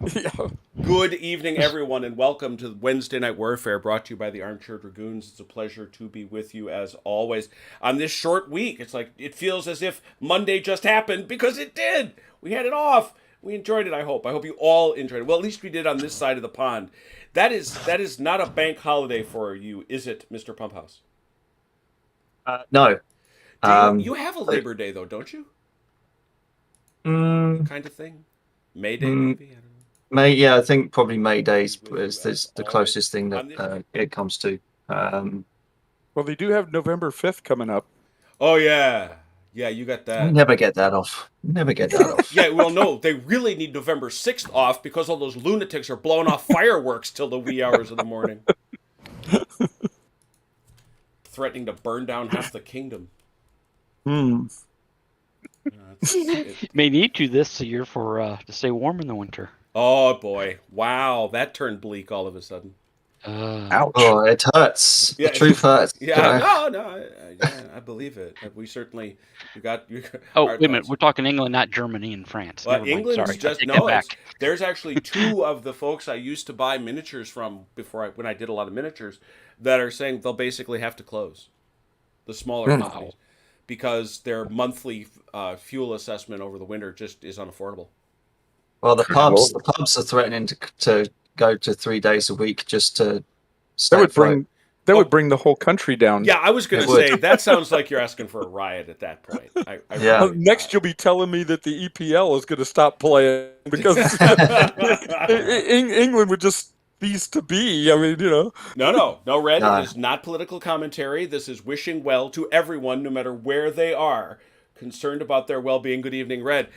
Yeah. Good evening, everyone, and welcome to Wednesday Night Warfare, brought to you by the Armchair Dragoons. It's a pleasure to be with you as always. On this short week, it's like it feels as if Monday just happened because it did. We had it off. We enjoyed it, I hope. I hope you all enjoyed it. Well, at least we did on this side of the pond. That is not a bank holiday for you, is it, Mr. Pumphouse? No. Do you have a But, Labor Day though, don't you? mm, Kind of thing? May Day mm, maybe? I don't know. I think probably May Days With you as is the always. closest thing that On the it comes to. Um, Well, they do have November 5th coming up. Oh yeah. Yeah, you got we that. never get that off. We never get that off. Yeah, well, no, they really need November 6th off because all those lunatics are blowing off fireworks till the wee hours of the morning, threatening to burn down half the kingdom. Hmm. May need to this year for to stay warm in the winter. Oh, boy. Wow, that turned bleak all of a sudden. Ouch. Oh, it hurts. Yeah, The truth hurts. Yeah, I believe it. We got Oh, our wait a minute. thoughts. We're talking England, not Germany and France. Well, Never mind. England's Sorry. I just take that no. back. There's actually two of the folks I used to buy miniatures from when I did a lot of miniatures that are saying they'll basically have to close the smaller Hmm. companies because their monthly fuel assessment over the winter just is unaffordable. Well, Cool. the pubs are threatening to go to 3 days a week just to That stay would afloat. bring that would bring the whole country down. Yeah, I was going It to would. say that sounds like you're asking for a riot at that point. I Yeah. really, Next, you'll be telling me that the EPL is going to stop playing because England would just cease to be. I mean, No, Red. It No. is not political commentary. This is wishing well to everyone, no matter where they are, concerned about their well-being. Good evening, Red.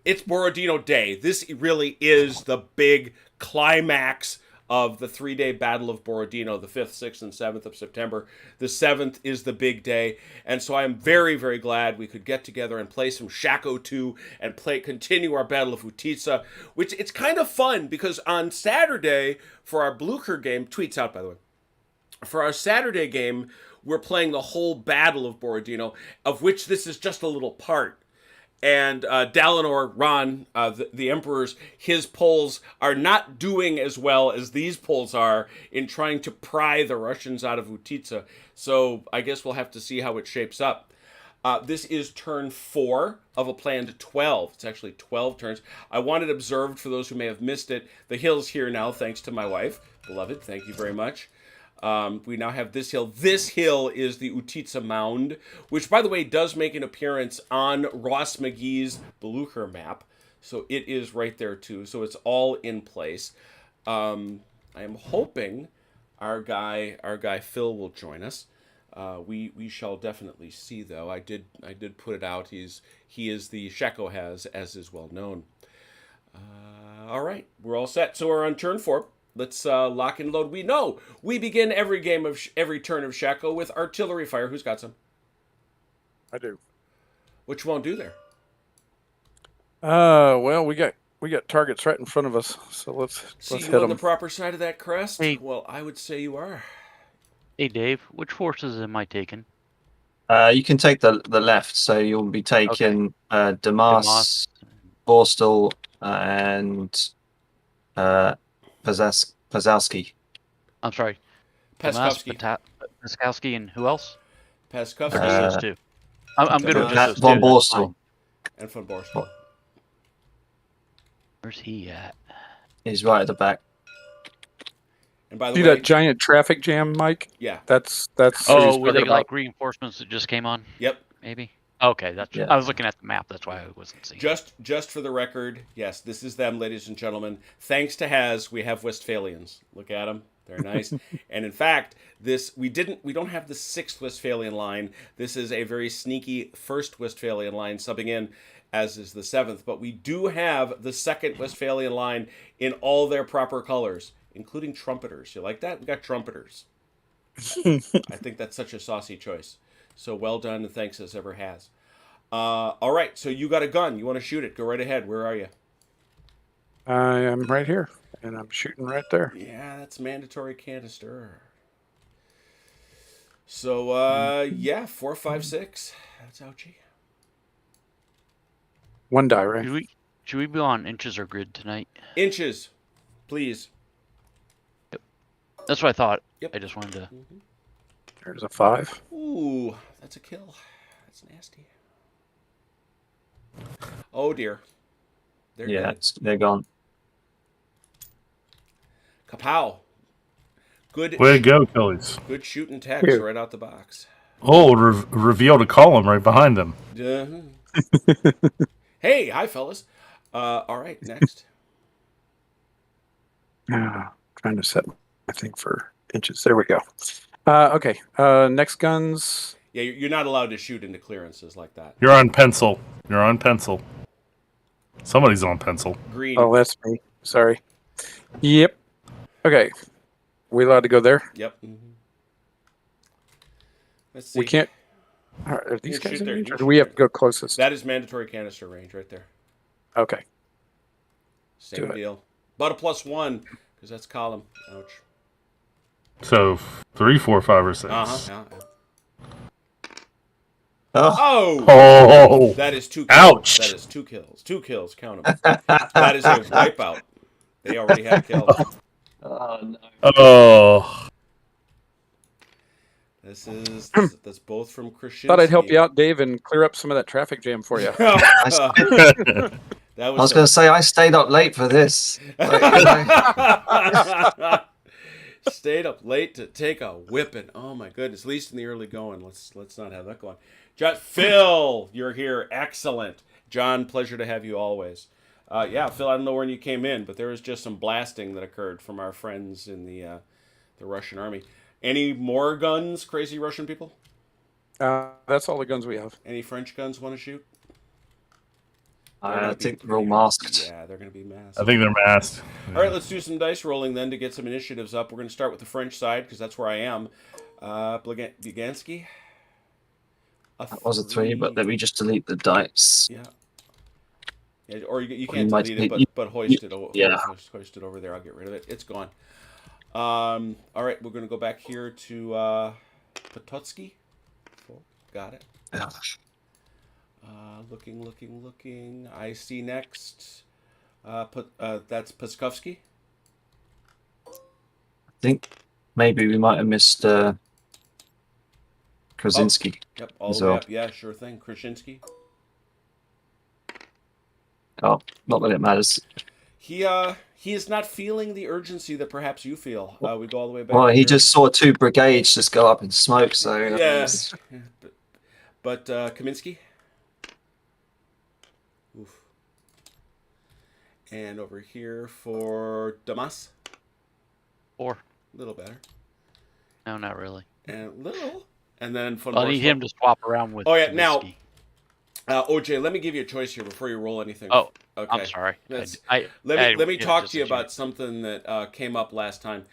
It's Borodino Day. This really is the big climax of the 3-day Battle of Borodino, the 5th, 6th, and 7th of September. The 7th is the big day, and so I'm very, very glad we could get together and play some Shako 2 and continue our Battle of Utitsa, which it's kind of fun because on Saturday for our Blucher game, tweets out by the way, for our Saturday game, we're playing the whole Battle of Borodino, of which this is just a little part. And Dalinor, Ron, the Emperor's, his polls are not doing as well as these polls are in trying to pry the Russians out of Utitsa. So I guess we'll have to see how it shapes up. This is turn 4 of a planned 12. It's actually 12 turns. I want it observed for those who may have missed it. The hill's here now, thanks to my wife. Beloved, thank you very much. We now have this hill. This hill is the Utitsa Mound, which, by the way, does make an appearance on Ross McGee's Blucher map. So it is right there, too. So it's all in place. I am hoping our guy Phil will join us. We shall definitely see, though. I did put it out. He is the Shako has, as is well known. All right, we're all set. So we're on turn 4. Let's lock and load. We begin every game of every turn of Shako with artillery fire. Who's got some? I do. Which won't do there. Well, we got targets right in front of us, so let's See hit you on them. the proper side of that crest? Hey. Well, I would say you are. Hey, Dave, which forces am I taking? You can take the left, so you'll be taking Damas, Borstal, and Pazowski. I'm sorry. Peskovsky. Paskowski and who else? Peskovsky. Or just those two? I'm good with Damas. just those Von two. that's Borstal. fine. And von Borstal. Where's he at? He's right at the back. And by the See way, that giant traffic jam, Mike? yeah. That's Oh, who he's were they talking about. like reinforcements that just came on? Yep. Maybe. Okay, that's. Yeah. I was looking at the map. That's why I wasn't seeing. Just for the record, yes, this is them, ladies and gentlemen. Thanks to Has, we have Westphalians. Look at them; they're nice. And in fact, we don't have the 6th Westphalian line. This is a very sneaky 1st Westphalian line subbing in, as is the 7th. But we do have the 2nd Westphalian line in all their proper colors, including trumpeters. You like that? We got trumpeters. I think that's such a saucy choice. So well done, and thanks as ever Has. All right, so you got a gun. You want to shoot it? Go right ahead. Where are you? I am right here, and I'm shooting right there. Yeah, that's mandatory canister. So, yeah, 4, 5, 6. That's ouchie. One die, right? Should we be on inches or grid tonight? Inches, please. That's what I thought. Yep. I just wanted to. There's a 5. Ooh, that's a kill. That's nasty. Oh dear. They're dead. They're gone. Kapow. Good. Way to go, Phillies. Good shooting text right out the box. Oh, revealed a column right behind them. Hey, hi fellas. All right, next. Trying to set my thing for inches. There we go. Okay. Next guns. Yeah, you're not allowed to shoot into clearances like that. You're on pencil. You're on pencil. Somebody's on pencil. Green. Oh, that's me. Sorry. Yep. Okay. We allowed to go there? Yep. Let's see. We can't. Are these You guys shoot in there. range, You or do shoot we have there. to go closest? That is mandatory canister range right there. Okay. Same Do it. deal. But a +1 because that's column. Ouch. So 3, 4, 5, or 6. Yeah. Oh. Oh! Oh! That is 2 kills. Ouch. That is 2 kills. 2 kills. Count them. That is a wipeout. They already had a kill. Oh, no. Oh. That's both from Krasinski. Thought I'd help you out, Dave, and clear up some of that traffic jam for you. That I was going to say, I stayed up late for this. Stayed up late to take a whipping. Oh my goodness! At least in the early going. Let's not have that going. Phil, you're here. Excellent, John. Pleasure to have you always. Yeah, Phil. I don't know when you came in, but there was just some blasting that occurred from our friends in the Russian army. Any more guns, crazy Russian people? That's all the guns we have. Any French guns want to shoot? I think they're all masked. Yeah, they're going to be masked. I think they're masked. All right, let's do some dice rolling then to get some initiatives up. We're going to start with the French side because that's where I am. Bugansky. That was a 3, but let me just delete the dice. Yeah, or you can't might delete it, need- but hoist it over. Yeah. Hoist it over there. I'll get rid of it. It's gone. All right, we're going to go back here to Pototsky. Got it. Looking. I see next. That's Puskovsky. I think maybe we might have missed Krasinski. Yep, all as the way well. up. Yeah, sure thing. Krasinski. Oh, not that it matters. He is not feeling the urgency that perhaps you feel. We go all the way back. Well, he here. just saw 2 brigades just go up in smoke, so... Yeah. But Kaminsky. Oof. And over here for Damas. 4. A little better. No, not really. And little. And then von I need Borstel. him to swap around with. Oh, yeah, now- Kaminsky. OJ, let me give you a choice here before you roll anything. Oh, okay. I'm sorry. That's- I Let me yeah, talk just to you a joke. about something that came up last time.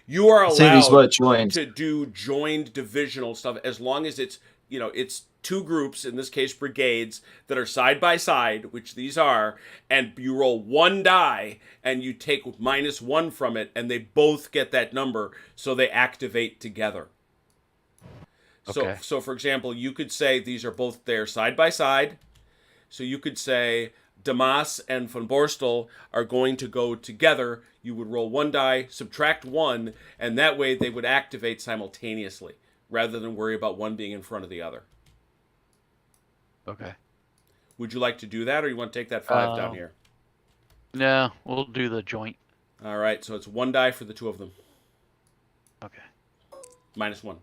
You are I see these allowed were joined. to do joined divisional stuff as long as it's it's 2 groups, in this case brigades, that are side by side, which these are, and you roll 1 die and you take -1 from it, and they both get that number, so they activate together. Okay. So for example, you could say these are both there side by side. So you could say Damas and von Borstel are going to go together. You would roll 1 die, subtract 1, and that way they would activate simultaneously, rather than worry about one being in front of the other. Okay. Would you like to do that, or you want to take that 5 down here? No, we'll do the joint. All right, so it's 1 die for the 2 of them. Okay. -1.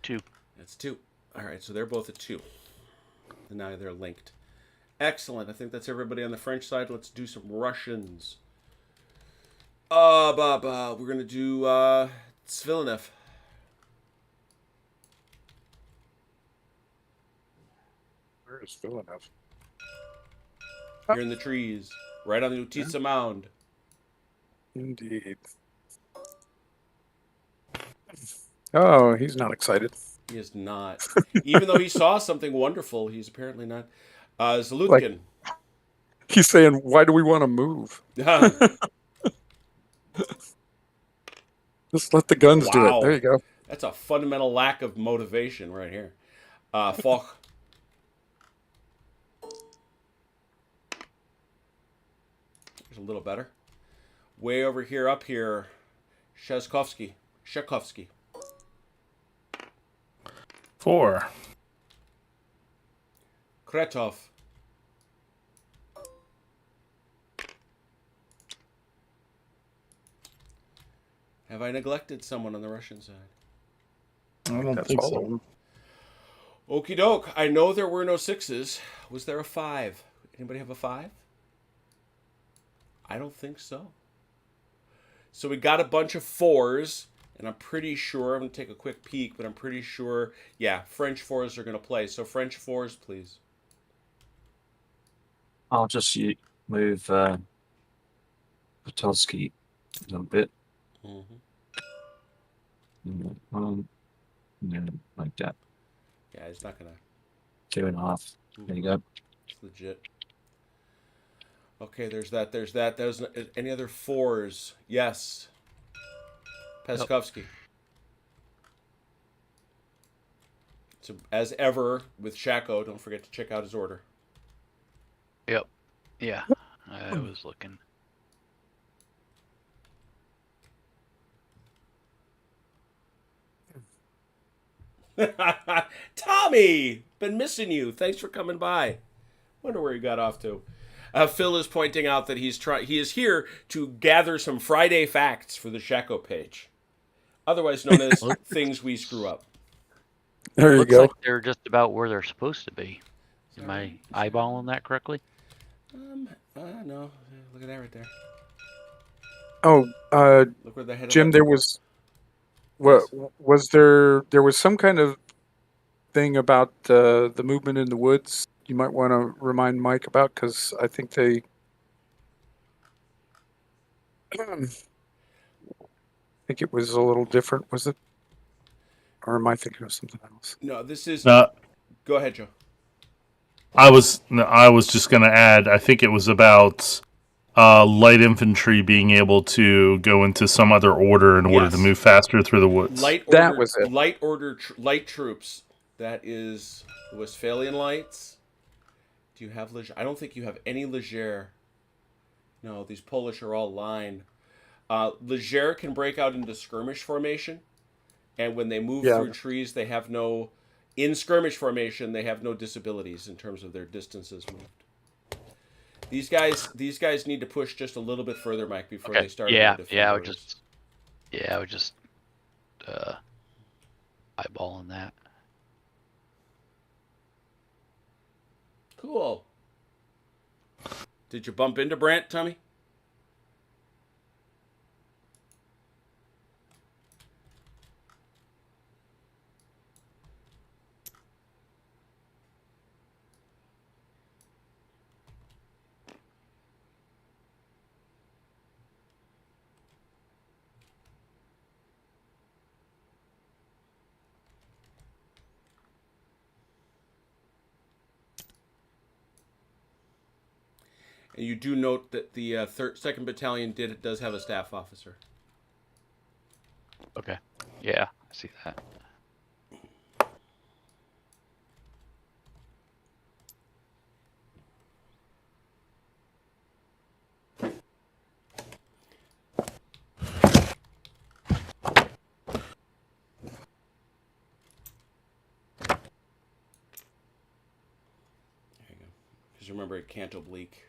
2. That's 2. All right, so they're both at 2. And now they're linked. Excellent. I think that's everybody on the French side. Let's do some Russians. We're going to do Svilenev. Where is Villeneuve? You're in the trees, right on the Utitsa mound. Indeed. Oh, he's not excited. He is not. Even though he saw something wonderful, he's apparently not. Zalutkin. He's saying, why do we want to move? Just let the guns do Wow. it. There you go. That's a fundamental lack of motivation right here. Foch. There's a little better. Way over here, up here, Shakovsky. 4. Kretov. Have I neglected someone on the Russian side? I don't That's think all of so. them. Okie doke. I know there were no 6s. Was there a 5? Anybody have a 5? I don't think so. So we got a bunch of 4s, and I'm pretty sure, I'm going to take a quick peek, but I'm pretty sure, yeah, French 4s are going to play. So French 4s, please. I'll just move Potocki a little bit. Mm-hmm. Yeah, like that. Yeah, it's not going to. 2.5. There you go. It's legit. Okay, there's that. There's any other 4s? Yes. Peskovsky. So, as ever with Shako, don't forget to check out his order. Yep. Yeah. I was looking. Tommy, been missing you. Thanks for coming by. Wonder where he got off to. Phil is pointing out that he is here to gather some Friday facts for the Shako page, otherwise known as things we screw up. There you Looks go. like they're just about where they're supposed to be. Am I eyeballing that correctly? No. Look at that right there. Oh, Look where the head Jim, of that. there was what was there was some kind of thing about the movement in the woods. You might want to remind Mike about, because I think they. I think it was a little different. Was it? Or am I thinking of something else? No, this is. Uh, Go ahead, Joe. I was just going to add, I think it was about light infantry being able to go into some other order in order to Yes. move faster through the woods. That was it. Light troops. That is the Westphalian Lights. Do you have Leger? I don't think you have any Leger. No, these Polish are all line. Leger can break out into skirmish formation, and when they move through trees, they have no. In skirmish formation, they have no disabilities in terms of their distances moved. These guys need to push just a little bit further, Mike, before they start. Yeah. I would just eyeballing that. Cool. Did you bump into Brant, Tommy? And you do note that the 2nd Battalion does have a staff officer. Okay. Yeah, I see that. There you go. Because remember, it can't oblique.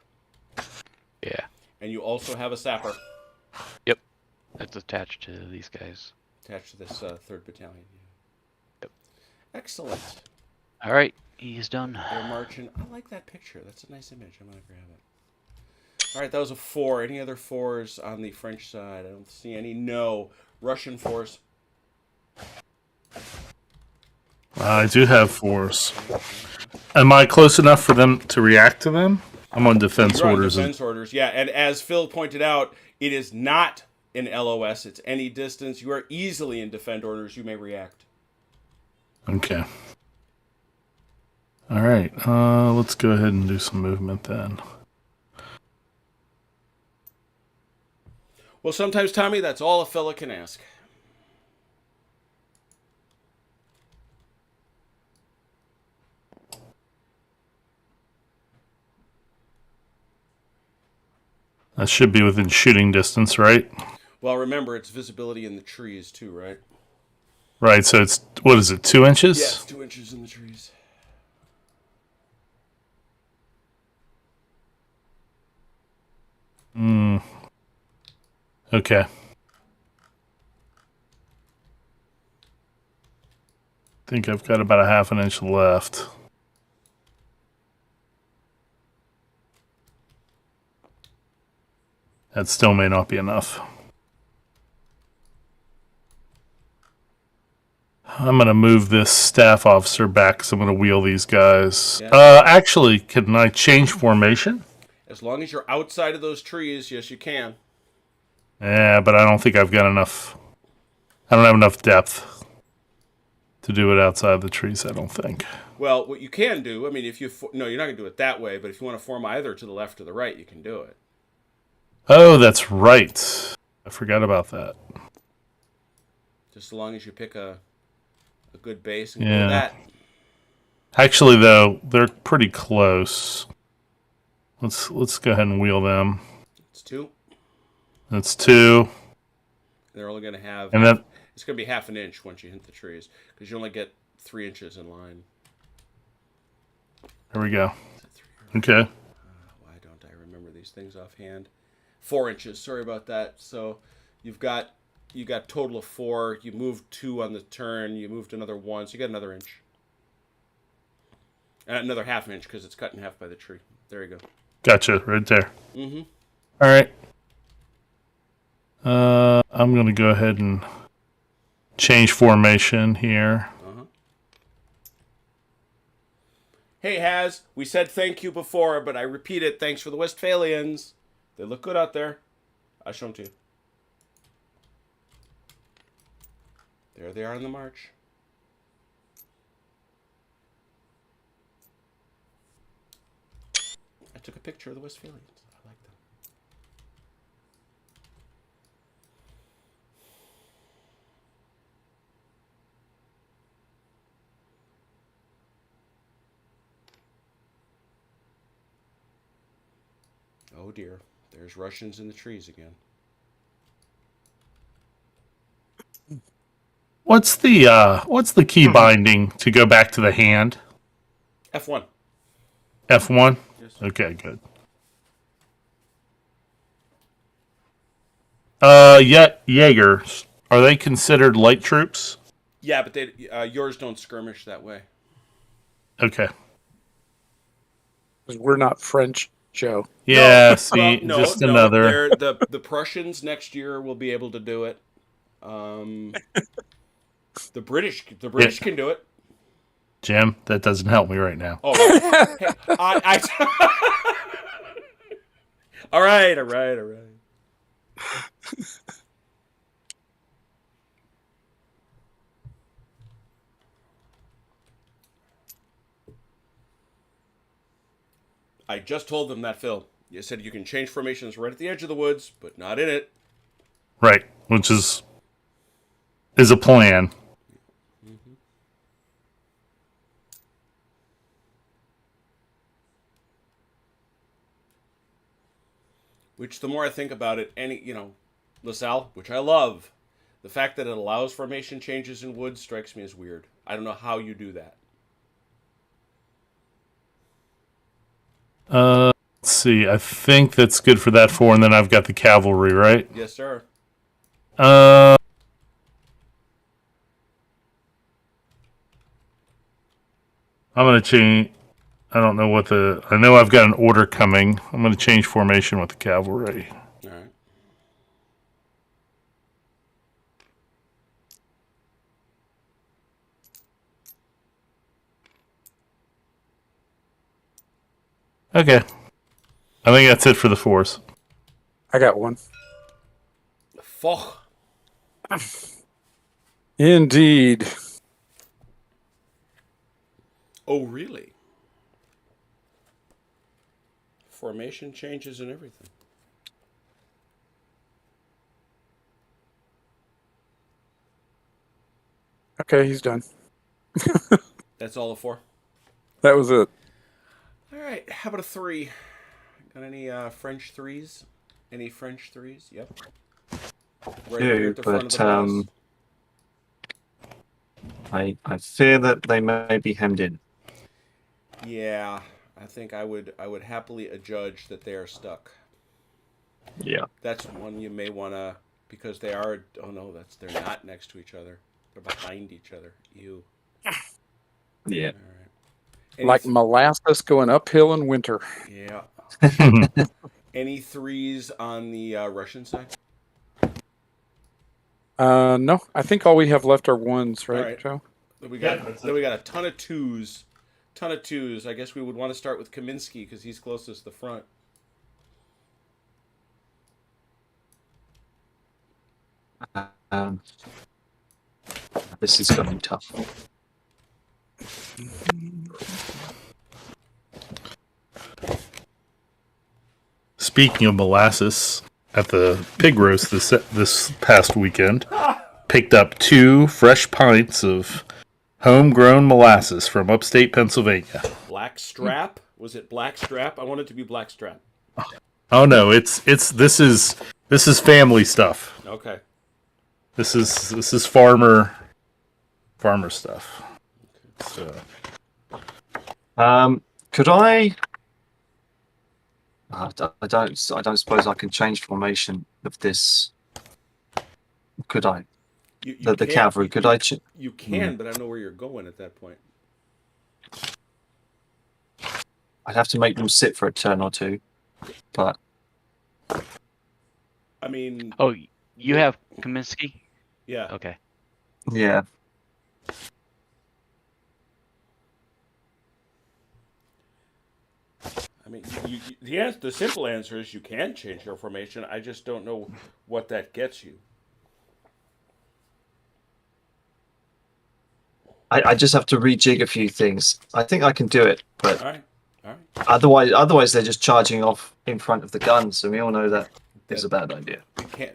Yeah. And you also have a sapper Yep. That's attached to these guys. attached to this 3rd Battalion. Yep. Excellent. All right, he's done. They're marching. I like that picture. That's a nice image. I'm going to grab it. All right, that was a 4. Any other 4s on the French side? I don't see any. No. Russian 4s. I do have 4s. Am I close enough for them to react to them? I'm on defense You're on orders. defense orders, yeah. And as Phil pointed out, it is not an LOS. It's any distance. You are easily in defend orders. You may react. Okay. All right. Let's go ahead and do some movement then. Well, sometimes, Tommy, that's all a fella can ask. That should be within shooting distance, right? Well, remember, it's visibility in the trees, too, right? Right, so it's, what is it, 2 inches? Yeah, it's 2 inches in the trees. Okay. Think I've got about a half an inch left. That still may not be enough. I'm going to move this staff officer back because I'm going to wheel these guys. Yeah. Actually, can I change formation? As long as you're outside of those trees, yes, you can. Yeah, but I don't think I've got enough. I don't have enough depth to do it outside the trees, I don't think. Well, what you can do, I mean, if you... No, you're not going to do it that way, but if you want to form either to the left or the right, you can do it. Oh, that's right. I forgot about that. Just as long as you pick a good base and go with that. Actually, though, they're pretty close. Let's go ahead and wheel them. It's 2. That's 2. They're only going to have... And then it's going to be half an inch once you hit the trees, because you only get 3 inches in line. there we go. Okay. Why don't I remember these things offhand? 4 inches. Sorry about that. So you got total of 4. You moved 2 on the turn. You moved another 1, so you got another inch. And another half an inch because it's cut in half by the tree. There you go. Gotcha, right there. Mm-hmm. All right. I'm going to go ahead and change formation here. Uh-huh. Hey, Haz, we said thank you before, but I repeat it. Thanks for the Westphalians. They look good out there. I'll show them to you. There they are on the march. I took a picture of the Westphalians. I like them. Oh dear, there's Russians in the trees again. What's the key binding to go back to the hand? F1. F1? Yes. Okay, good. Jaegers, are they considered light troops? Yeah, but they yours don't skirmish that way. Okay. 'Cause we're not French, Joe. Yeah, No, see, well, no, just no, another. the Prussians next year will be able to do it. The British can do it. Jim, that doesn't help me right now. Oh, hey, all right. I just told them that, Phil. You said you can change formations right at the edge of the woods, but not in it. Right, which is a plan. Mm-hmm. Which, the more I think about it, LaSalle, which I love, the fact that it allows formation changes in woods strikes me as weird. I don't know how you do that. Let's see. I think that's good for that 4, and then I've got the cavalry, right? Yes, sir. I'm gonna change. I don't know what I know I've got an order coming. I'm gonna change formation with the cavalry. All right. Okay. I think that's it for the 4s. I got one. Fuck. Indeed. Oh, really? Formation changes and everything. Okay, he's done. That's all of 4? That was it. All right. How about a 3? Got any French 3s? Any French 3s? Yep. Right here at the front of but the boss. I fear that they may be hemmed in. Yeah, I think I would happily adjudge that they are stuck. Yeah. That's one you may want to, because they are. Oh no, they're not next to each other. They're behind each other. Ew. Yeah. All right. Like molasses going uphill in winter. Yeah. Any 3s on the Russian side? No, I think all we have left are 1s, All right, right. Joe? Then we got a ton of 2s. I guess we would want to start with Kaminsky because he's closest to the front. This is going to be tough. Speaking of molasses, at the pig roast this past weekend, picked up 2 fresh pints of homegrown molasses from upstate Pennsylvania. Black Strap? Was it Black Strap? I want it to be Black Strap. Oh no, this is family stuff. Okay. This is farmer stuff. So. Could I? I don't suppose I can change formation of this. Could I? The cavalry. Could I? You can, but I don't know where you're going at that point. I'd have to make them sit for a turn or two, but I mean, Oh, you have Kaminsky? yeah. Okay. yeah. I mean, the simple answer is you can change your formation. I just don't know what that gets you. I just have to rejig a few things. I think I can do it, but All right. otherwise they're just charging off in front of the guns, and we all know that is a bad idea.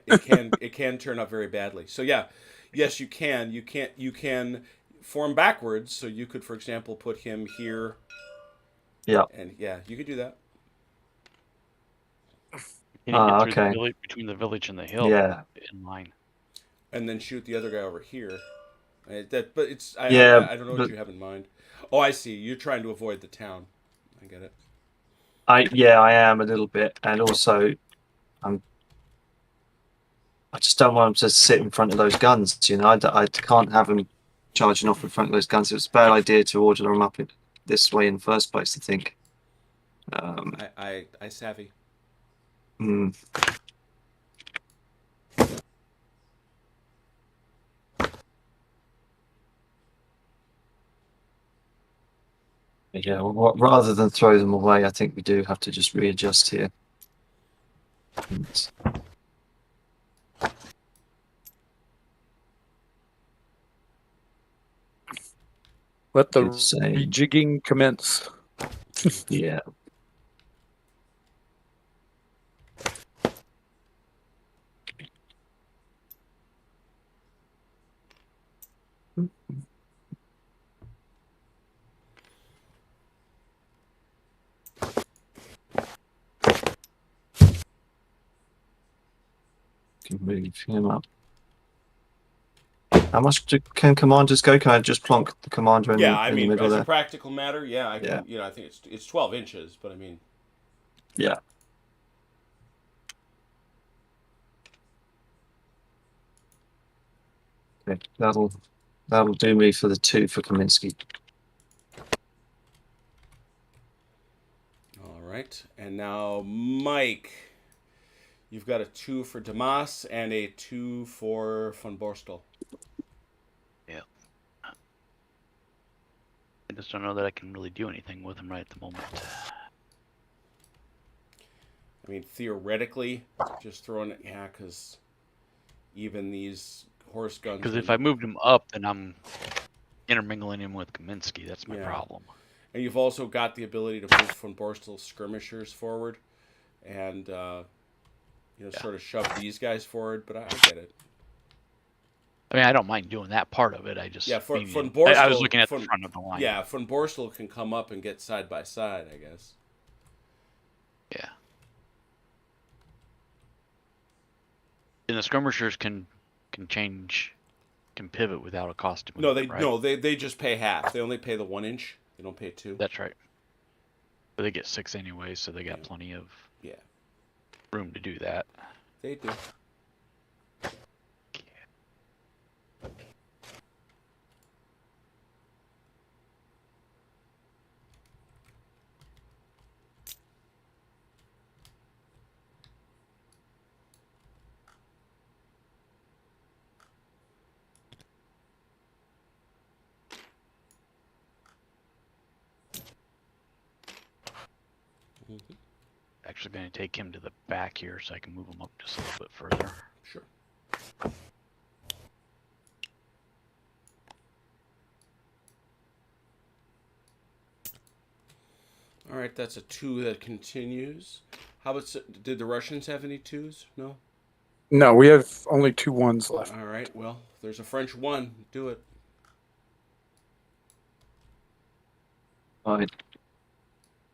It can turn out very badly. So yeah, yes, you can. You can form backwards. So you could, for example, put him here. Yeah. And yeah, you could do that. Can you get through okay. the village, between the village and the hill? Yeah. In line. And then shoot the other guy over here. But it's I don't know what you have in mind. Oh, I see. You're trying to avoid the town. I get it. I am a little bit, and also I just don't want them to sit in front of those guns. You know, I can't have them charging off in front of those guns. It was a bad idea to order them up this way in the first place, I think. I savvy. Hmm. Yeah, well, rather than throw them away, I think we do have to just readjust here. Let the Insane. rejigging commence. Yeah. Can move him up. How much can commanders go? Can I just plonk the commander in, Yeah, I in mean, the middle as there? a practical matter, yeah, I can. Yeah. You know, I think it's 12 inches, but I mean, Yeah. Okay, that'll do me for the 2 for Kaminsky. all right. And now, Mike, you've got a 2 for Damas and a 2 for von Borstel. Yeah. I just don't know that I can really do anything with him right at the moment. I mean, theoretically, just throwing it, yeah, because even these horse guns. Because if I moved him up, then I'm intermingling him with Kaminsky. That's my Yeah. problem. And you've also got the ability to move von Borstel's skirmishers forward and, sort of shove these guys forward, but I get it. I mean, I don't mind doing that part of it. I just Yeah, von I Borstel. was looking at the front of the line. Yeah, von Borstel can come up and get side by side, I guess. Yeah. And the skirmishers can pivot without a cost to No, movement, right? they just pay half. They only pay the 1 inch. They don't pay 2. That's right. But they get 6 anyway, so they got Yeah. plenty of Yeah, room to do that. they do. Actually going to take him to the back here so I can move him up just a little bit further. Sure. All right, that's a 2 that continues. How about, did the Russians have any 2s? No? No, we have only 2 1s left. All right, well, there's a French 1. Do it. Right.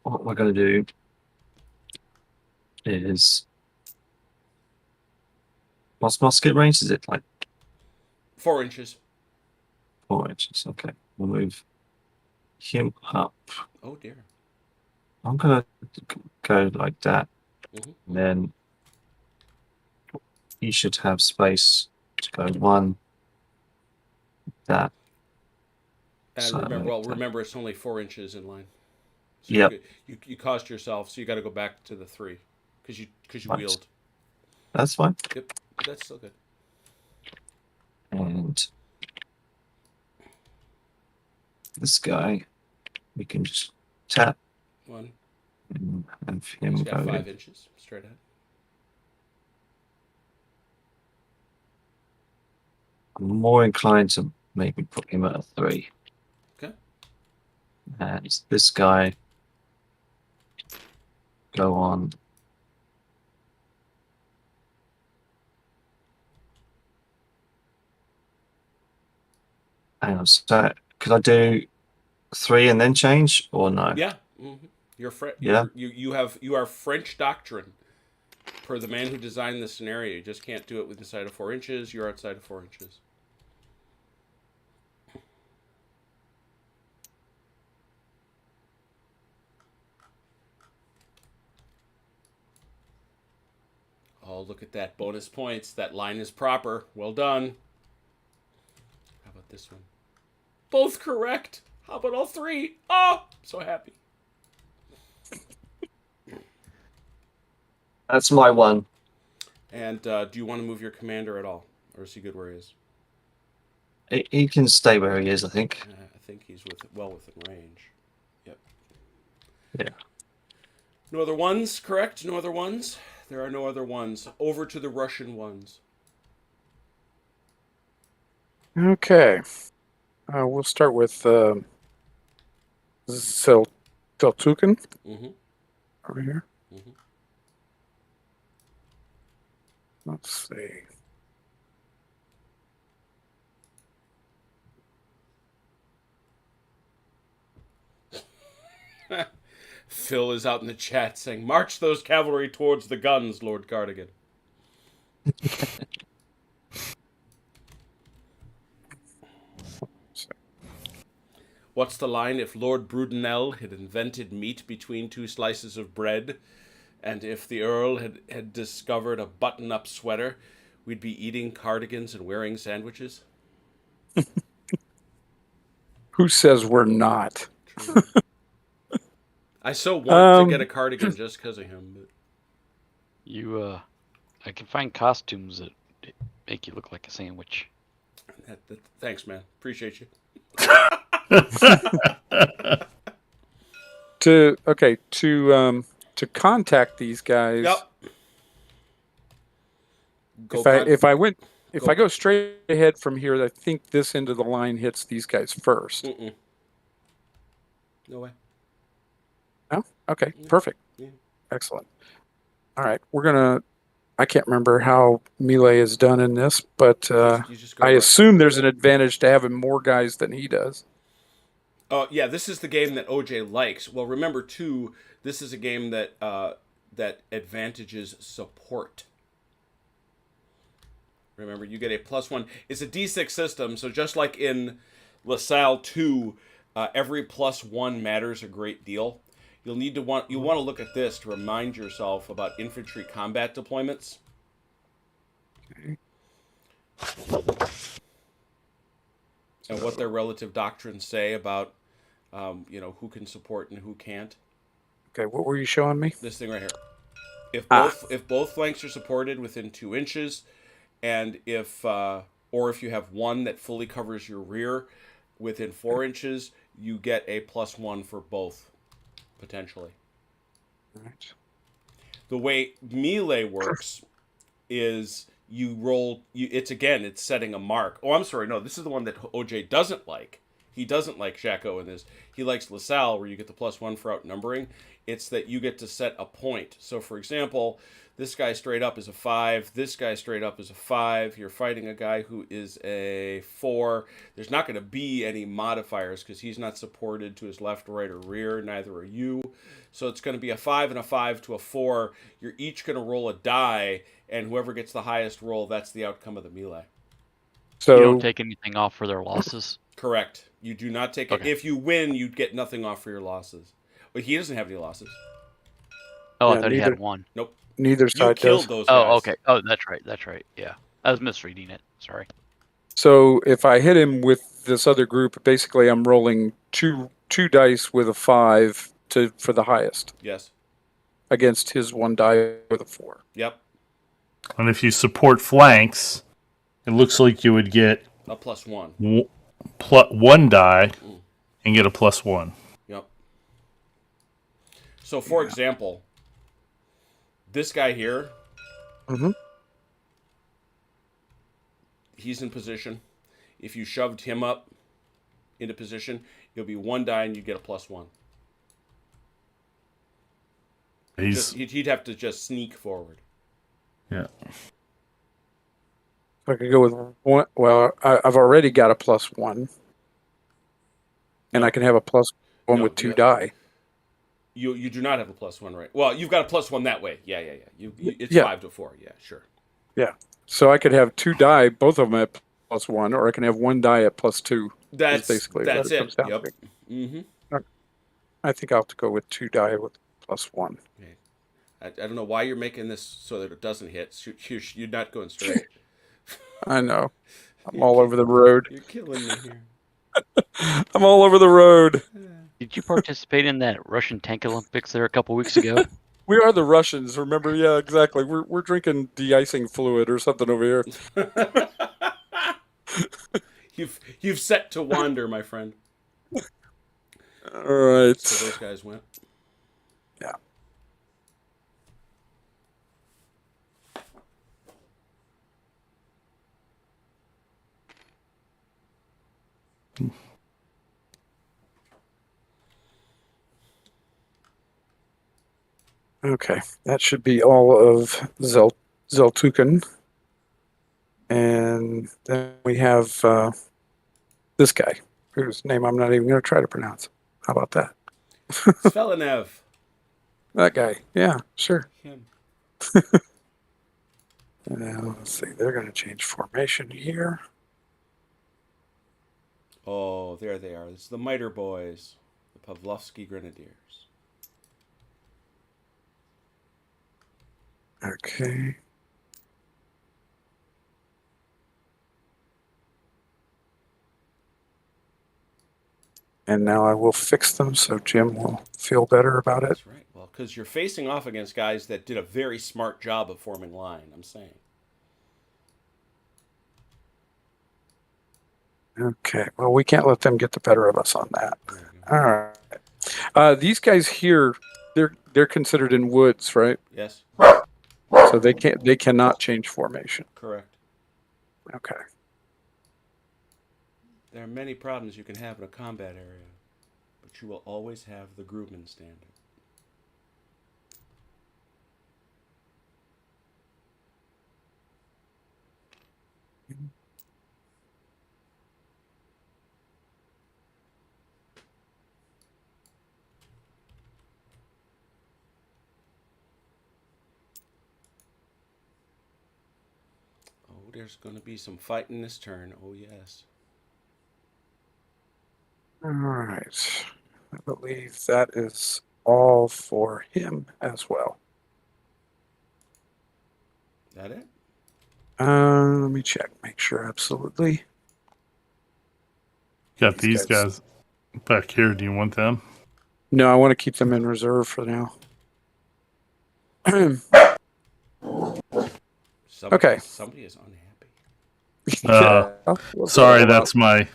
What we're going to do is, what's musket range? Is it like 4 inches. 4 inches? Okay, we'll move him up. Oh, dear. I'm going to go like that. Mhm. And then he should have space to go 1, that. And So, remember, it's only 4 inches in line. So Yep. you cost yourself, so you got to go back to the 3 because you Right. wheeled. That's fine. Yep, but that's still good. And this guy, we can just tap 1. and have him He's go got 5 in. inches straight ahead. I'm more inclined to maybe put him at a 3. Okay. And this guy go on. Hang on, so could I do 3 and then change, or no? Yeah. You're Yeah. you are French doctrine per the man who designed the scenario. You just can't do it inside of 4 inches. You're outside of 4 inches. Oh, look at that. Bonus points. That line is proper. Well done. How about this one? Both correct. How about all 3? Oh, so happy. That's my 1. And do you want to move your commander at all? Or is he good where he is? He can stay where he is, I think. I think he's well within range. Yep. Yeah. No other ones, correct? No other ones? There are no other ones. Over to the Russian ones. Okay. We'll start with Seltukin Mm-hmm. over here. Mm-hmm. Let's see. Phil is out in the chat saying, "March those cavalry towards the guns, Lord Cardigan." What's the line? If Lord Brudenell had invented meat between 2 slices of bread, and if the Earl had discovered a button-up sweater, we'd be eating cardigans and wearing sandwiches? Who says we're not? True. I so want to get a cardigan just because of him. But... I can find costumes that make you look like a sandwich. Thanks, man. Appreciate you. To contact these guys. Yep. If I go straight ahead from here, I think this end of the line hits these guys first. Mm-mm. No way. Oh, okay, perfect. Yeah. Excellent. All right, I can't remember how melee is done in this, but You just go I assume there's an advantage to having more guys than he does. Oh, yeah, this is the game that OJ likes. Well, remember, too, this is a game that that advantages support. Remember, you get a +1. It's a D6 system, so just like in LaSalle 2, every +1 matters a great deal. You'll want to look at this to remind yourself about infantry combat deployments. And what their relative doctrines say about who can support and who can't. Okay, what were you showing me? This thing right here. Ah. If both flanks are supported within 2 inches, and if you have one that fully covers your rear within 4 inches, you get a +1 for both, potentially. Right. The way melee works is you roll. It's setting a mark. Oh, I'm sorry. No, this is the one that OJ doesn't like. He doesn't like Shako in this. He likes LaSalle, where you get the +1 for outnumbering. It's that you get to set a point. So, for example, this guy straight up is a 5. This guy straight up is a 5. You're fighting a guy who is a 4. There's not going to be any modifiers because he's not supported to his left, right, or rear. Neither are you. So it's going to be a 5 and a 5 to a 4. You're each going to roll a die, and whoever gets the highest roll, that's the outcome of the melee. So You don't take anything off for their losses. Correct. You do not take it. Okay. If you win, you get nothing off for your losses. But he doesn't have any losses. Oh, Yeah, I thought he neither- had one. Nope. neither You side killed does. those guys. Oh, okay. Oh, that's right. That's right. Yeah. I was misreading it. Sorry. So if I hit him with this other group, basically I'm rolling two dice with a 5 for the highest Yes. against his 1 die with a 4. Yep. And if you support flanks, it looks like you would get A +1. 1 die and get a +1. Yep. So, for example, this guy here, Mm-hmm. he's in position. If you shoved him up into position, it'll be 1 die and you get a +1. He'd have to just sneak forward. Yeah. I could go with 1. Well, I've already got a +1, and I can have a +1 No, with 2 yeah. die. You do not have a +1, right? Well, you've got a +1 that way. Yeah. It's Yeah. 5 to 4. Yeah, sure. Yeah. So I could have 2 die, both of them at +1, or I can have 1 die at +2. That's basically that's what it it. comes down Yep. to. Mm-hmm. I think I'll have to go with 2 die with +1. Okay. I don't know why you're making this so that it doesn't hit. You're not going straight. I know. I'm all over the road. You're killing me here. I'm all over the road. Did you participate in that Russian tank Olympics there a couple weeks ago? We are the Russians, remember? Yeah, exactly. We're drinking de-icing fluid or something over here. You've set to wander, my friend. All right. So those guys went. Yeah. Okay, that should be all of Zeltuken. And then we have this guy, whose name I'm not even going to try to pronounce. How about that? Svelenev. That guy. Yeah, sure. Him. Now, let's see. They're going to change formation here. Oh, there they are. It's the Miter Boys, the Pavlovsky Grenadiers. Okay. And now I will fix them so Jim will feel better about it. That's right. Well, because you're facing off against guys that did a very smart job of forming line, I'm saying. Okay. Well, we can't let them get the better of us on that. All right. These guys here, they're considered in woods, right? Yes, So they cannot change formation. correct. Okay. There are many problems you can have in a combat area, but you will always have the Grumman standard. Oh there's going to be some fighting this turn. Oh, yes. All right. I believe that is all for him as well. That it? Let me check. Make sure. Absolutely. Got these guys back here. Do you want them? No, I want to keep them in reserve for now. Okay. Somebody is unhappy. What's Sorry, that all that's my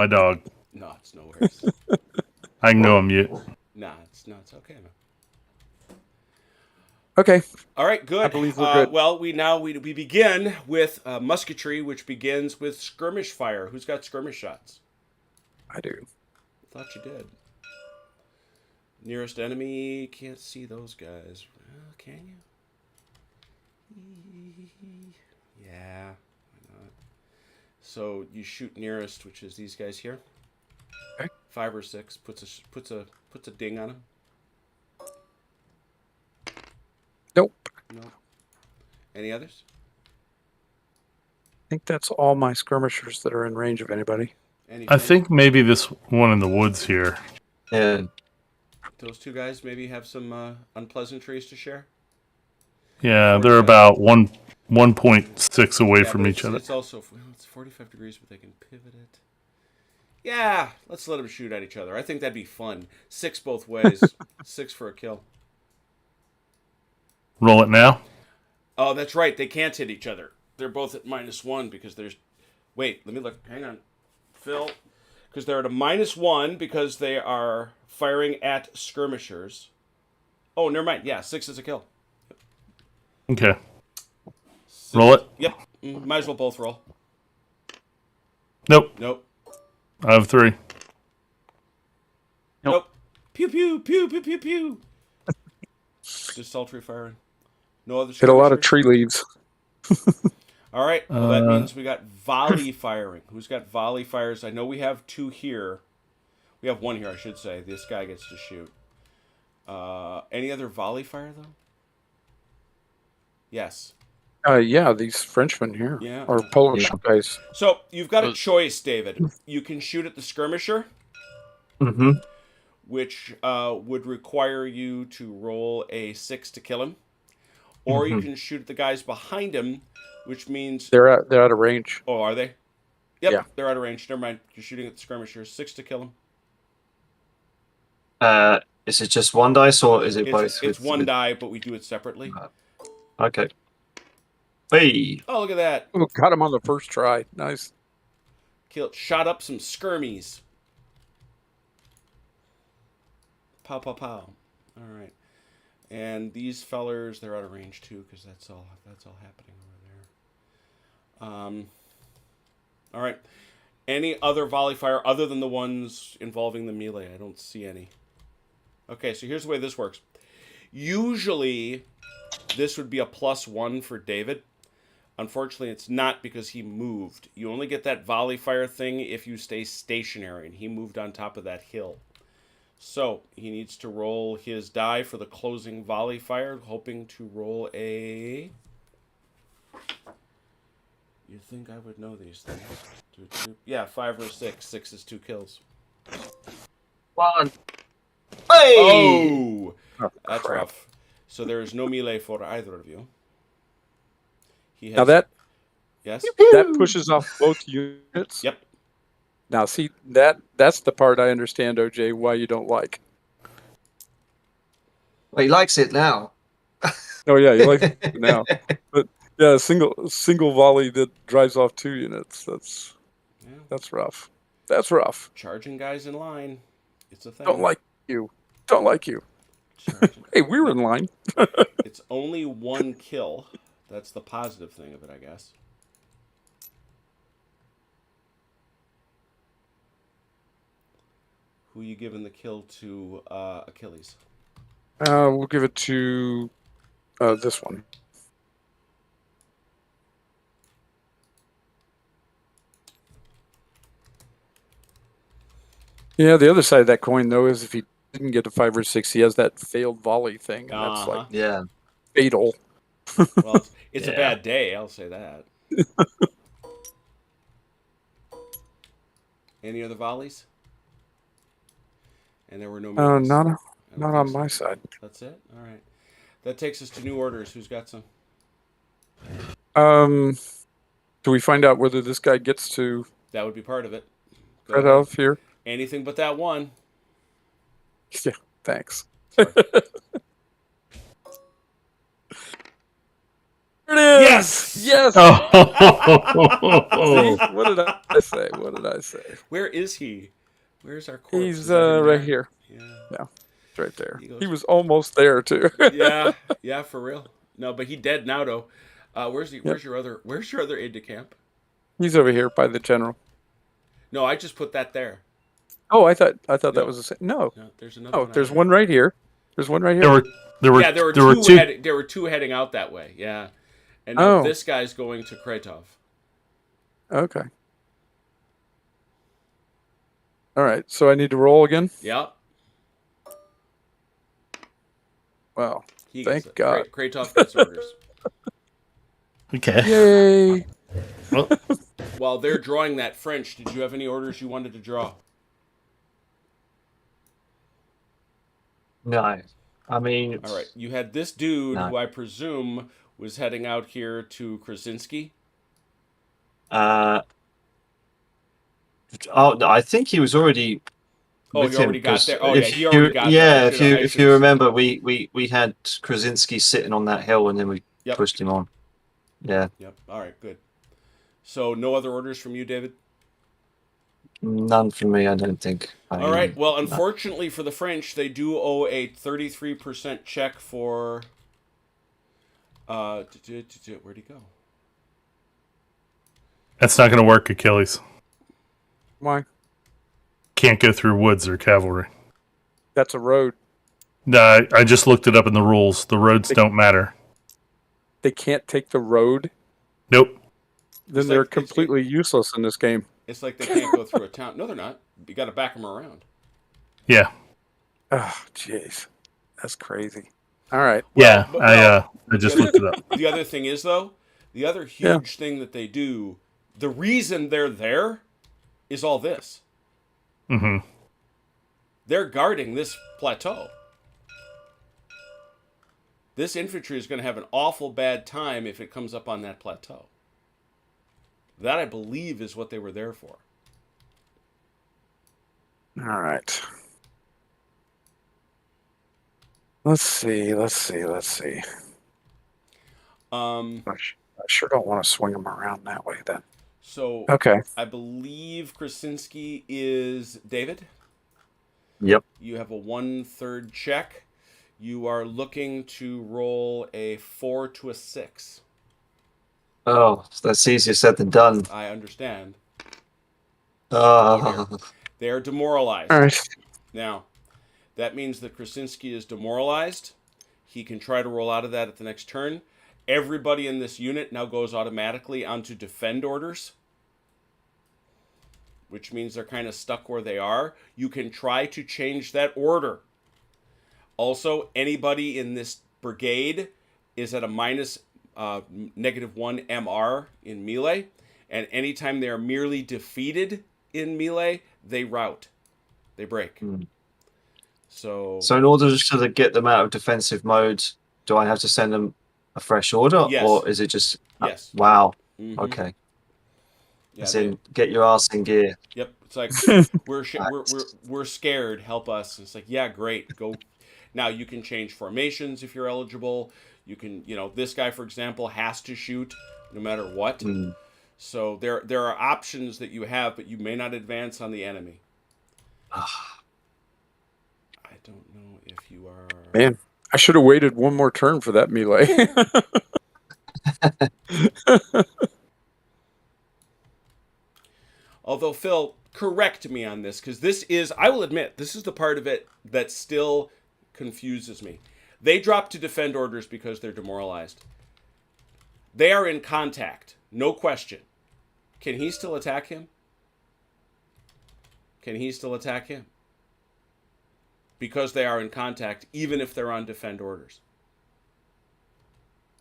dog. No, it's no worries. I can go on mute. Nah, it's okay, man. Okay. All right, good. I believe we're good. Well, we begin with musketry, which begins with skirmish fire. Who's got skirmish shots? I do. Thought you did. Nearest enemy, can't see those guys. Well, can you? Yeah, why not? So you shoot nearest, which is these guys here. Okay. 5 or 6 puts a ding on them. Nope. No. Any others? I think that's all my skirmishers that are in range of anybody. I think maybe this one in the woods here. Yeah. Those two guys maybe have some unpleasantries to share. Yeah, they're about 1.6 away from each other. It's also it's 45 degrees, but they can pivot it. Yeah, let's let them shoot at each other. I think that'd be fun. 6 both ways. 6 for a kill. Roll it now. Oh, that's right. They can't hit each other. They're both at -1 because there's... Wait, let me look. Hang on. Phil. Because they're at a -1 because they are firing at skirmishers. Oh, never mind. Yeah, 6 is a kill. Okay. 6. Roll it. Yep. Might as well both roll. Nope. Nope. I have 3. Nope. Pew, pew, pew, pew, pew, pew. Just sultry firing. No other Hit a lot of skirmishers? tree leaves. All right. Well, that means we got volley firing. Who's got volley fires? I know we have 2 here. We have 1 here, I should say. This guy gets to shoot. Any other volley fire, though? Yes. Yeah, these Frenchmen here. Yeah. Or Polish guys. So you've got a choice, David. You can shoot at the skirmisher, Mm-hmm. which would require you to roll a 6 to kill him. Or you can shoot at the guys behind him, which means... They're out of range. Oh, are they? Yep, Yeah. they're out of range. Never mind. You're shooting at the skirmishers. 6 to kill him. Is it just 1 dice or is it both? It's 1 die, but we do it separately. Okay. Hey. Oh, look at that. Oh, got him on the first try. Nice. Shot up some skirmies. Pow, pow, pow. All right. And these fellers, they're out of range too, because that's all happening over there. All right. Any other volley fire other than the ones involving the melee? I don't see any. Okay, so here's the way this works. Usually, this would be a +1 for David. Unfortunately, it's not because he moved. You only get that volley fire thing if you stay stationary, and he moved on top of that hill. So, he needs to roll his die for the closing volley fire, hoping to roll a... You'd think I would know these things. Yeah, 5 or 6. 6 is 2 kills. 1. Hey! Oh! That's crap. rough. So there is no melee for either of you. He has... Now that Yes? pushes off both units. Yep. Now see that's the part I understand, OJ, why you don't like. Well, he likes it now. Oh yeah, you like it now. But yeah, a single volley that drives off 2 units. That's rough. That's rough. Charging guys in line. It's a thing. Don't like you. Don't like you. Hey, we were in line. It's only 1 kill. That's the positive thing of it, I guess. Who you giving the kill to, Achilles? We'll give it to this one. Yeah, the other side of that coin, though, is if he didn't get a 5 or 6, he has that failed volley thing, and that's like Yeah. fatal. Well, it's a bad day, I'll say that. Any other volleys? And there were no Oh, meetings. not I don't not think on so. my side. That's it. All right. That takes us to new orders. Who's got some? Do we find out whether this guy gets to That would be part of it. Go cut ahead. off here? Anything but that one. Yeah, thanks. Sorry. There it is. Yes! Yes. Oh, See? What did I say? What did I say? Where is he? Where's our corpse? He's Is that him right there? here. Yeah. Yeah, it's right there. He goes- He was almost there too. Yeah. Yeah. For real. No, but he dead now though. Where's he? Yep. Where's your other? Where's your other aide de camp? He's over here by the general. No, I just put that there. Oh, I thought No. that was the same. No, No, there's another. oh, one there's out one right here. There's one right here. there were Yeah, there were two. two. There were two heading out that way. Yeah, and now Oh. this guy's going to Kretov. Okay. All right. So I need to roll again. Yep. Wow. He Thank gets it. God. Kretov gets orders. Okay. Yay! Well, While they're drawing that French, did you have any orders you wanted to draw? No, I mean, All right. You had this dude No. who I presume was heading out here to Krasinski. Oh, no, I think he was already. Oh, with he him, already got 'cause there? Oh, yeah, if he already you- got yeah, there. I if should've- you I if should've- you remember, we had Krasinski sitting on that hill, and then we Yep. pushed him on. Yeah, Yep. All right, good. So no other orders from you, David? none from me, I don't think. All right. Well, unfortunately for the French, they do owe a 33% check for. Where'd he go? that's not going to work, Achilles. Why? Can't go through woods or cavalry. That's a road. No, I just looked it up in the rules. The roads don't matter. They can't take the road. Nope. Then It's they're like- completely useless in this game. It's like they can't go through a town. No, they're not. You got to back them around. Yeah. Oh, jeez, that's crazy. All right. Yeah. but- I just looked it up. The other thing is, though, the other huge thing that they do, the reason they're there is all this. Mm-hmm. They're guarding this plateau. This infantry is going to have an awful bad time if it comes up on that plateau. That, I believe, is what they were there for. All right. Let's see. I sure don't want to swing them around that way then. So, Okay. I believe Krasinski is David. Yep. You have a 1/3 check. You are looking to roll a 4 to a 6. Oh, that's easier said than done. I understand. Oh, They are demoralized. All right. Now, that means that Krasinski is demoralized. He can try to roll out of that at the next turn. Everybody in this unit now goes automatically onto defend orders, which means they're kind of stuck where they are. You can try to change that order. Also, anybody in this brigade is at a minus -1 MR in melee, and anytime they are merely defeated in melee, they rout. They break. So so in order to get them out of defensive mode, do I have to send them a fresh order, Yes. or is it just? Yes. Wow. mhm. Okay. Yeah, As in, get your ass in gear. Yep, it's like we're scared. Help us. And it's like, yeah, great. Go. Now you can change formations if you're eligible. You can, this guy, for example, has to shoot no matter what. Mm. So there are options that you have, but you may not advance on the enemy. I don't know if you are. Man, I should have waited one more turn for that melee. Although, Phil, correct me on this, because I will admit, this is the part of it that still confuses me. They drop to defend orders because they're demoralized. They are in contact, no question. Can he still attack him? Because they are in contact, even if they're on defend orders.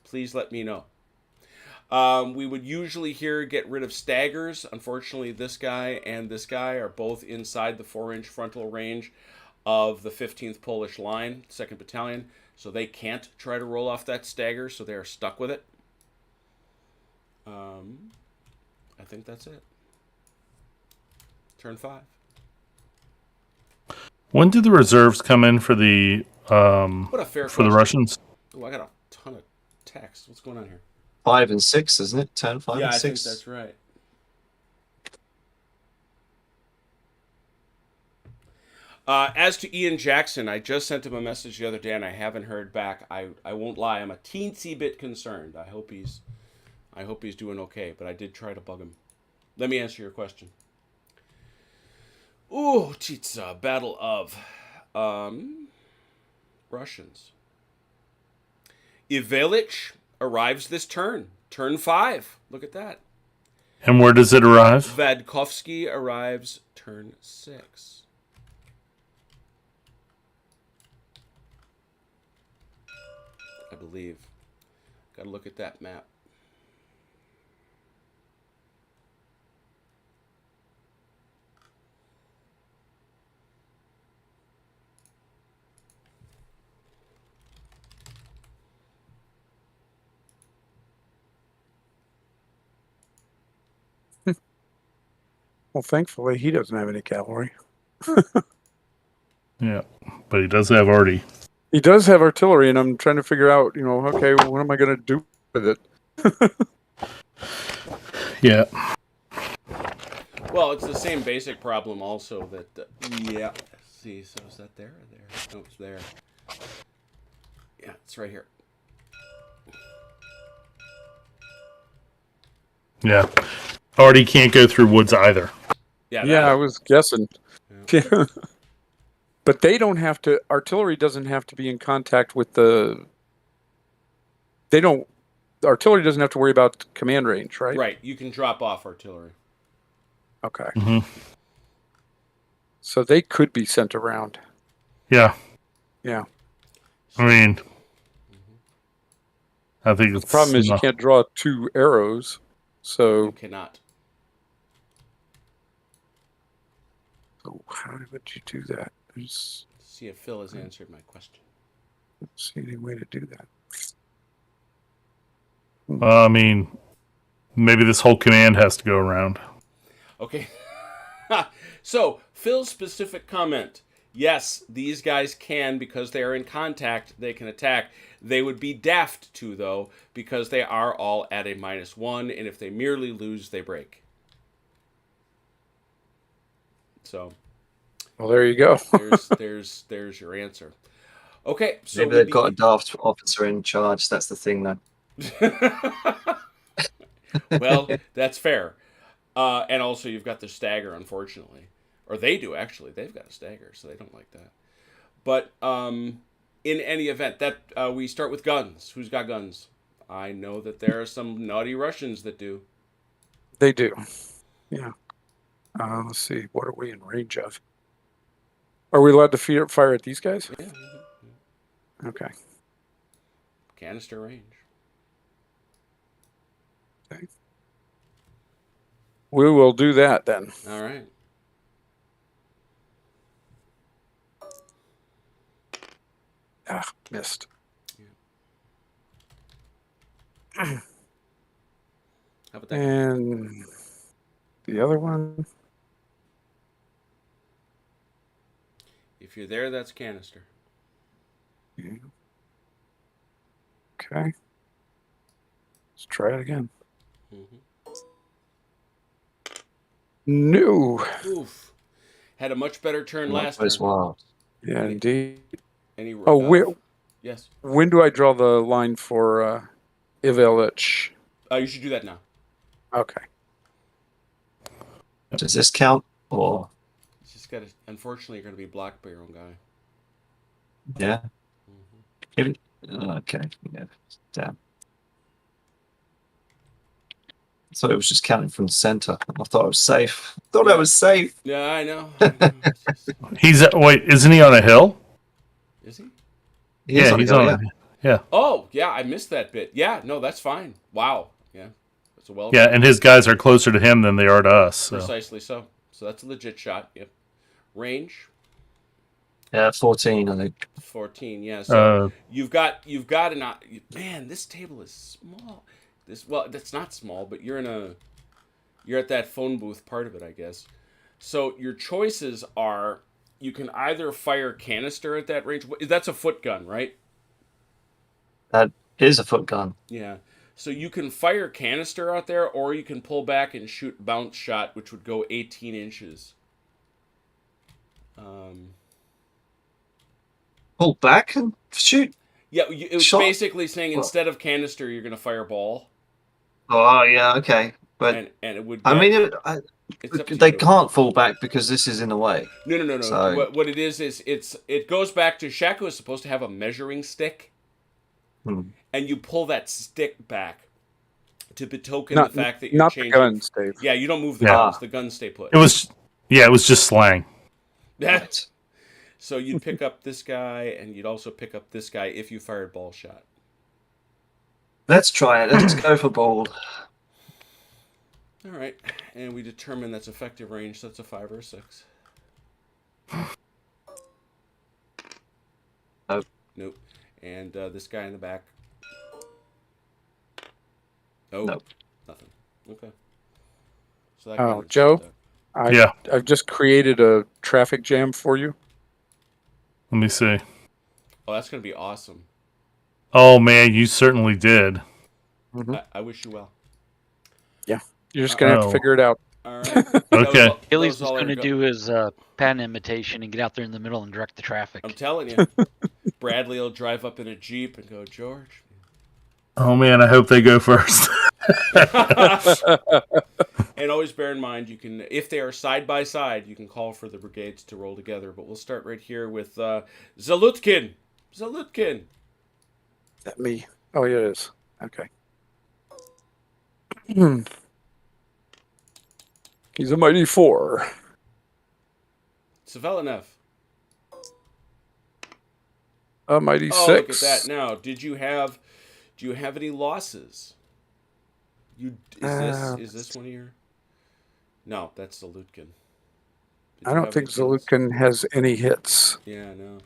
Please let me know. We would usually here get rid of staggers. Unfortunately, this guy and this guy are both inside the 4-inch frontal range of the 15th Polish Line, 2nd Battalion, so they can't try to roll off that stagger, so they are stuck with it. I think that's it. Turn 5. When do the reserves come in for the What a fair for the question. Russians? Oh, I got a ton of text. What's going on here? 5 and 6, isn't it? Turn 5 Yeah, and I think 6. that's right. As to Ian Jackson, I just sent him a message the other day and I haven't heard back. I won't lie, I'm a teensy bit concerned. I hope he's doing okay, but I did try to bug him. Let me answer your question. Ooh, Utitsa, Battle of Russians. Ivelich arrives this turn. Turn 5. Look at that. And where does it arrive? Vadkovsky arrives turn 6. I believe. Gotta look at that map. Well, thankfully, he doesn't have any cavalry. Yeah, but he does have arty. He does have artillery, and I'm trying to figure out, okay, what am I going to do with it? Yeah. Well, it's the same basic problem also that, yeah. See, so is that there or there? No, it's there. Yeah, it's right here. Yeah. Arty can't go through woods either. Yeah, I was guessing. Yeah. But they don't have to. Artillery doesn't have to be in contact with the. They don't. Artillery doesn't have to worry about command range, right? Right, you can drop off artillery. Okay. Hmm. So they could be sent around. Yeah. Yeah. I mean, I think The problem is you can't draw 2 arrows. So You cannot. how would you do that? There's See if Phil has answered my question. I don't see any way to do that. I mean, maybe this whole command has to go around. Okay. So, Phil's specific comment. Yes, these guys can, because they are in contact, they can attack. They would be daft to, though, because they are all at a -1, and if they merely lose, they break. So, Well, there you go. there's your answer. Okay, so Maybe they've got a daft officer in charge. That's the thing, though. Well, that's fair. And also, you've got the stagger, unfortunately. Or they do, actually. They've got a stagger, so they don't like that. But in any event, that we start with guns. Who's got guns? I know that there are some naughty Russians that do. They do. Yeah. Let's see. What are we in range of? Are we allowed to fire at these guys? Yeah. Okay. Canister range. Okay. We will do that then. All right. Ah, missed. How about that? And the other one. If you're there, that's canister. Yeah. Okay. Let's try it again. Mm-hmm. No. Oof. Had a much better turn last As turn. well. Yeah, Any- indeed. Any Oh, where? Yes. When do I draw the line for Ivelich? You should do that now. Okay. Does this count? Or It's just got to. Unfortunately, you're going to be blocked by your own guy. yeah? Mm-hmm. Okay. Yeah. Damn. I thought it was just counting from the center. I thought I was safe. I thought I was safe. Yeah, I know. It's just- Wait, isn't he on a hill? Is he? He is He's hill, on. yeah. Yeah. Oh, yeah, I missed that bit. Yeah, no, that's fine. Wow. Yeah, it's a well. Yeah, and his guys are closer to him than they are to us. So. Precisely so. So that's a legit shot. Yep. Range. 14, I think. 14. Yeah. So Uh, you've got an man. This table is small. That's not small, but you're at that phone booth part of it, I guess. So your choices are you can either fire canister at that range. That's a foot gun, right? That is a foot gun. Yeah. So you can fire canister out there, or you can pull back and shoot bounce shot, which would go 18 inches. Pull back and shoot. Yeah, it was Shot? basically saying instead of canister, you're going to fire ball. Oh, yeah, okay. But, And it would I get- mean, it's up to they you. can't fall back because this is in the way. No. So- What it is it goes back to Shako is supposed to have a measuring stick, and you pull that stick back to betoken the fact that you're not changing. the guns, Dave. Yeah, you don't move the Yeah. guns. The guns stay put. it was just slang. Right. So you'd pick up this guy, and you'd also pick up this guy if you fired ball shot. Let's try it. Let's go for ball. All right, and we determine that's effective range. So that's a 5 or a 6. Nope. And this guy in the back. Oh, Nope. Nothing. Okay. So that Oh, gun is Joe? stuck. Yeah. I've just created a traffic jam for you. Let me see. Oh, that's gonna be awesome. Oh man, you certainly did. I wish you well. You're just gonna have to Oh. figure it out. All right. Okay. Achilles was going to do his Patton imitation and get out there in the middle and direct the traffic. I'm telling you, Bradley will drive up in a Jeep and go, George. Oh man, I hope they go first. And always bear in mind, you can, if they are side by side, you can call for the brigades to roll together. But we'll start right here with Zalutkin. Zalutkin. Is that me? Oh, yeah, it is. Okay. He's a mighty 4. Savelenev. A mighty Oh, 6. look at that. Now, do you have any losses? Is this one of your? No, that's Zalutkin. I don't think Zalutkin has any hits. Yeah, no.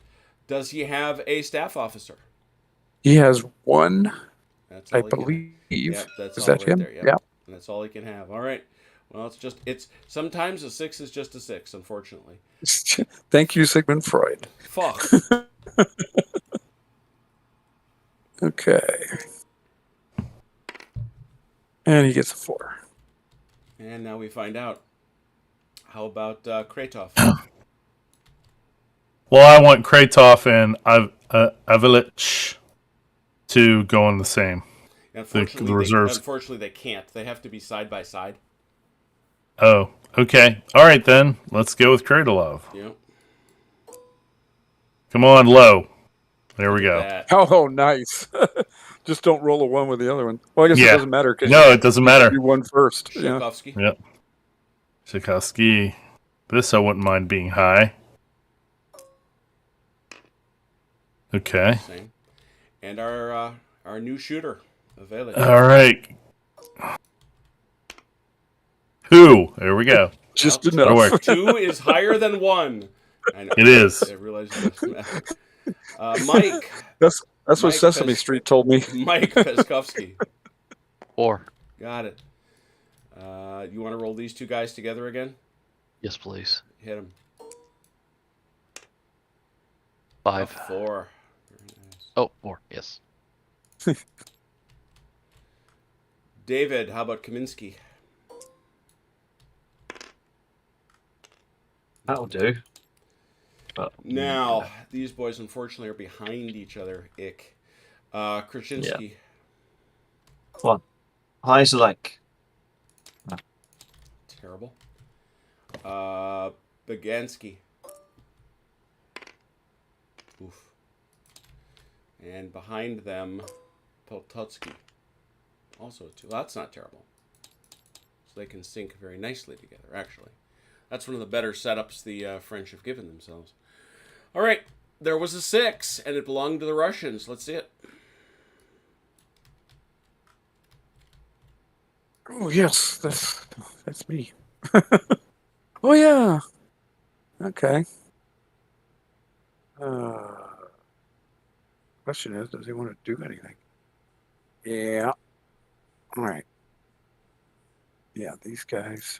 Does he have a staff officer? He has 1, That's I all he can have. believe. Yep, that's Is all that right him? there. Yep. Yeah. And that's all he can have. All right. Well, it's sometimes a 6 is just a 6, unfortunately. Thank you, Sigmund Freud. Fuck. Okay. And he gets a 4. And now we find out. How about Kratov? Well, I want Kratov and Avilic to go on the same. Unfortunately, reserves. Unfortunately, they can't. They have to be side by side. Oh, okay. All right then. Let's go with Kradilov. Yep. Come on, low. There we go. That. Oh, nice. Just don't roll a 1 with the other one. Well, I guess it Yeah. doesn't matter. Cause No, it doesn't matter. you won first. Yeah. Tchaikovsky. Yep. Tchaikovsky. This I wouldn't mind being high. Okay. Same. And our new shooter, Avelic. All right. Who? There we go. Just Well, That'll enough. work. 2 is higher than 1. I know. It is. I realize that. Mike. That's what Mike Sesame Pes- Street told me. Mike Peskovsky. 4. Got it. You want to roll these two guys together again? Yes, please. Hit them. 5. 4. Very nice. Oh, 4. Yes. David, how about Kaminsky? That'll do. But, Now, these boys unfortunately are behind each other. Ick. Krasinski. What? High as a lake. Terrible. Bagansky. Oof. And behind them, Poltotsky. Also 2. Well, that's not terrible. So they can sync very nicely together, actually. That's one of the better setups the French have given themselves. All right. There was a 6, and it belonged to the Russians. Let's see it. Oh yes, that's me. Oh yeah. Okay. Question is, does he want to do anything? Yeah. All right. Yeah, these guys.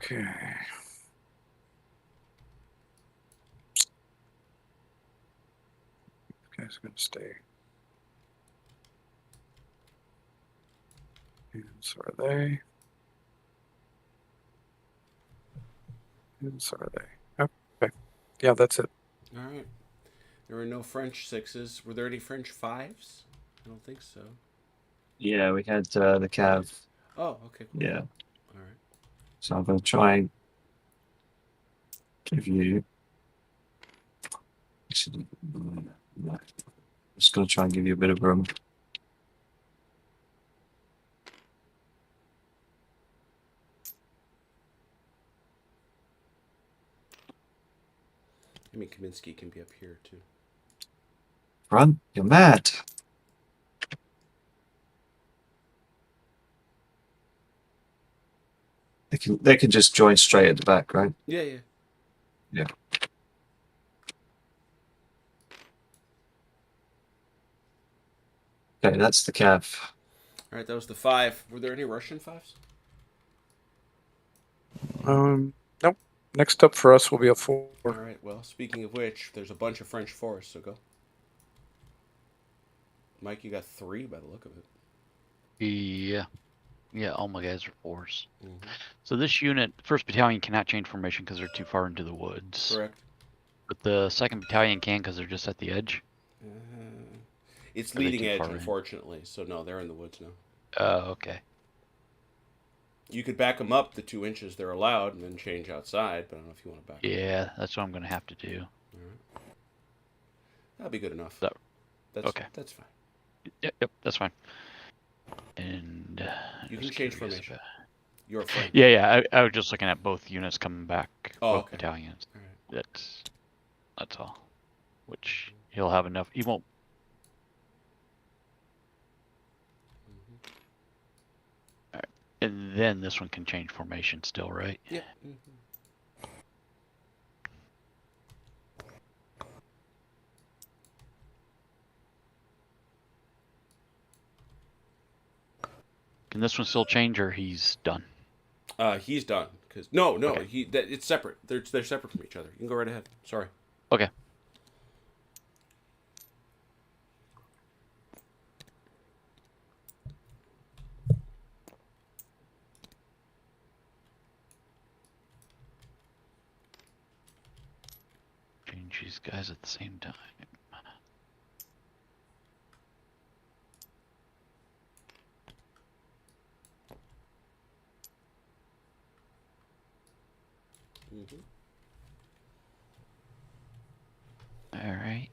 Okay. This guy's gonna stay. And so are they. And so are they. Okay. Yeah, that's it. All right. There were no French sixes. Were there any French fives? I don't think so. Yeah, we had the Cav. Oh, okay, cool. Yeah. All right. So I'm going to try and give you. I'm just going to try and give you a bit of room. I mean, Kaminsky can be up here too. Run, you're mad. They can just join straight at the back, right? Yeah, yeah. Yeah. Okay, that's the Cav. All right, that was the five. Were there any Russian fives? Nope. Next up for us will be a 4. All right. Well, speaking of which, there's a bunch of French fours, so go. Mike, you got 3 by the look of it. Yeah. Yeah, all my guys are 4s. Mm-hmm. So this unit, 1st Battalion cannot change formation because they're too far into the woods. Correct. But the 2nd Battalion can because they're just at the edge. It's Are they leading too edge, far in? unfortunately. So no, they're in the woods now. Okay. You could back them up the 2 inches they're allowed, and then change outside. But I don't know if you want to back. Yeah, that's what I'm going to have to do. All right. That'll be good enough. Okay. That's fine. Yep, that's fine. And You can just change curious formation. about- You're afraid. Yeah. I was just looking at both units coming back. Oh, both okay. battalions. All right. That's all. Which he'll have enough. He won't. All right. And then this one can change formation still, right? Yeah. Can this one still change, or he's done? He's done. Cause no, Okay. it's separate. They're separate from each other. You can go right ahead. Sorry. Okay. Change these guys at the same time. Mm-hmm. All right.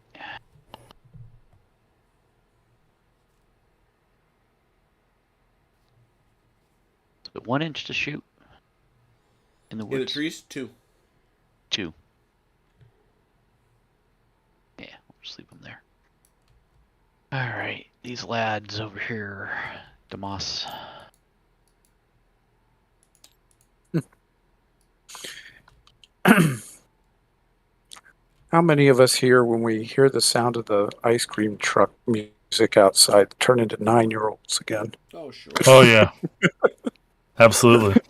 So 1 inch to shoot in the woods. In the trees, 2. 2. Yeah, we'll just leave them there. All right, these lads over here, Damas. How many of us here, when we hear the sound of the ice cream truck music outside, turn into 9-year-olds again? Oh, sure. Oh yeah, absolutely.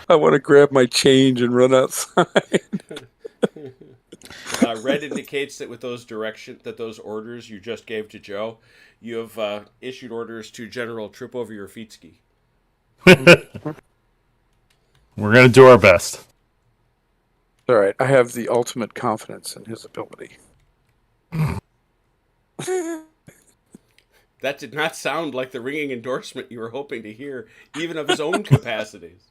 I want to grab my change and run outside. Red indicates that with those orders you just gave to Joe, you have issued orders to General Trip Over Your Feet Ski. We're gonna do our best. All right, I have the ultimate confidence in his ability. That did not sound like the ringing endorsement you were hoping to hear, even of his own capacities.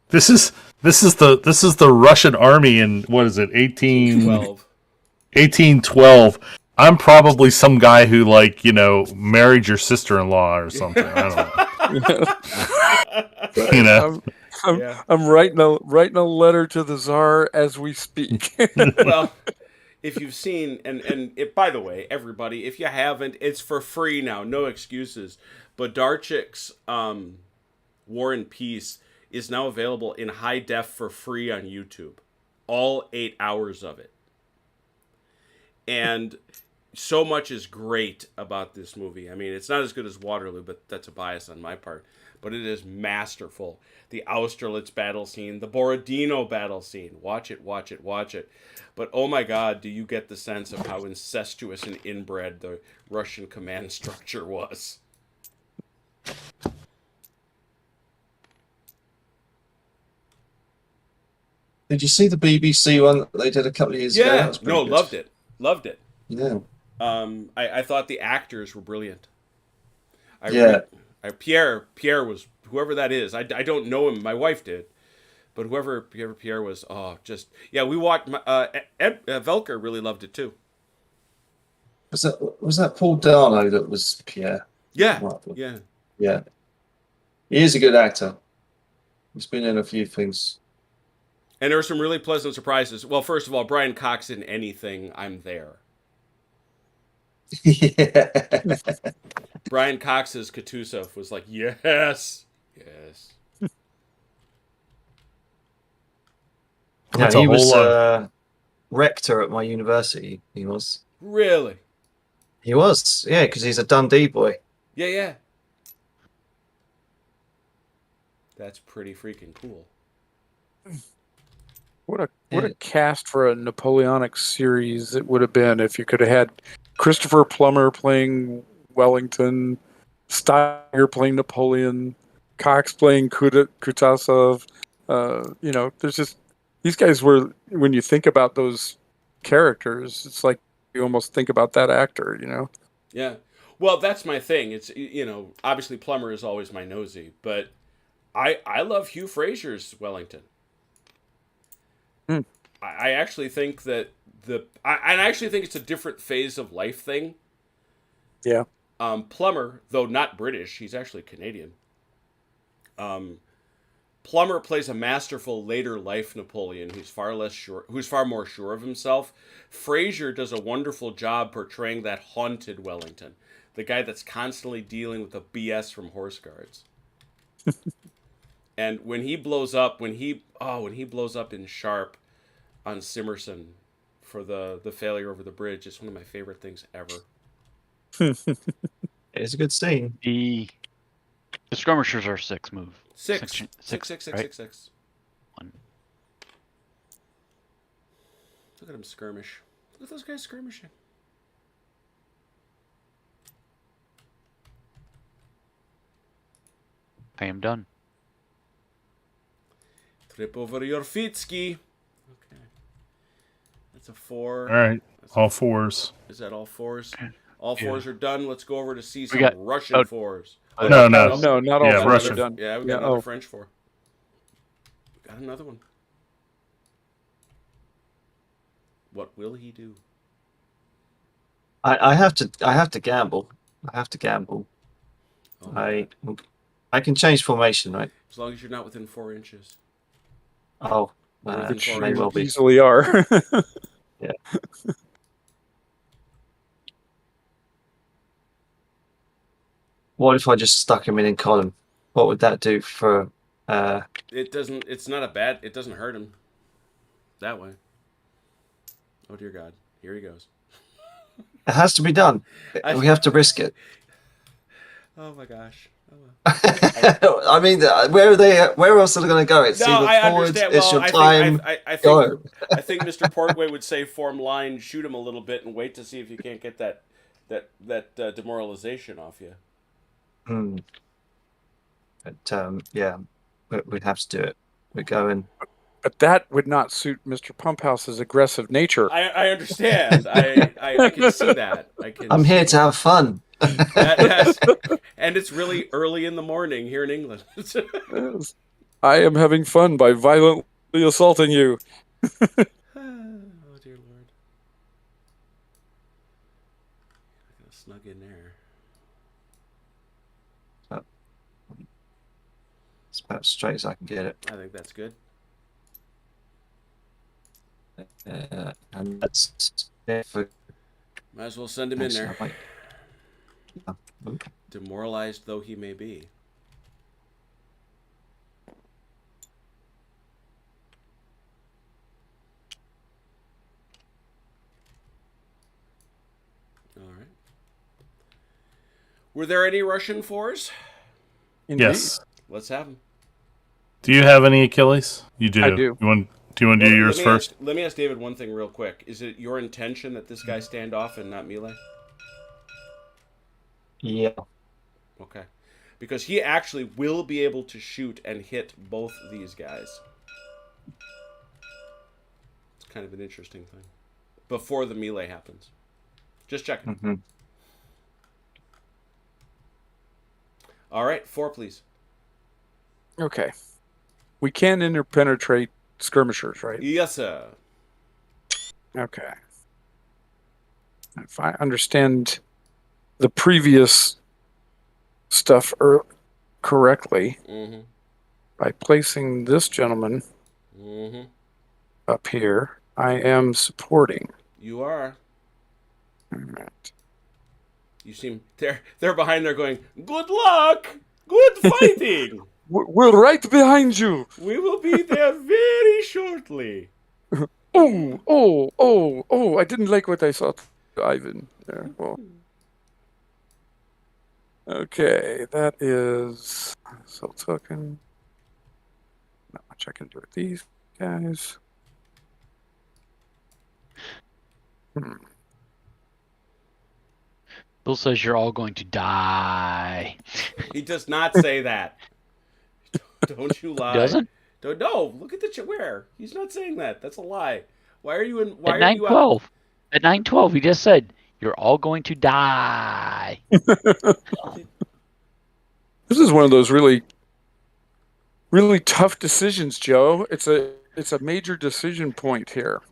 This is the Russian army in what is it 12. 1812. I'm probably some guy who married your sister-in-law or something. I don't know. You know. Yeah. I'm writing a letter to the Tsar as we speak. Well, if you've seen, by the way, everybody, if you haven't, it's for free now, no excuses. But Darchik's War and Peace is now available in high def for free on YouTube. All 8 hours of it. And so much is great about this movie. I mean, it's not as good as Waterloo, but that's a bias on my part. But it is masterful. The Austerlitz battle scene, the Borodino battle scene. Watch it, watch it, watch it. But oh my God, do you get the sense of how incestuous and inbred the Russian command structure was? Did you see the BBC one that they did a couple of years ago? That was pretty good. Loved it. Loved it. Yeah. I thought the actors were brilliant. Pierre was, whoever that is, I don't know him. My wife did. But whoever Pierre was, we watched, Velker really loved it too. Was that Paul Dano that was Pierre? Yeah. Yeah. Yeah. He is a good actor. He's been in a few things. And there were some really pleasant surprises. Well, first of all, Brian Cox in anything, I'm there. Yeah. Brian Cox's Kutuzov was like, yes. Yeah, he was rector at my university. He was. Really? He was, yeah, because he's a Dundee boy. Yeah. That's pretty freaking cool. What a cast for a Napoleonic series it would have been if you could have had Christopher Plummer playing Wellington, Steiger playing Napoleon, Cox playing Kutuzov. There's just these guys were, when you think about those characters, it's like you almost think about that actor, Yeah. Well, that's my thing. It's, obviously Plummer is always my nosy, but I love Hugh Fraser's Wellington. I actually think that I actually think it's a different phase of life thing. Yeah. Plummer, though not British, he's actually Canadian. Plummer plays a masterful later life Napoleon who's far more sure of himself. Fraser does a wonderful job portraying that haunted Wellington, the guy that's constantly dealing with the BS from Horse Guards. And when he blows up, when he blows up in Sharp on Simmerson for the failure over the bridge, it's one of my favorite things ever. It's a good scene. The skirmishers are 6 move. Six. One. Look at him skirmish. Look at those guys skirmishing. I am done. Trip over your feet, ski. Okay. That's a 4. All right. All 4s. Is that all 4s? All 4s are done. Let's go over to see some got- Russian 4s. No, not all. Yeah, 4s Russian. are done. Yeah, we got another French 4. We got another one. What will he do? I have to gamble. Oh, I can change formation, right? as long as you're not within 4 inches. Oh, Which may well be. Easily are. Yeah. What if I just stuck him in column? What would that do for? It doesn't. It's not a bad. It doesn't hurt him. That way. Oh dear God! Here he goes. It has to be done. We have to risk it. Oh my gosh! I mean, where are they? Where else are they going to go? It's No, either I forwards, understand. it's Well, your time. I Go. think Mr. Portway would say form line, shoot him a little bit, and wait to see if you can't get that demoralization off you. But yeah, we'd have to do it. We're going. But that would not suit Mr. Pumphouse's aggressive nature. I understand. I can see that. I can. I'm here see to have fun. that, and it's really early in the morning here in England. Yes. I am having fun by violently assaulting you. Oh dear Lord! I got snug in there. It's about as straight as I can get it. I think that's good. And that's it for. Might as well send him in there, Yeah. Okay. demoralized though he may be. All right. Were there any Russian fours? Indeed. Yes. Let's have them. Do you have any Achilles? You do. I do. Do you want to do yours first? Let me ask David one thing real quick. Is it your intention that this guy stand off and not melee? Yeah. Okay. Because he actually will be able to shoot and hit both these guys. It's kind of an interesting thing. Before the melee happens. Just checking. Mm-hmm. All right, 4, please. Okay. We can interpenetrate skirmishers, right? Yes, sir. Okay. If I understand the previous stuff correctly, Mm-hmm. by placing this gentleman Mm-hmm. up here, I am supporting. You are. All right. You seem they're behind there going, good luck! Good fighting! We're right behind you. We will be there very shortly. Oh, I didn't like what I saw to Ivan there. Oh. Okay, that is so token. Not much I can do with these guys. Bill says you're all going to die. He does not say that. Don't you lie. Doesn't? Don't, no, look at the where. He's not saying that. That's a lie. Why are you in? Why At are you out? 9:12. At 9:12, he just said you're all going to die. This is one of those really, really tough decisions, Joe. It's a major decision point here.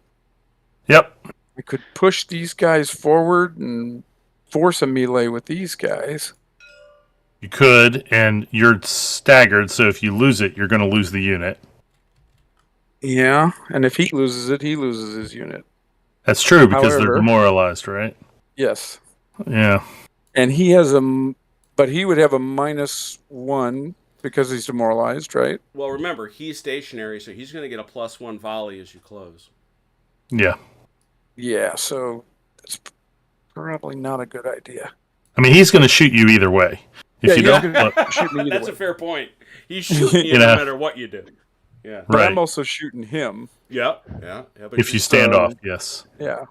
Yep. We could push these guys forward and force a melee with these guys. You could, and you're staggered, so if you lose it, you're going to lose the unit. Yeah, and if he loses it, he loses his unit. That's true, because they're However- demoralized, right? Yes. Yeah. And he has but he would have a -1 because he's demoralized, right? Well, remember he's stationary, so he's going to get a +1 volley as you close. Yeah. Yeah, so it's probably not a good idea. I mean, he's going to shoot you either way. If you yeah, don't, he's shoot me either That's way. a fair point. He's shooting you no matter what you do. Yeah. But right. I'm also shooting him. Yeah. But If you stand off, yes. Yeah.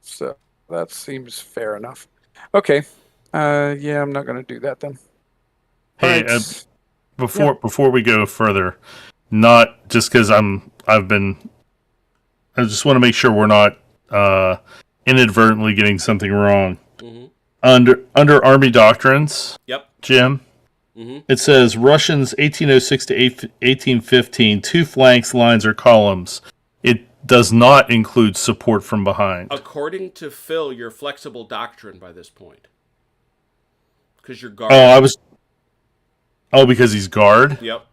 So that seems fair enough. Okay. Yeah, I'm not going to do that then. Hey, Alright. before we go further, not just because I just want to make sure we're not inadvertently getting something wrong. Mm-hmm. Under Army doctrines, Yep. Jim, Mm-hmm. it says Russians 1806 to 1815, 2 flanks, lines, or columns. It does not include support from behind. According to Phil, you're flexible doctrine by this point. Because you're guard. Because he's guard? Yep.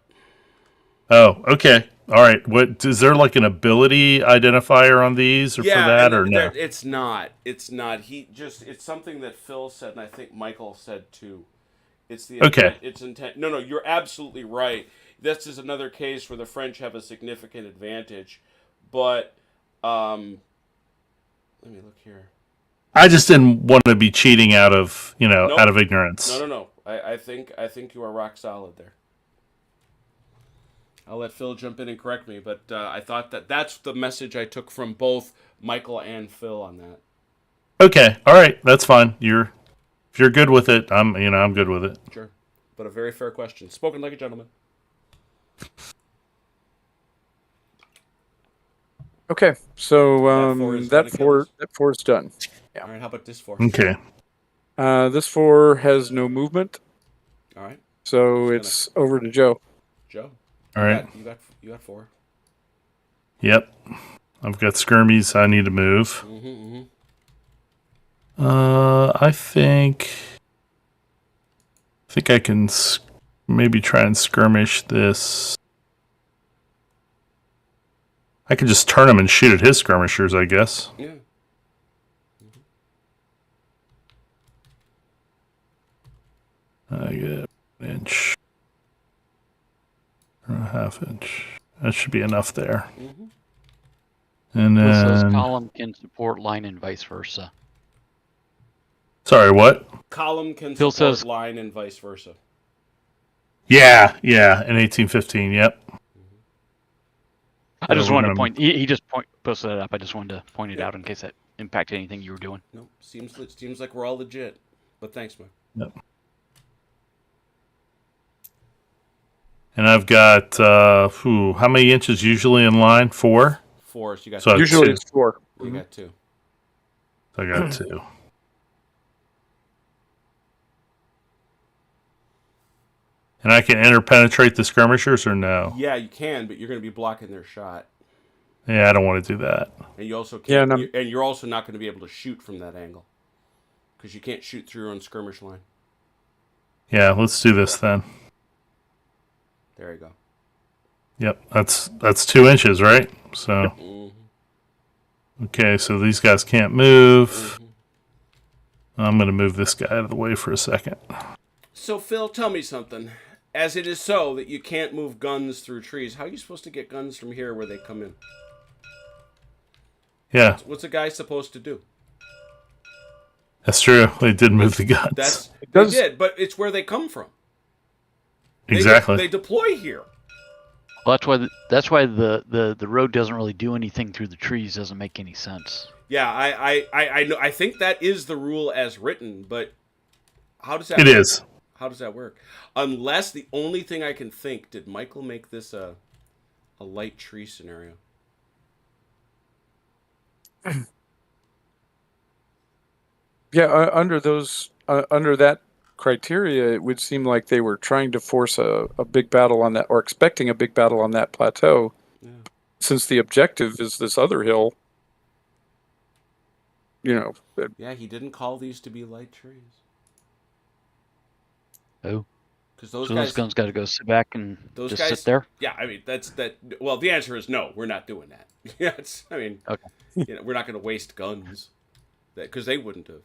Oh, okay. All right. What is there like an ability identifier on these or for that or no? It's not. It's not. It's something that Phil said, and I think Michael said too. It's the Okay. It's intent. No, you're absolutely right. This is another case where the French have a significant advantage, but let me look here. I just didn't want to be cheating out of Nope. out of ignorance. No. I think you are rock solid there. I'll let Phil jump in and correct me, but I thought that's the message I took from both Michael and Phil on that. Okay. All right. That's fine. If you're good with it, I'm good with it. Sure, but a very fair question. Spoken like a gentleman. Okay, so That four is done, that four is done. Yeah. All right, how about this 4? Okay. This four has no movement, All right, so Just it's over to Joe. Joe. All right. You got 4. Yep. I've got skirmies I need to move. Mm-hmm. I think I can maybe try and skirmish this. I could just turn him and shoot at his skirmishers, I guess. Yeah. I get an inch. Or a half inch. That should be enough there. Mm-hmm. And Phil says then... column can support line and vice versa. Sorry, what? Column can Phil support says- line and vice versa. Yeah, in 1815, yep. I just we're wanted to gonna- point. He just posted that up. I just wanted to point it out in case that impacted anything you were doing. No, seems like we're all legit. But thanks, man. Yep. And I've got, how many inches usually in line? 4? 4, so you got So 2. Usually two. it's 4. You got 2. I got 2. And I can interpenetrate the skirmishers or no? Yeah, you can, but you're going to be blocking their shot. Yeah, I don't want to do that. And you also Yeah, can't. and And you're also not going to be able to shoot from that angle, because you can't shoot through your own skirmish line. Yeah, let's do this then. There you go. Yep, that's 2 inches, right? So, Mm-hmm. okay, so these guys can't move. Mm-hmm. I'm going to move this guy out of the way for a second. So Phil, tell me something. As it is so that you can't move guns through trees, how are you supposed to get guns from here where they come in? Yeah, What's a guy supposed to do? that's true. They did move the guns. They did, but it's where they come from. Exactly. They deploy here. Well, that's why the road doesn't really do anything through the trees. Doesn't make any sense. Yeah, I know. I think that is the rule as written, but how does that? It work? is. How does that work? Unless the only thing I can think, did Michael make this a light tree scenario? Yeah, under that criteria, it would seem like they were trying to force a big battle on that, or expecting a big battle on that plateau, since the objective is this other hill. Yeah, he didn't call these to be light trees. Oh, because those so guys, those guns got to go sit back and those just guys, sit there. Yeah, I mean that's that. Well, the answer is no. We're not doing that. Yeah, Okay. We're not going to waste guns, because they wouldn't have,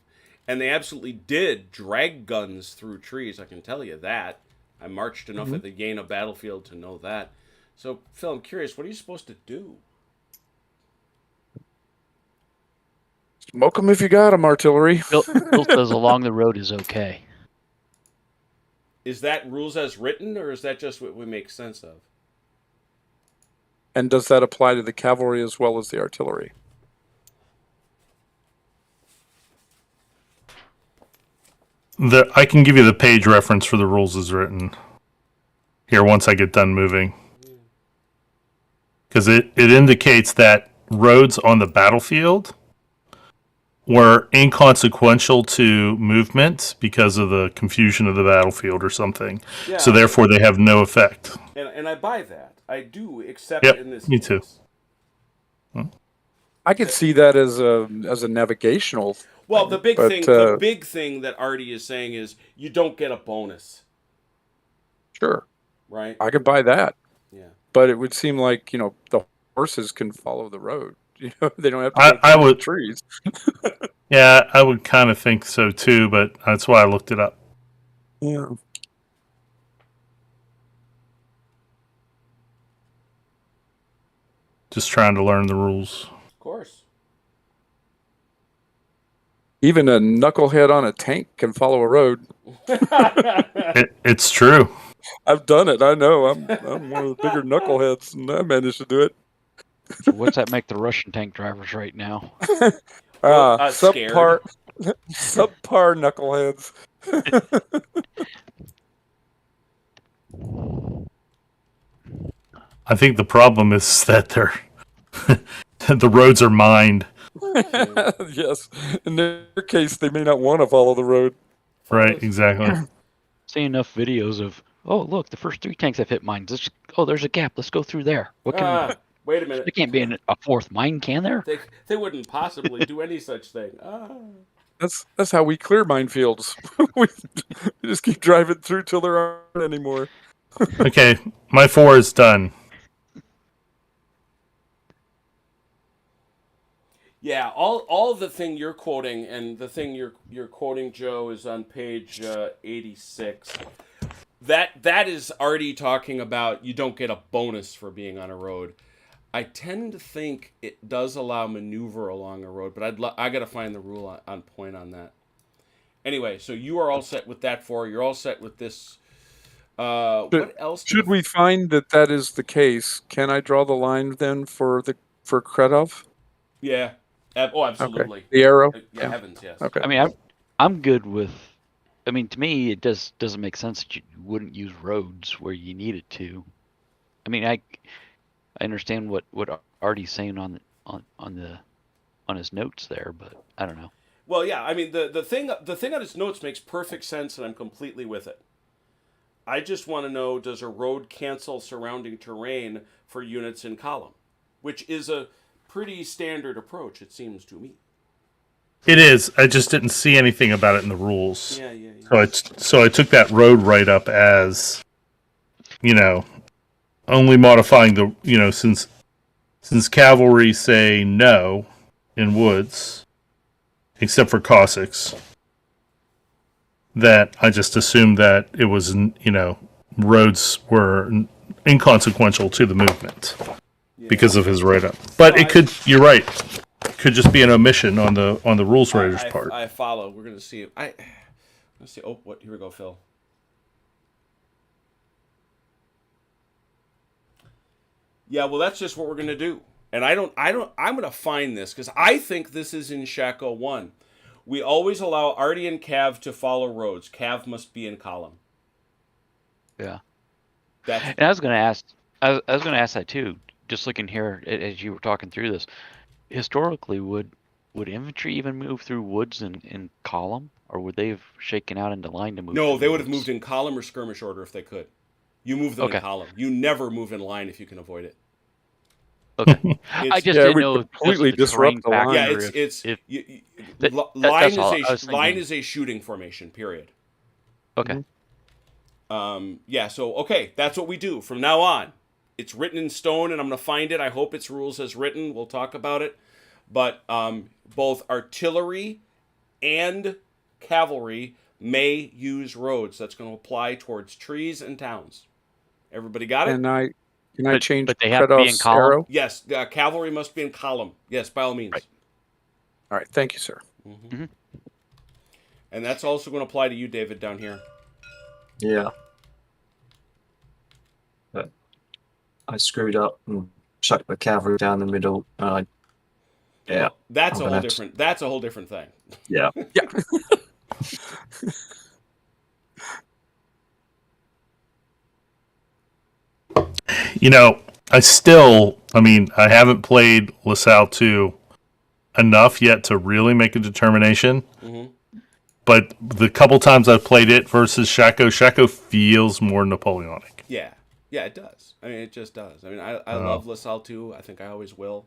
and they absolutely did drag guns through trees. I can tell you that. I marched enough at the Yena battlefield to know that. So, Phil, I'm curious. What are you supposed to do? Smoke them if you got them, artillery. Phil says along the road is okay. Is that rules as written, or is that just what we make sense of? And does that apply to the cavalry as well as the artillery? I can give you the page reference for the rules as written here once I get done moving. Because it indicates that roads on the battlefield were inconsequential to movement because of the confusion of the battlefield or something. Yeah. So therefore they have no effect. And I buy that. I do accept Yep, it in this me case. too. I could see that as a navigational. Well, the big But, the big thing that Artie is saying is you don't get a bonus, Sure, right? I could buy that. Yeah. But it would seem like the horses can follow the road. They don't have to. I go through would- the trees. Yeah, I would kind of think so too, but that's why I looked it up. Yeah. Just trying to learn the rules. Of course. Even a knucklehead on a tank can follow a road. It's true. I've done it. I know. I'm one of the bigger knuckleheads, and I managed to do it. So what's that make the Russian tank drivers right now? Scared. Subpar knuckleheads. I think the problem is that the roads are mined. Yes. In their case, they may not want to follow the road. Right, exactly. Seen enough videos of, oh look, the first 3 tanks I've hit mines. There's a gap. Let's go through there. What can? Wait a minute. There can't be a 4th mine, can there? They wouldn't possibly do any such thing. That's how we clear minefields. we just keep driving through till there aren't anymore. Okay, my 4 is done. Yeah, all the thing you're quoting and the thing you're quoting, Joe, is on page 86. That is already talking about you don't get a bonus for being on a road. I tend to think it does allow maneuver along a road, but I got to find the rule on point on that. Anyway, so you are all set with that 4. You're all set with this. What else? Should we find that is the case? Can I draw the line then for Kretov? Yeah. Oh, absolutely. Okay. The arrow. Yeah, heavens, yes. Okay. I mean, I'm good with. I mean, to me, it doesn't make sense that you wouldn't use roads where you needed to. I mean, I understand what Artie's saying on his notes there, but I don't know. Well, yeah. I mean, the thing on his notes makes perfect sense, and I'm completely with it. I just want to know: does a road cancel surrounding terrain for units in column, which is a pretty standard approach, it seems to me. It is. I just didn't see anything about it in the rules. Yeah. So I took that road write up as, only modifying the, since cavalry say no in woods, except for Cossacks, that I just assumed that it was, roads were inconsequential to the movement. Yeah. Because of his write-up, but you're right. It could just be an omission on the rules writer's part. I follow. We're gonna see. Let's see. Oh, what? Here we go, Phil. Yeah, well, that's just what we're gonna do. And I'm gonna find this because I think this is in Shako 1. We always allow Artie and Cav to follow roads. Cav must be in column. Yeah. And I was gonna ask that too. Just looking here as you were talking through this, historically, would infantry even move through woods in column, or would they have shaken out into line to move? No, they would have moved in column or skirmish order if they could. You move them in column. You never move in line if you can avoid it. Okay, I just didn't know completely disrupt the line. Yeah, line is a shooting formation. Period. Okay. Yeah. So okay, that's what we do from now on. It's written in stone, and I'm going to find it. I hope it's rules as written. We'll talk about it. But both artillery and cavalry may use roads. That's going to apply towards trees and towns. Everybody got it? And can I change? But they have to be in column. Arrow? Yes, cavalry must be in column. Yes, by all means. Right. All right. Thank you, sir. Mm-hmm. Mm-hmm. And that's also going to apply to you, David, down here. Yeah. I screwed up and chucked the cavalry down the middle. Yeah, well, that's a whole different thing. Yeah. Yeah. I haven't played LaSalle 2 enough yet to really make a determination. Mm-hmm. But the couple times I've played it versus Shako feels more Napoleonic. Yeah, it does. I mean, it just does. I mean, I love LaSalle 2. I think I always will.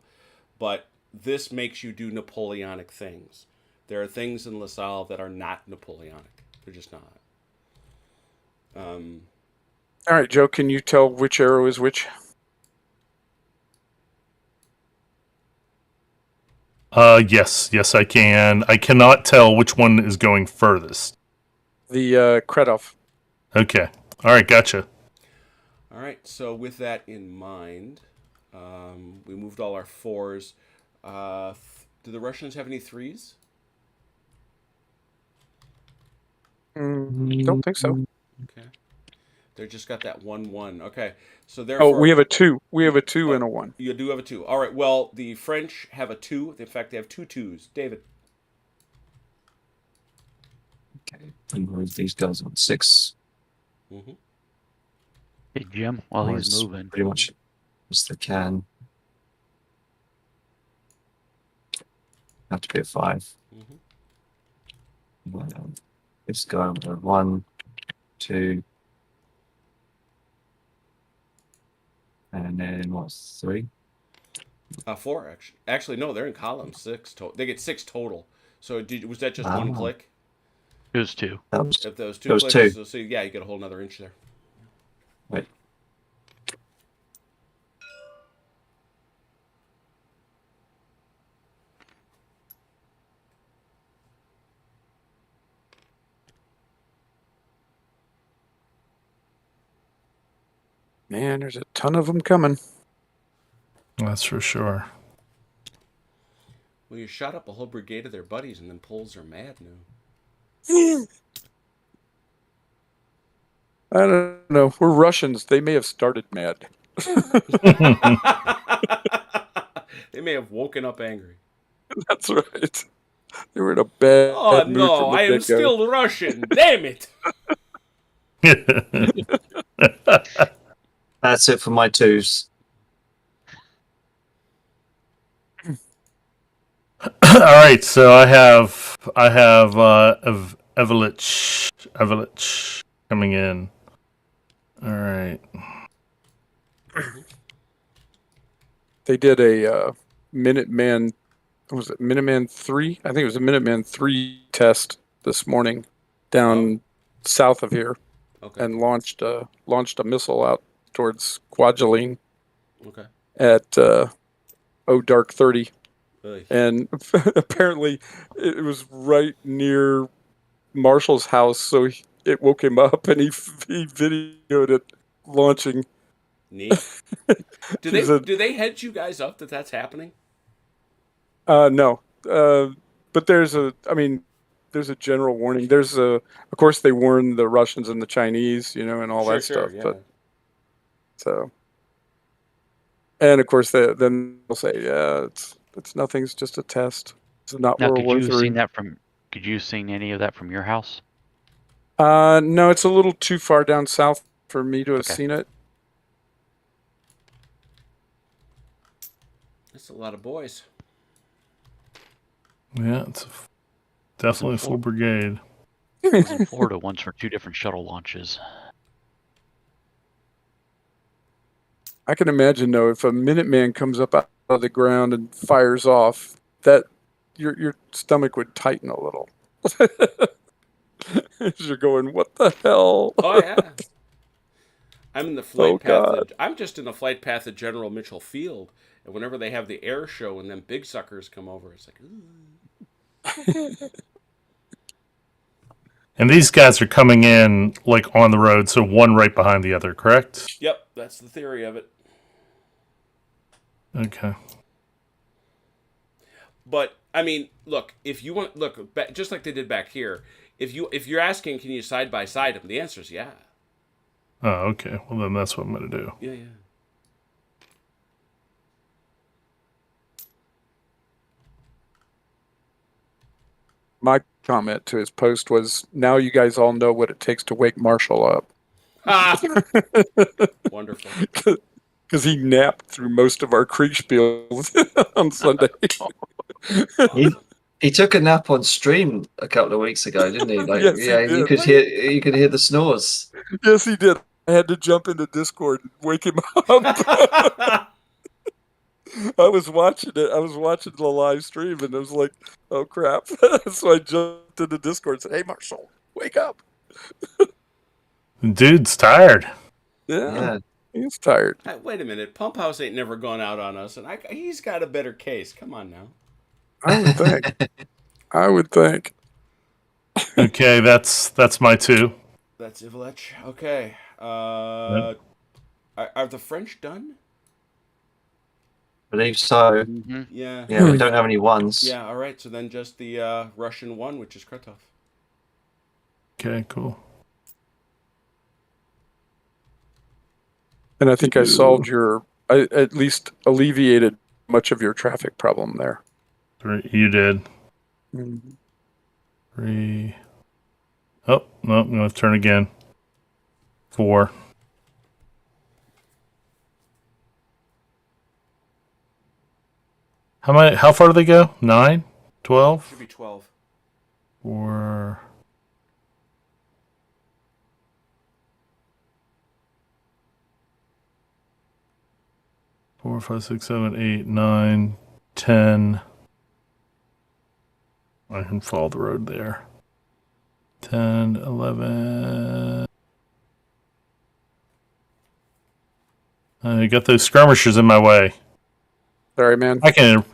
But this makes you do Napoleonic things. There are things in LaSalle that are not Napoleonic. They're just not. All right, Joe, can you tell which arrow is which? Yes, I can. I cannot tell which one is going furthest. The Kretov. Okay. All right, gotcha. All right, so with that in mind, we moved all our 4s. Do the Russians have any 3s? Don't think so. Okay. They just got that 1-1. Okay, so therefore... Oh, we have a 2. We have a 2 and a 1. You do have a 2. All right, well, the French have a 2. In fact, they have 2 2s. David. Okay, and move these guys on 6. Mm-hmm. Hey, Jim, while he's moving. Pretty much as they can. Have to be a 5. Mhm. Let's go 1, 2, and then what's 3? 4 actually. Actually, no, they're in column 6. They get 6 total. So was that just one Ah. click? It was 2. That was, If those 2 there was clicks, 2. so yeah, you get a whole another inch there. Wait. Man, there's a ton of them coming. That's for sure. Well, you shot up a whole brigade of their buddies, and then Poles are mad now. I don't know. We're Russians. They may have started mad. They may have woken up angry. That's right. They were in a bad Oh mood no, from the I am get-go. still Russian. Damn it! That's it for my 2s. All right, so I have Evelich coming in. All right. They did a Minuteman. What was it? Minuteman 3? I think it was a Minuteman 3 test this morning down south of here, Okay. and launched a missile out towards Kwajalein Okay. at Dark 30. Ugh. And apparently it was right near Marshall's house, so it woke him up, and he videoed it launching. Neat. Do He said, they heads you guys up that that's happening? no, but there's a general warning. Of course, they warn the Russians and the Chinese, and all that stuff. Yeah. But so, and of course, then they'll say, yeah, it's nothing. It's just a test. It's not Now, World War III. Could you have seen any of that from your house? No, it's a little too far down south for me to have seen it. That's a lot of boys. Yeah, it's definitely a full brigade. I was in Florida once for 2 different shuttle launches. I can imagine, though, if a Minuteman comes up out of the ground and fires off, that your stomach would tighten a little. As you're going, what the hell? Oh yeah. I'm in the flight path. God. I'm just in the flight path at General Mitchell Field, and whenever they have the air show and then big suckers come over, it's like, ooh. And these guys are coming in like on the road, so one right behind the other, correct? Yep, that's the theory of it. Okay. But I mean, look, if you want, just like they did back here, if you're asking, can you side by side them? The answer is yeah. Oh, okay. Well, then that's what I'm going to do. Yeah. My comment to his post was, now you guys all know what it takes to wake Marshall up. Ah, wonderful. Because he napped through most of our Kriegspiels on Sunday. He took a nap on stream a couple of weeks ago, didn't he? Like, Yes, he yeah, did. you could hear the snores. Yes, he did. I had to jump into Discord and wake him up. I was watching it. I was watching the live stream, and I was like, "Oh crap!" So I jumped into Discord and said, "Hey, Marshall, wake up!" Dude's tired. Yeah. He's tired. Wait a minute, Pump House ain't never gone out on us, and he's got a better case. Come on now. I would think. I would think. Okay, that's my 2. That's Ivelich. Okay. Are the French done? I believe so. Mm-hmm. Yeah. Yeah, we don't have any 1s. Yeah. All right. So then just the Russian one, which is Kretov. Okay, cool. And I think I solved I at least alleviated much of your traffic problem there. 3. You did. Mm-hmm. 3. Oh, no, I'm going to turn again. 4. How far do they go? 9? 12? Should be 12. Or 4, 5, 6, 7, 8, 9, 10. I can follow the road there. 10, 11. I got those skirmishers in my way. Sorry, man. I can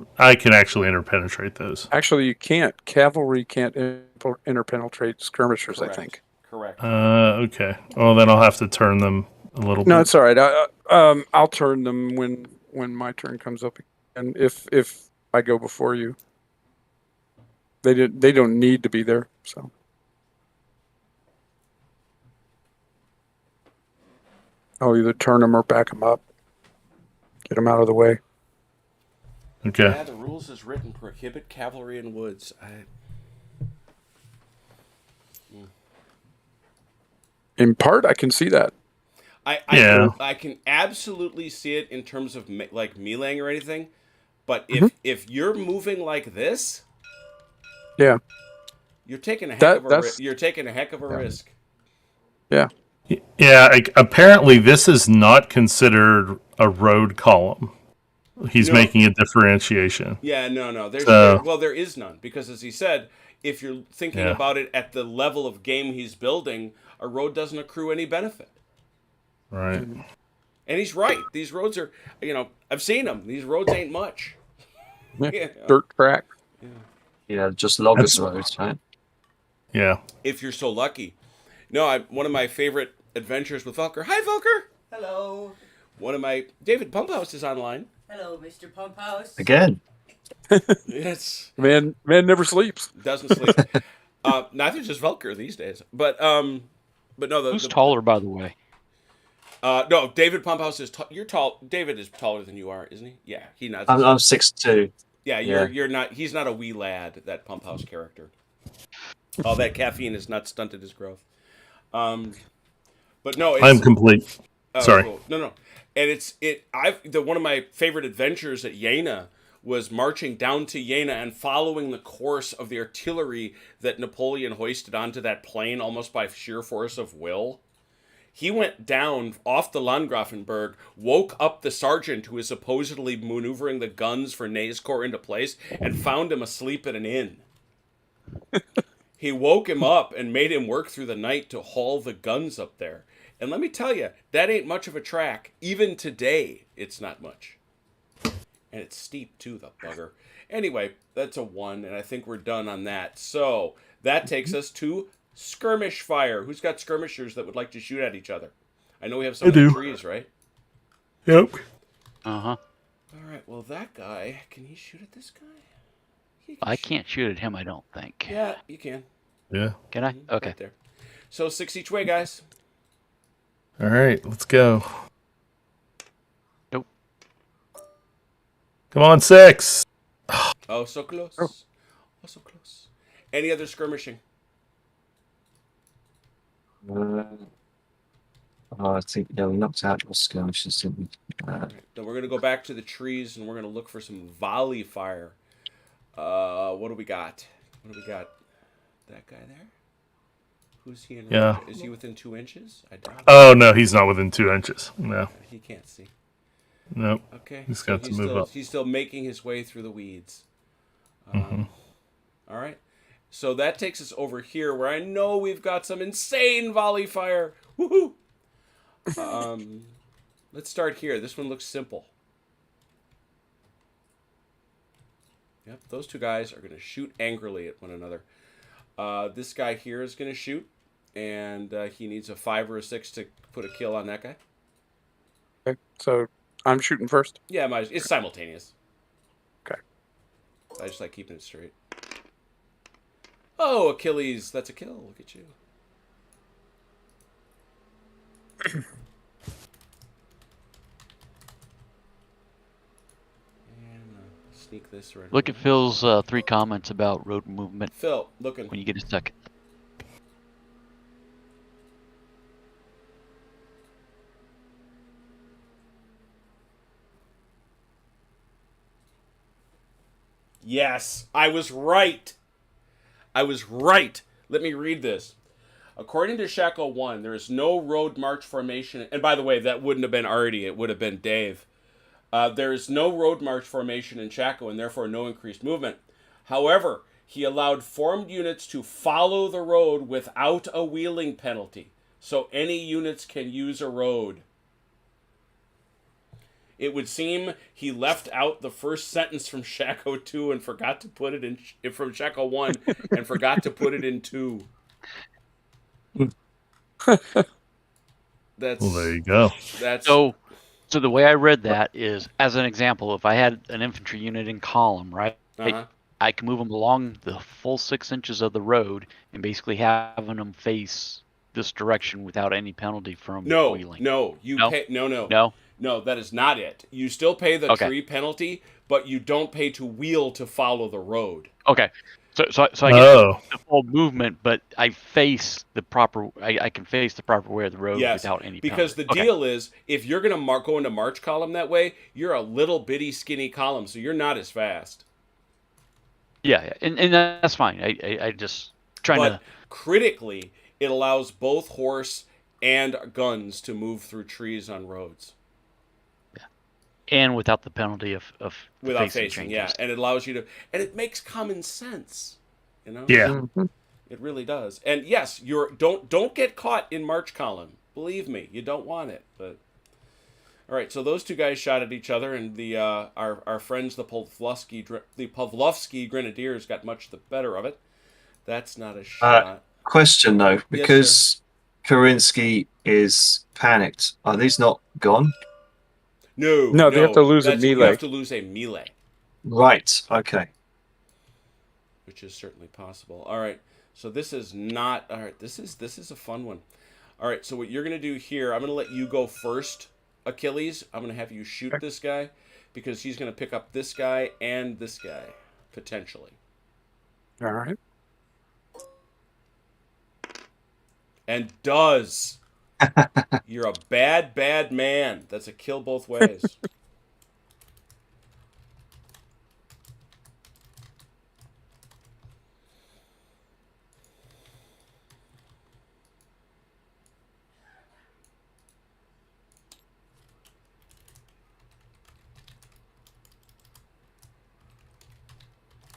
actually interpenetrate those. Actually, you can't. Cavalry can't interpenetrate skirmishers, Correct. I think. Correct. Okay. Well, then I'll have to turn them a little No, bit. it's all right. I'll turn them when my turn comes up again. If I go before you, they don't need to be there. So I'll either turn them or back them up. Get them out of the way. Okay. Yeah, the rules as written prohibit cavalry in woods. In part, I can see that. I can absolutely see it in terms of like meleeing or anything, but if you're moving like this, Yeah, you're taking a heck of a risk. Yeah. Yeah. Apparently, this is not considered a road column. He's making a differentiation. Yeah, no. There is none, because as he said, if you're thinking about it at the level of game he's building, a road doesn't accrue any benefit. Right. And he's right. These roads are, I've seen them. These roads ain't much. Dirt track. Yeah, just loggers roads, right? Yeah. If you're so lucky. No, one of my favorite adventures with Velker. Hi, Velker. Hello. David Pumphouse is online. Hello, Mr. Pumphouse. Again. Yes. Man never sleeps. Doesn't sleep. Neither does Velker these days. But no. Who's taller, by the way? No, David Pumphouse is you're tall. David is taller than you are, isn't he? Yeah, he not. I'm 6'2". Yeah, you're not. He's not a wee lad. That Pumphouse character. All that caffeine has not stunted his growth. But no, I'm complete. Sorry. Cool. No. And one of my favorite adventures at Jena was marching down to Jena and following the course of the artillery that Napoleon hoisted onto that plain almost by sheer force of will. He went down off the Landgrafenberg, woke up the sergeant who was supposedly maneuvering the guns for Ney's Corps into place, and found him asleep at an inn. He woke him up and made him work through the night to haul the guns up there. And let me tell you, that ain't much of a track. Even today, it's not much. And it's steep, too, the bugger. Anyway, that's a 1, and I think we're done on that. So, that takes us to skirmish fire. Who's got skirmishers that would like to shoot at each other? I know we have some in the trees, right? Yep. Uh-huh. All right, well, that guy, can he shoot at this guy? I can't shoot at him, I don't think. Yeah, you can. Yeah. Can I? Okay. Right there. So 6 each way, guys. All right, let's go. Nope. Come on, 6. Oh, so close. Oh, so close. Any other skirmishing? I think we knocked out your skirmishes, didn't we? Right. Then we're going to go back to the trees and we're going to look for some volley fire. What do we got? That guy there? Who's he in? Yeah. Is he within 2 inches? I doubt it. Oh, no, he's not within 2 inches. No. He can't see. Nope. Okay. He's got to move up. He's still making his way through the weeds. Mm-hmm. All right. So that takes us over here where I know we've got some insane volley fire. Woohoo! Let's start here. This one looks simple. Yep, those two guys are going to shoot angrily at one another. This guy here is going to shoot, and he needs a 5 or a 6 to put a kill on that guy. Okay, so I'm shooting first. Yeah, it's simultaneous. Okay. I just like keeping it straight. Oh, Achilles, that's a kill. Look at you. Sneak this right. Look at Phil's 3 comments about road movement. Phil, looking. When you get a second. Yes, I was right. I was right. Let me read this. According to Shako 1, there is no road march formation. And by the way, that wouldn't have been Artie. It would have been Dave. There is no road march formation in Shako and therefore no increased movement. However, he allowed formed units to follow the road without a wheeling penalty. So any units can use a road. It would seem he left out the first sentence from Shako 2 and forgot to put it in from Shako 1 and forgot to put it in 2. That's Well, there you go. That's So the way I read that is, as an example, if I had an infantry unit in column, right, I can move them along the full 6 inches of the road and basically having them face this direction without any penalty from wheeling. No, that is not it. You still pay the tree penalty, but you don't pay to wheel to follow the road. Okay. So I get the full movement, but I face the proper. I can face the proper way of the road without any. Because penalty. The deal is, if you're going to go into march column that way, you're a little bitty skinny column, so you're not as fast. Yeah, and that's fine. I just But critically, it allows both horse and guns to move through trees on roads. And without the penalty of without facing, and it allows you to, and it makes common sense, you know. Yeah, it really does. And yes, don't get caught in march column. Believe me, you don't want it. But all right, so those two guys shot at each other, and the our friends the Pavlovsky Grenadiers got much the better of it. That's not a shot. Question though, because Karinsky is panicked. Are these not gone? No, they have to lose a melee. You have to lose a melee. Right, okay. Which is certainly possible. All right, so this is not... All right, this is a fun one. All right, so what you're going to do here, I'm going to let you go first, Achilles. I'm going to have you shoot this guy, because he's going to pick up this guy and this guy, potentially. All right. And does... You're a bad man. That's a kill both ways.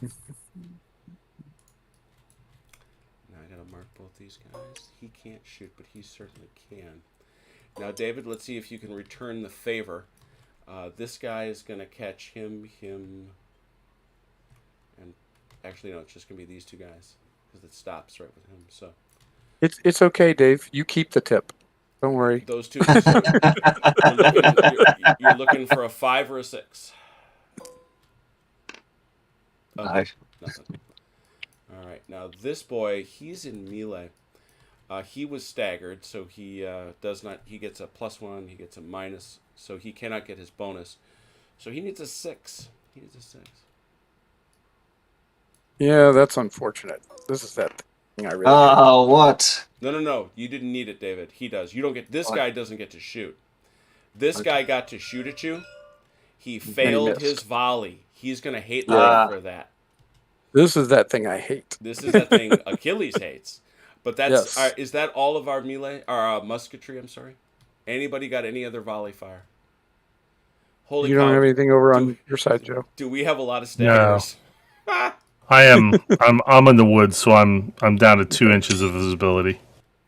Now I gotta mark both these guys. He can't shoot, but he certainly can. Now, David, let's see if you can return the favor. This guy is going to catch him, and actually, no, it's just going to be these two guys because it stops right with him. So it's okay, Dave. You keep the tip. Don't worry. Those two. So you're looking for a 5 or a 6. No. Nothing. All right. Now this boy, he's in melee. He was staggered, so he does not. He gets a +1. He gets a minus, so he cannot get his bonus. So he needs a 6. He needs a 6. Yeah, that's unfortunate. This is that thing I really. Oh, what? No. You didn't need it, David. He does. You don't get. This guy doesn't get to shoot. This guy got to shoot at you. He failed his volley. He's gonna hate life for that. This is that thing I hate. This is that thing Achilles hates. But that's is that all of our melee, our musketry? I'm sorry. Anybody got any other volley fire? Holy you don't have anything over on your side, Joe. Do we have a lot of staggers? No. I'm in the woods, so I'm down to 2 inches of visibility.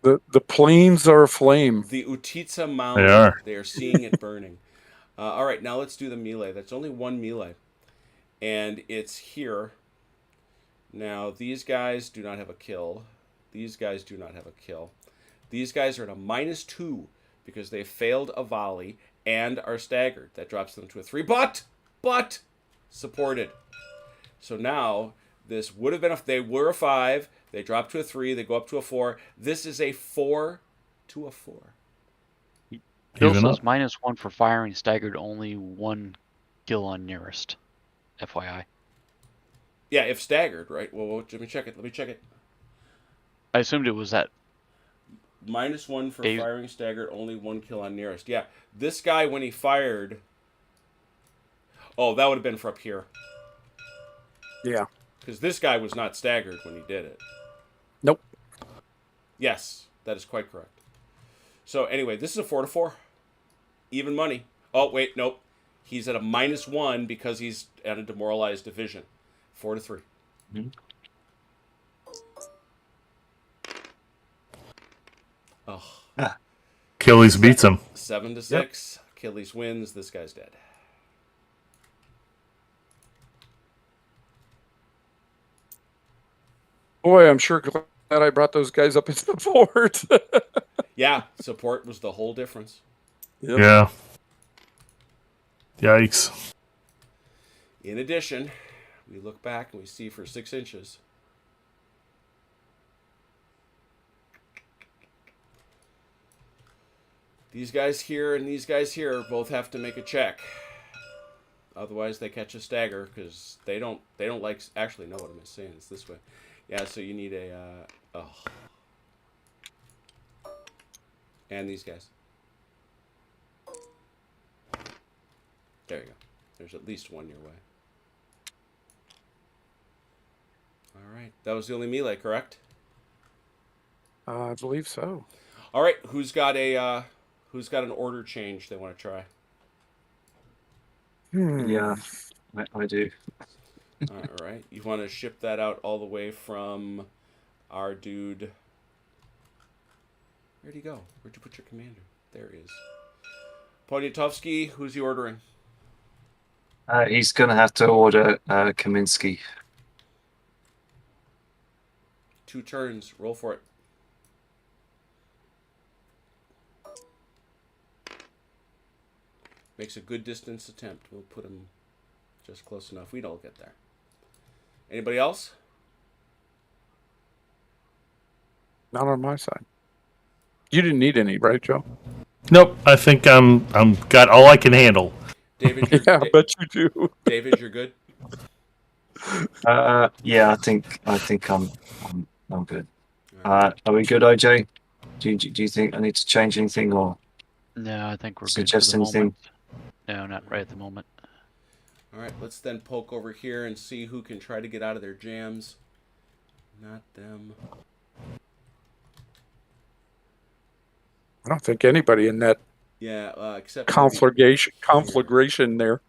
The plains are aflame. The Utitsa mountain. They are. They are seeing it burning. All right, now let's do the melee. That's only one melee, and it's here. Now these guys do not have a kill. These guys do not have a kill. These guys are at a -2 because they failed a volley and are staggered. That drops them to a 3, but supported. So now this would have been if they were a 5. They drop to a 3. They go up to a 4. This is a 4 to a 4. It also says -1 for firing staggered. Only 1 kill on nearest. FYI. Yeah, if staggered, right? Well, let me check it. I assumed it was that. -1 for firing staggered, only 1 kill on nearest. Yeah, this guy, when he fired... Oh, that would have been for up here. Yeah. Because this guy was not staggered when he did it. Nope. Yes, that is quite correct. So anyway, this is a 4-4. Even money. Oh, wait, nope. He's at a -1 because he's at a demoralized division. 4-3. Mm-hmm. Oh. Achilles beats him. 7-6. Yep. Achilles wins. This guy's dead. Boy, I'm sure glad I brought those guys up into the board. Yeah, support was the whole difference. Yep. Yeah. Yikes. In addition, we look back and we see for 6 inches. These guys here and these guys here both have to make a check. Otherwise, they catch a stagger because they don't like. Actually, no, what am I saying? It's this way. Yeah, so you need a. And these guys. There you go. There's at least one your way. All right, that was the only melee, correct? I believe so. All right, who's got an order change they want to try? Yeah, I do. All right, you want to ship that out all the way from our dude. Where'd he go? Where'd you put your commander? There he is. Poniatowski, who's he ordering? He's going to have to order Kaminsky. 2 turns. Roll for it. Makes a good distance attempt. We'll put him just close enough. We'd all get there. Anybody else? Not on my side. You didn't need any, right, Joe? Nope. I think I'm got all I can handle. David, you're, Yeah, I bet you do. David, you're good. Yeah, I think I'm good. Are we good, OJ? Do you think I need to change anything or No, I think we're suggest good for the anything? moment. No, not right at the moment. All right, let's then poke over here and see who can try to get out of their jams. Not them. I don't think anybody in that Yeah, except conflagration there.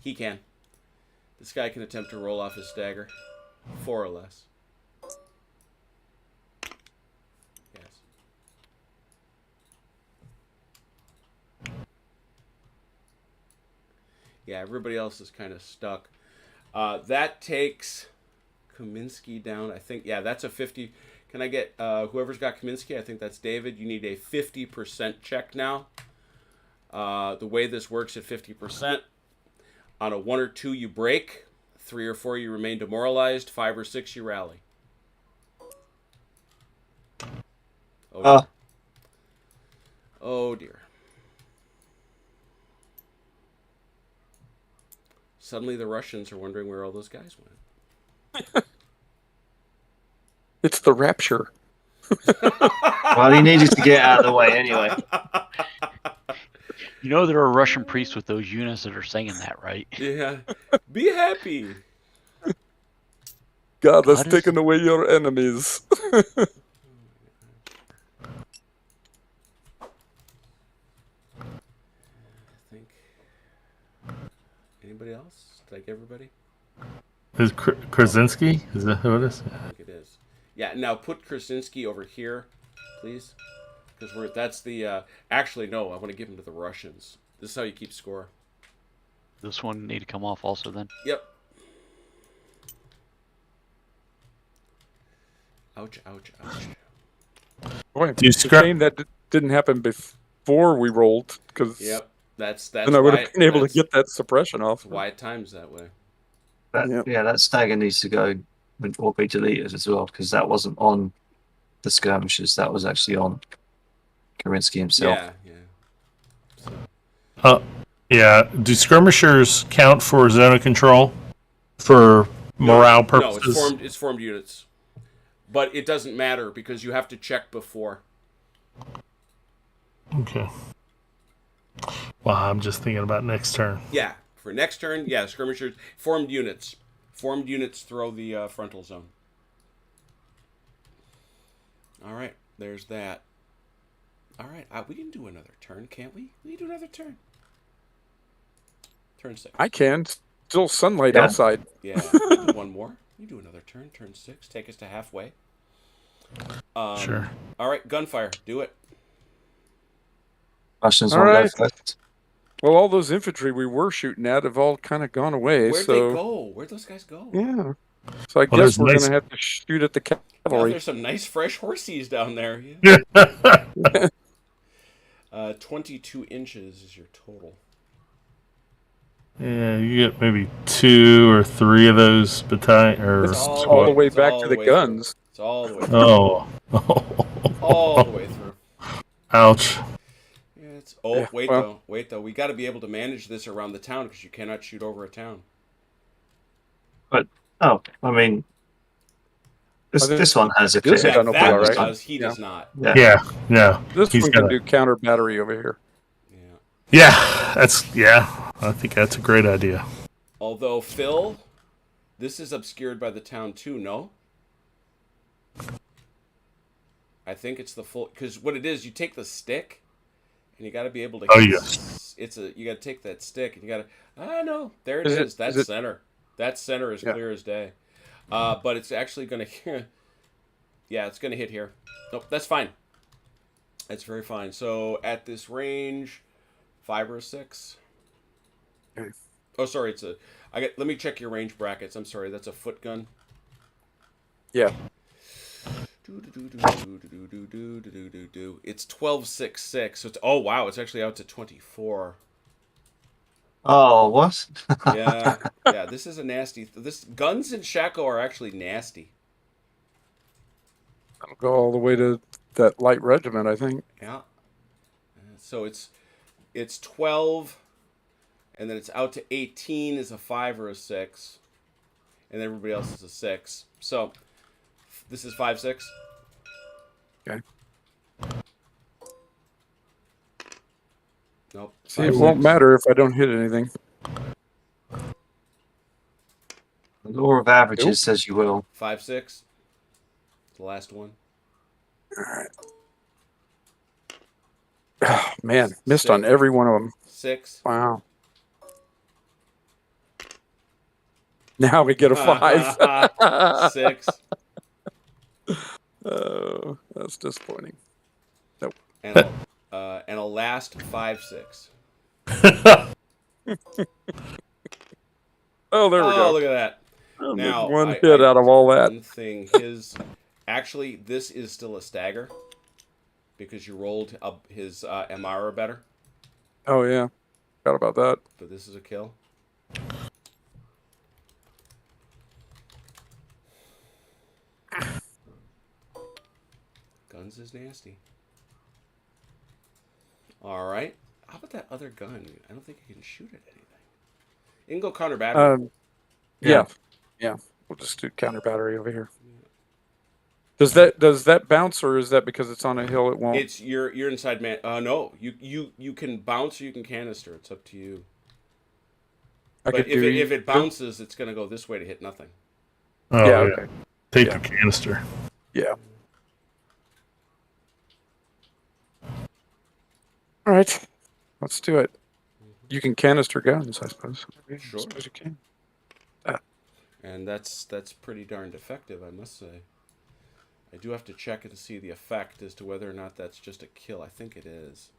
he can. This guy can attempt to roll off his stagger. 4 or less. Yes. Yeah, everybody else is kind of stuck. That takes Kaminsky down. I think, yeah, that's a 50. Can I get whoever's got Kaminsky? I think that's David. You need a 50% check now. The way this works at 50%, on a 1 or 2 you break, 3 or 4 you remain demoralized, 5 or 6 you rally. Oh dear. Oh dear. Suddenly the Russians are wondering where all those guys went. It's the rapture. Well, he needed to get out of the way anyway. You know there are Russian priests with those units that are saying that, right? Yeah. Be happy. God has God is- taken away your enemies. I think. Anybody else? Did I get everybody? Is Krasinski? Is that who it is? I think it is. Yeah, now put Krasinski over here, please. Because that's the... actually, no, I want to give him to the Russians. This is how you keep score. This one need to come off also then. Yep. Ouch, ouch, ouch. Boy, Do you it's a scrap- shame that didn't happen before we rolled, because Yep. That's then I would why, have been able to that's get that suppression off. why it times that way. Yeah, that stagger needs to go or be deleted as well because that wasn't on the skirmishes. That was actually on Kaminsky himself. Yeah, yeah. So, Yeah. Do skirmishers count for zone of control for morale no, purposes? it's formed units. But it doesn't matter because you have to check before. Okay. Well, I'm just thinking about next turn. Yeah. For next turn, yeah, skirmishers, formed units. Formed units throw the frontal zone. All right, there's that. All right, we can do another turn, can't we? We can do another turn. Turn 6. I can. Still sunlight outside. Yeah, we can do one more. We can do another turn. Turn 6. Take us to halfway. Sure. All right, gunfire. Do it. Russians All want right. to go first. Well, all those infantry we were shooting at have all kind of gone away. Where'd they go? Where'd those guys go? Yeah. So I Well, guess there's we're nice- going to have to shoot at the God, cavalry. there's some nice fresh horsies down there. Yeah. 22 inches is your total. Yeah, you get maybe 2 or 3 of those battalion or It's all the way It's back all to the the way guns. through. It's all the way through. Oh. All the way through. Ouch. Yeah, it's Yeah, wait well- though. We got to be able to manage this around the town because you cannot shoot over a town. Oh, I mean, I think this one has a this clear. is gonna be that all right. does. He Yeah. does not. Yeah. This He's one can got do counter battery over here. Yeah. I think that's a great idea. Although Phil, this is obscured by the town too. No. I think it's the full because what it is, you take the stick, and you got to be able to. Oh, yes. You got to take that stick, and you got to. Ah, no, there it Is is. it- That's is it- center. That center is Yeah. clear as day. But it's actually gonna. Yeah, it's gonna hit here. Nope, that's fine. That's very fine. So at this range, 5 or 6. Okay. Oh, sorry, it's a. Let me check your range brackets. I'm sorry, that's a foot gun. Yeah. It's 12.66. So it's oh wow, it's actually out to 24. Oh, what? Yeah, yeah. This is a nasty. This guns in Shako are actually nasty. That'll go all the way to that light regiment, I think. Yeah. So it's 12, and then it's out to 18 is a 5 or a 6, and everybody else is a 6. So this is 5-6. Okay. Nope. See, it won't matter if I don't hit anything. The law of averages Nope. says you will. 5-6. The last one. All right. Oh, man, missed 6. on every one of them. 6. Wow. Now we get a 5. 6. Oh, that's disappointing. And a last 5-6. Oh, there we Oh, go. look at that. Oh, Now, one hit out of all that. One thing, actually, this is still a stagger because you rolled up his Amara better, Oh, yeah. Forgot about that. but this is a kill. Guns is nasty. All right. How about that other gun? I don't think you can shoot at anything. You can go counter battery. Yeah. We'll just do counter battery over here. Does that bounce, or is that because it's on a hill? It won't. It's you're inside man. No, you can bounce or you can canister. It's up to you. I But could do. if it bounces, it's gonna go this way to hit nothing. Oh, Yeah. yeah. Okay. Take Yeah. the canister. Yeah. All right. Let's do it. You can canister guns, I suppose. Sure. I suppose you can. And that's pretty darned effective, I must say. I do have to check to see the effect as to whether or not that's just a kill. I think it is,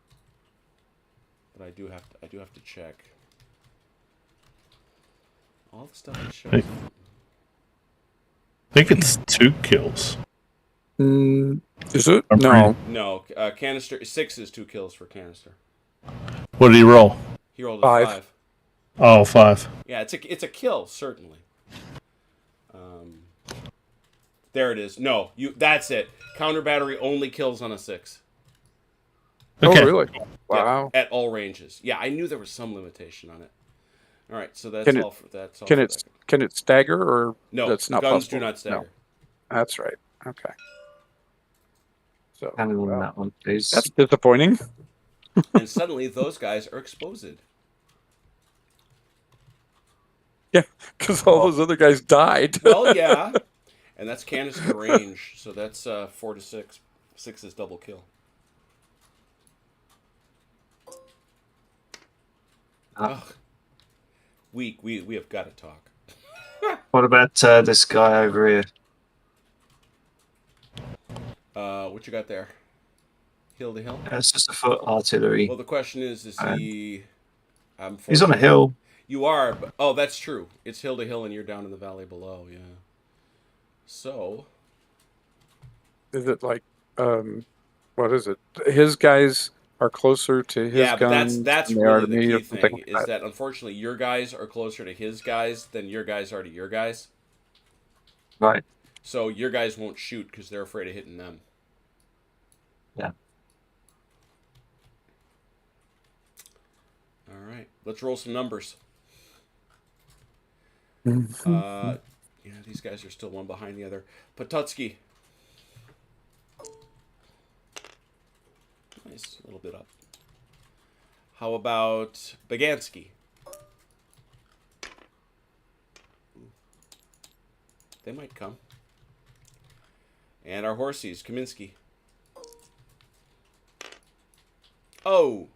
but I do have to check. All the stuff it shows. Hey. I think it's 2 kills. Is it? I'm No. No, canister 6 is 2 kills for canister. What did he roll? He rolled a 5. 5. Oh, 5. Yeah, it's a kill certainly. There it is. No, that's it. Counter battery only kills on a 6. Okay. Oh, really? Yeah, Wow. at all ranges. Yeah, I knew there was some limitation on it. All right, so that's Can it- all for that. Can it stagger, or No, that's not guns possible? do not stagger. No. That's right. Okay. So Handle on well, that one, please. that's disappointing. And suddenly those guys are exposed. because all those other guys died. Well, yeah. And that's canister range, so that's 4 to 6. 6 is double kill. Ugh. We have got to talk. What about this guy over here? What you got there? Hill to hill? It's just a foot artillery. Well, the question is he... He's on a hill. You are, but... Oh, that's true. It's hill to hill and you're down in the valley below, yeah. So... Is it like, what is it? His guys are closer to his guns. That's than they are really to me, the or key something thing, like is that unfortunately your guys are closer to his guys than your guys are to your guys. Right. So your guys won't shoot because they're afraid of hitting them. Yeah. All right, let's roll some numbers. that. Yeah, these guys are still one behind the other. Patutsky. Nice, a little bit up. How about Bagansky? They might come. And our horsies, Kaminsky. Oh.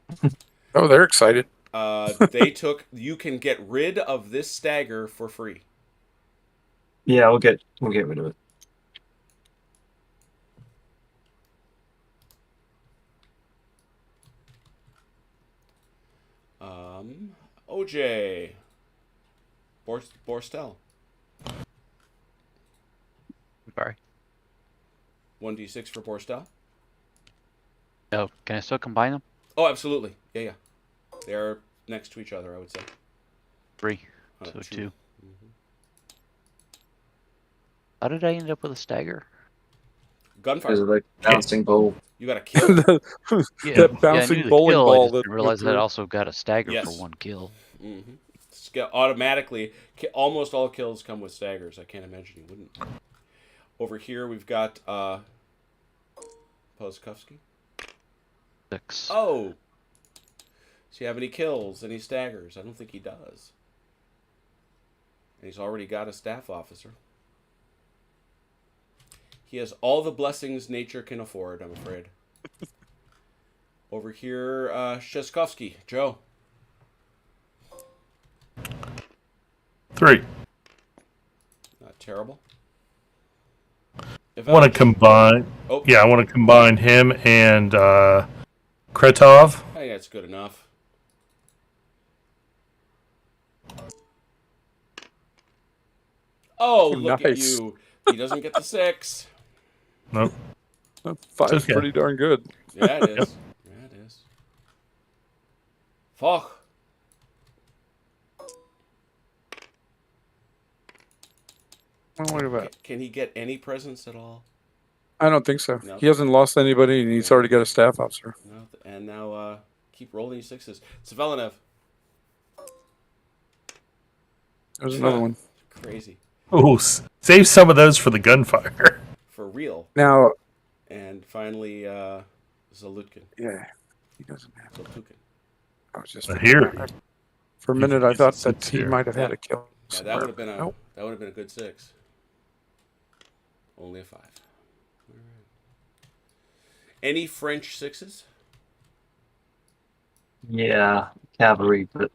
Oh, they're excited. They took... You can get rid of this stagger for free. Yeah, we'll get rid of it. OJ. Borstel. Sorry. 1d6 for Borstel. Oh, can I still combine them? Oh, absolutely. Yeah. They're next to each other, I would say. 3. So 2. Mm-hmm. How did I end up with a stagger? Gunfire. There's a like bouncing ball. You got a kill. That bouncing I knew the bowling kill, ball. I just That didn't realize went that I also got a stagger Yes. for 1 kill. Mm-hmm. Automatically, almost all kills come with staggers. I can't imagine you wouldn't. Over here, we've got Poskovsky. 6. Oh! Does he have any kills? Any staggers? I don't think he does. And he's already got a staff officer. He has all the blessings nature can afford, I'm afraid. Over here, Sheskovsky. Joe. 3. Not terrible. I want to combine. Oh. Yeah, I want to combine him and Kretov. I think that's good enough. Oh, look at Nice. you. He doesn't get the 6. Nope. 5's Okay. pretty darn good. Yeah, it is. Yep. Yeah, it is. Fuck. What about? Can he get any presents at all? I don't think so. No. He hasn't lost anybody, and he's already got a staff officer. No. And now keep rolling these 6s. Savelenev. There's another one. Crazy. Ooh, save some of those for the gunfire. For real. Now, And finally, Zalutkin. yeah, he doesn't have. Zalutkin. I was just Here. for a minute. I thought that It's he here. might have had a kill. Yeah, that would have been a Nope. good 6. Only a 5. All right. Any French 6s? Yeah, cavalry, but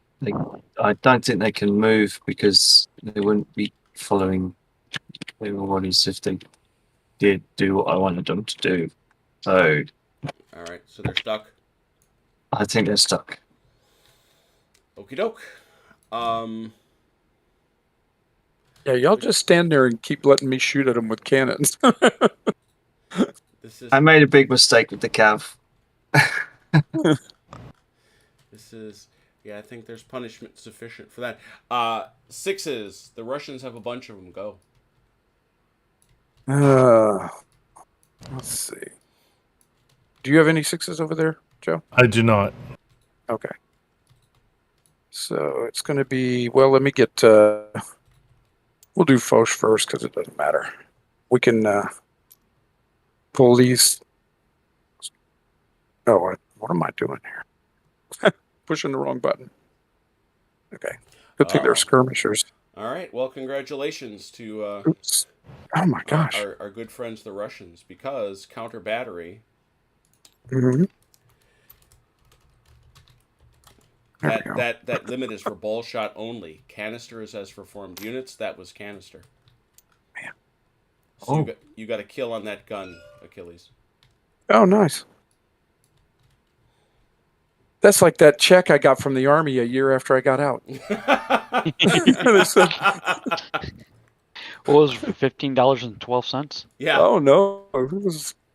I don't think they can move because they wouldn't be following their orders if they did do what I wanted them to do. So All right, so they're stuck. I think they're stuck. Okie doke. Yeah, y'all just stand there and keep letting me shoot at them with cannons. This is I made a big mistake with the cav. yeah. I think there's punishment sufficient for that. 6s. The Russians have a bunch of them. Go. Let's see. Do you have any 6s over there, Joe? I do not. Okay. So it's going to be, well, let me get, we'll do Foch first because it doesn't matter. We can pull these. Oh, what am I doing here? Pushing the wrong button. Okay. Good thing they're skirmishers. All right. Well, congratulations to Oops. Oh my gosh. our good friends, the Russians, because counter battery. Mm-hmm. There we go. That limit is for ball shot only. Canister is as for formed units. That was canister. Man. So you got a kill on that gun, Achilles. Oh, nice. That's like that check I got from the Army a year after I got out. They said, What was it for $15.12? Yeah. oh, no.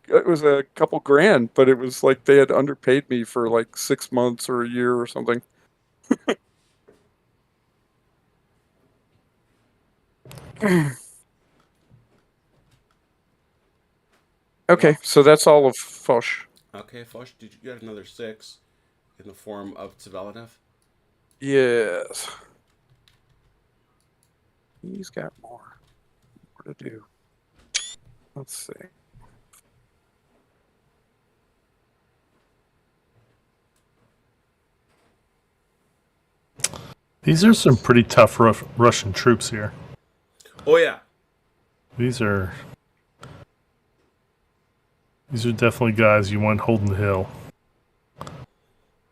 It was a couple grand, but it was like they had underpaid me for like 6 months or a year or something. Okay, so that's all of Foch. Okay, Foch, did you get another 6 in the form of Tvelinov? Yes. He's got more to do. Let's see. These are some pretty tough Russian troops here. Oh yeah. These are definitely guys you want holding the hill.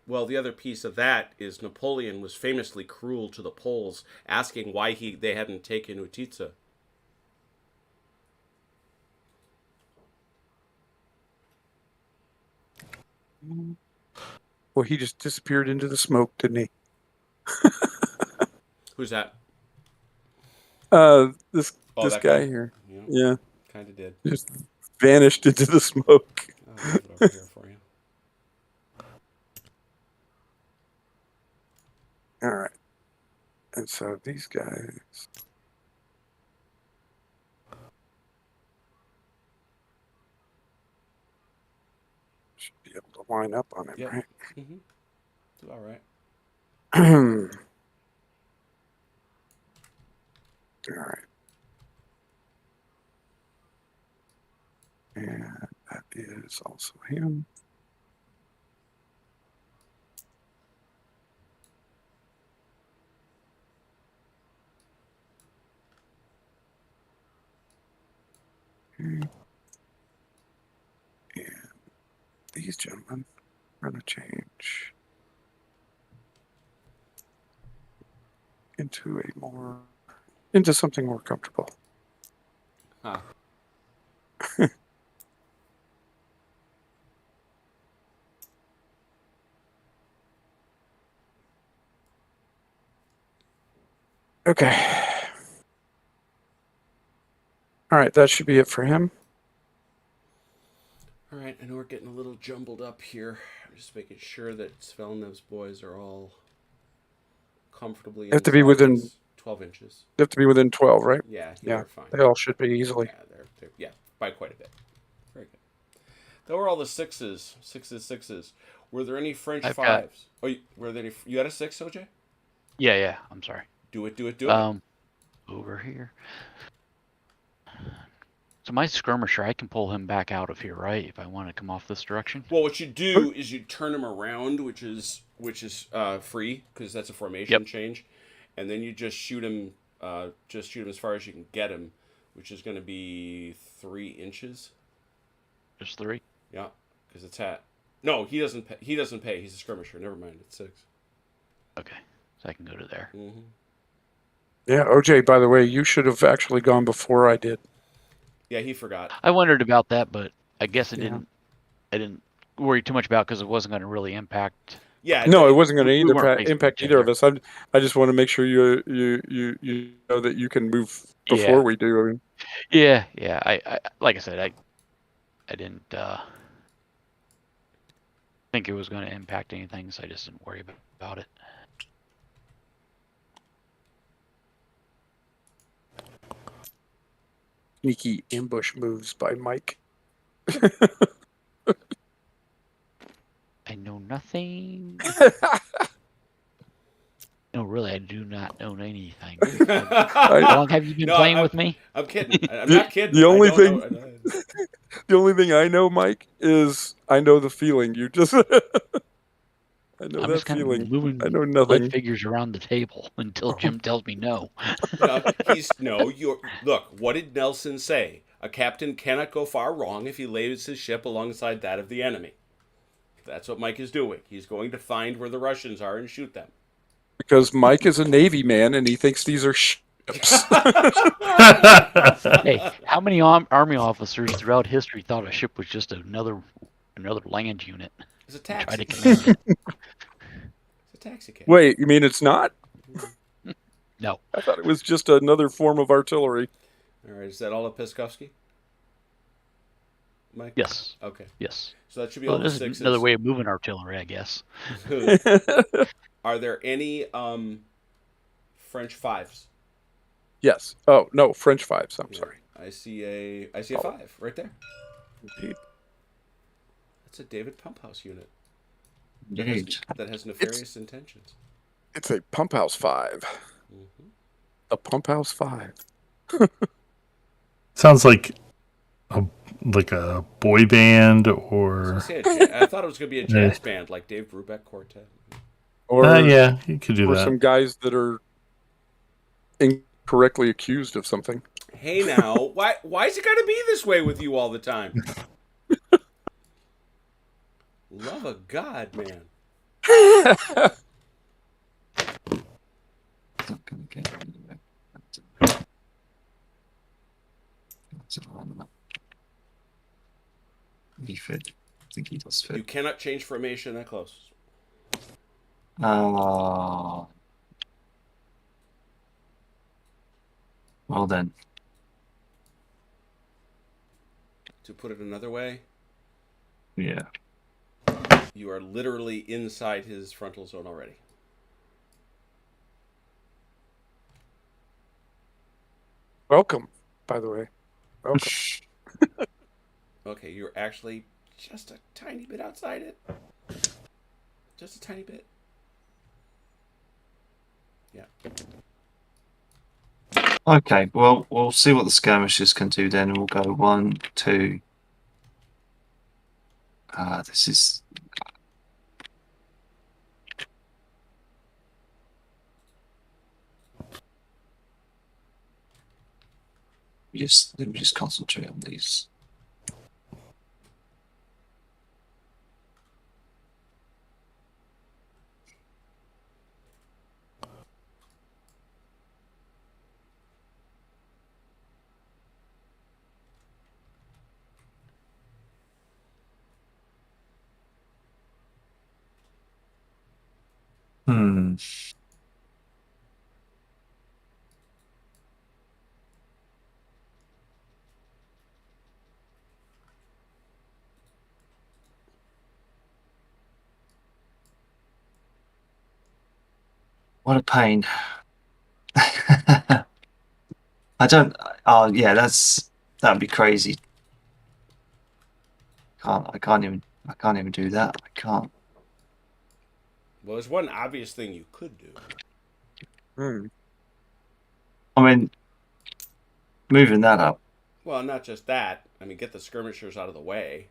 Well, the other piece of that is Napoleon was famously cruel to the Poles, asking why they hadn't taken Utitsa. Well, he just disappeared into the smoke, didn't he? Who's that? This that guy here. Yeah, kind of did. just vanished into the smoke. I'll leave it over here for you. All right, and so these guys. Should be able to line up on him, Yep. right? Mm-hmm. It's all right. All right. And that is also him. Okay. And these gentlemen are going to change into something more comfortable. Huh. Okay. All right, that should be it for him. All right, I know we're getting a little jumbled up here. I'm just making sure that Svelnov's boys are all comfortably Have to be within 12 inches. They have to be within 12, right? Yeah, Yeah, they're fine. they all should be easily. Yeah, they're by quite a bit. Very good. That were all the sixes. Were there any French fives? Were there any? You got a 6, OJ? Yeah. I'm sorry. Do it. Over here. So my skirmisher, I can pull him back out of here, right? If I want to come off this direction. Well, what you do is you turn him around, which is free because that's a formation change, and then you just shoot him as far as you can get him, which is going to be 3 inches. Just 3. Yeah, because it's at. No, he doesn't pay. He's a skirmisher. Never mind. It's 6. Okay, so I can go to there. Mm-hmm. Yeah, OJ, by the way, you should have actually gone before I did. Yeah, he forgot. I wondered about that, but I guess I didn't worry too much about because it wasn't going to really impact. Yeah. No, it wasn't going to impact either of us. I just want to make sure you know that you can move before we do. I mean. Yeah. I like I said, I didn't think it was going to impact anything, so I just didn't worry about it. Sneaky ambush moves by Mike. I know nothing. No, really, I do not know anything. How long have you been playing with me? I'm kidding. I'm not kidding. The only thing I know, Mike, is I know the feeling. You just I know I'm that just kind feeling. of moving I know lead nothing. figures around the table until Jim tells me no. Look. What did Nelson say? A captain cannot go far wrong if he lays his ship alongside that of the enemy. That's what Mike is doing. He's going to find where the Russians are and shoot them. Because Mike is a Navy man and he thinks these are ships. Hey, how many army officers throughout history thought a ship was just another land unit It's a and tried taxi. to command it? It's a taxi cab. Wait, you mean it's not? No. I thought it was just another form of artillery. All right, is that all of Piskovsky? Mike? Yes. Okay. Yes. So that should be Well, all the this is sixes. another way of moving artillery, I guess. Are there any French fives? Yes. Oh, no, French fives. I'm Yeah. sorry. I see a five right there. Indeed. That's a David Pump House unit Indeed. that has nefarious intentions. It's a pump house 5. Mm-hmm. A pump house 5. Sounds like a boy band or I thought it was going to be a jazz band like Dave Brubeck Quartet. Or, yeah, you could do or that. some guys that are incorrectly accused of something. Hey now, why is it got to be this way with you all the time? Love of God, man. Not gonna get anywhere. He fit. I think he does You fit. cannot change formation that close. Well then. To put it another way, Yeah. you are literally inside his frontal zone already. Welcome, by the way. Welcome. Okay, you're actually just a tiny bit outside it. Just a tiny bit. Yeah. Okay, well, we'll see what the skirmishers can do then, and we'll go 1, 2. This is. Let me just concentrate on these. Hmm. What a pain. I don't. Oh yeah, that'd be crazy. I can't even do that. I can't. Well, there's one obvious thing you could do. I mean, moving that up. Well, not just that. I mean, get the skirmishers out of the way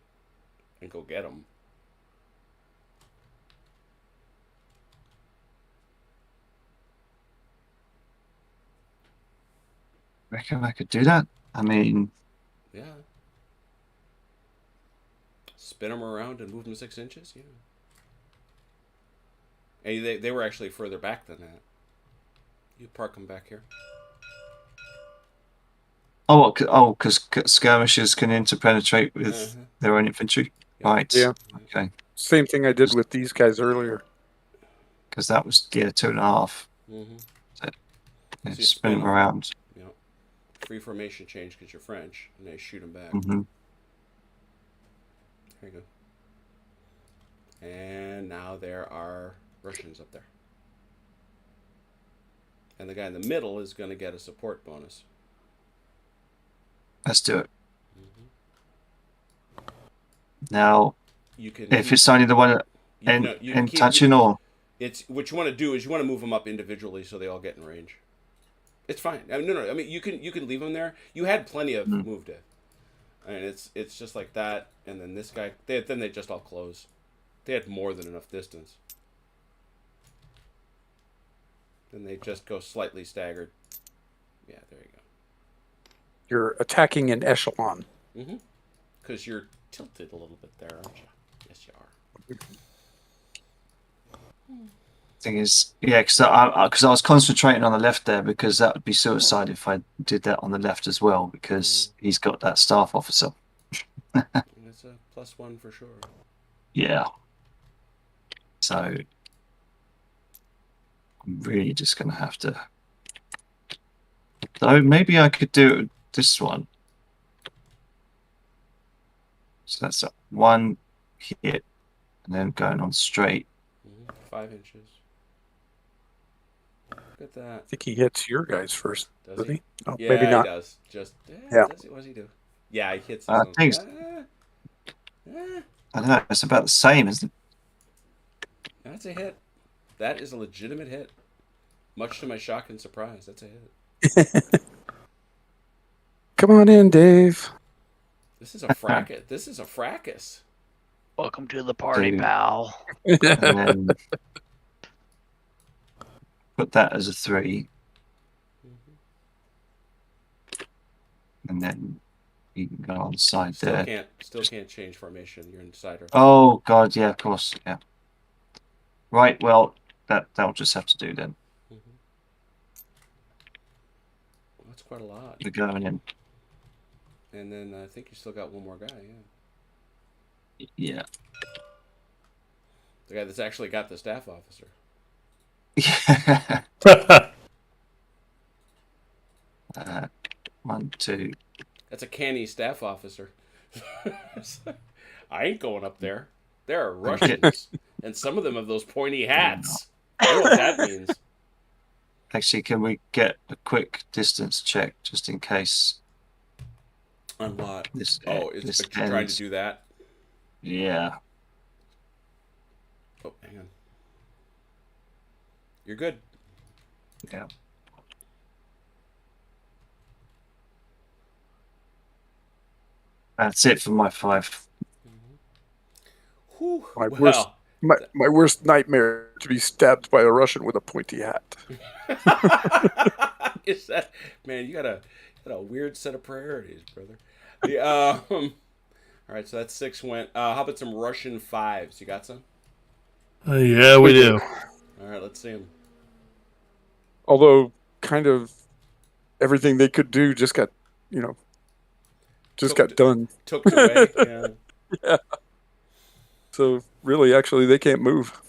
and go get them. Reckon I could do that? I mean, Yeah. Spin them around and move them 6 inches? Yeah. And they were actually further back than that. You park them back here. because skirmishers can interpenetrate with Uh-huh. their own infantry. Yeah. Right. Yeah. Okay. Same thing I did with these guys earlier. Because that was 2.5. Mm-hmm. Yeah, So you spin them them. around. Yeah. Free formation change because you're French, and they shoot them back. Mm-hmm. There you go. And now there are Russians up there. And the guy in the middle is going to get a support bonus. Let's do it. Mm-hmm. Now, You can. if it's only the one in touching or. It's what you want to do is you want to move them up individually so they all get in range. It's fine. I mean, no. I mean, you can leave them there. You had plenty of move to. I mean, it's just like that, and then this guy. Then they just all close. They had more than enough distance. and they just go slightly staggered. Yeah, there you You're attacking in echelon. go. Mm-hmm. Because you're tilted a little bit there, aren't you? Yes, you are. Thing is, yeah, because I was concentrating on the left there because that would be suicide if I did that on the left as well because he's got that staff officer. It's a +1 for sure. Yeah. So I'm really just going to have to. Though maybe I could do this one. So that's a 1 hit, and then going on straight. 5 inches. Look at that. I think he hits your guys first, Does doesn't he? he? Oh, Yeah, maybe not. he does. Just Yeah. Does he? What does he do? Yeah, he hits. I think I don't know. It's about the same, isn't it? That's a hit. That is a legitimate hit. Much to my shock and surprise, that's a hit. Come on in, Dave. This is a fracas. This is a fracas. Welcome to the party, Dude. pal. And then put that as a 3, and then you can go on the side there. Still can't change formation. You're inside her. Oh God, yeah, of course, yeah. Right, well, that'll just have to do then. That's quite a lot. We're going in. And then I think you still got one more guy. Yeah. Yeah. The guy that's actually got the staff officer. Yeah. 1, 2. That's a canny staff officer. I ain't going up there. There are Russians, and some of them have those pointy hats. I know what that means. Actually, can we get a quick distance check just in case? On what? This, It's this trying to ends. do that. Yeah. Oh, hang on. You're good. Yeah. That's it for my 5. Whew. My Well, my worst nightmare to be stabbed by a Russian with a pointy hat. is that, man? You got a weird set of priorities, brother. The, all right, so that's 6 went. How about some Russian 5s? You got some? Yeah, we do. All right, let's see them. Although, kind of everything they could do just got, got done. Took away. Yeah. Yeah. So really, actually, they can't move.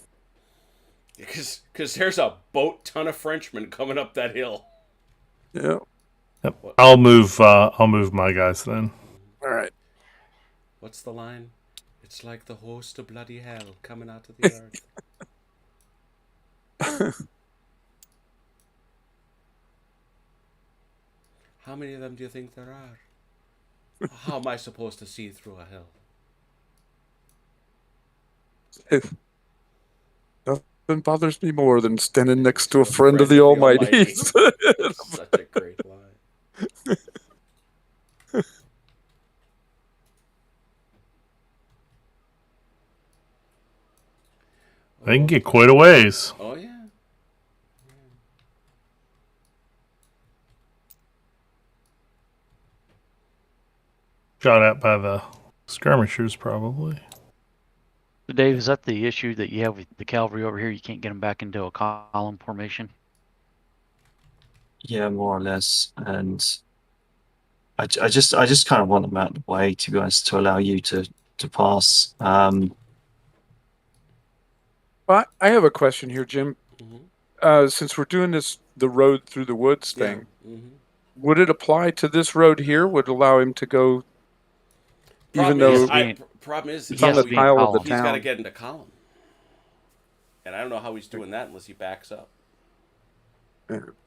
Because there's a boat ton of Frenchmen coming up that hill. Yeah. Yep. I'll move my guys then. All right. What's the line? It's like the host of bloody hell coming out of the earth. How many of them do you think there are? How am I supposed to see through a hell? Nothing bothers me more than standing next to a friend of the Almighty. Such a great line. They can get quite a ways. Oh, yeah. Shot at by the skirmishers, probably. Dave, is that the issue that you have with the cavalry over here? You can't get them back into a column formation? Yeah, more or less. And I just kind of want them out of the way, to be honest, to allow you to pass. But I have a question here, Jim. Mm-hmm. Since we're doing the road through the woods thing, Mm-hmm. would it apply to this road here? Would it allow him to go, Problem is, it's on the tile of the he's got to town? get into column. And I don't know how he's doing that unless he backs up.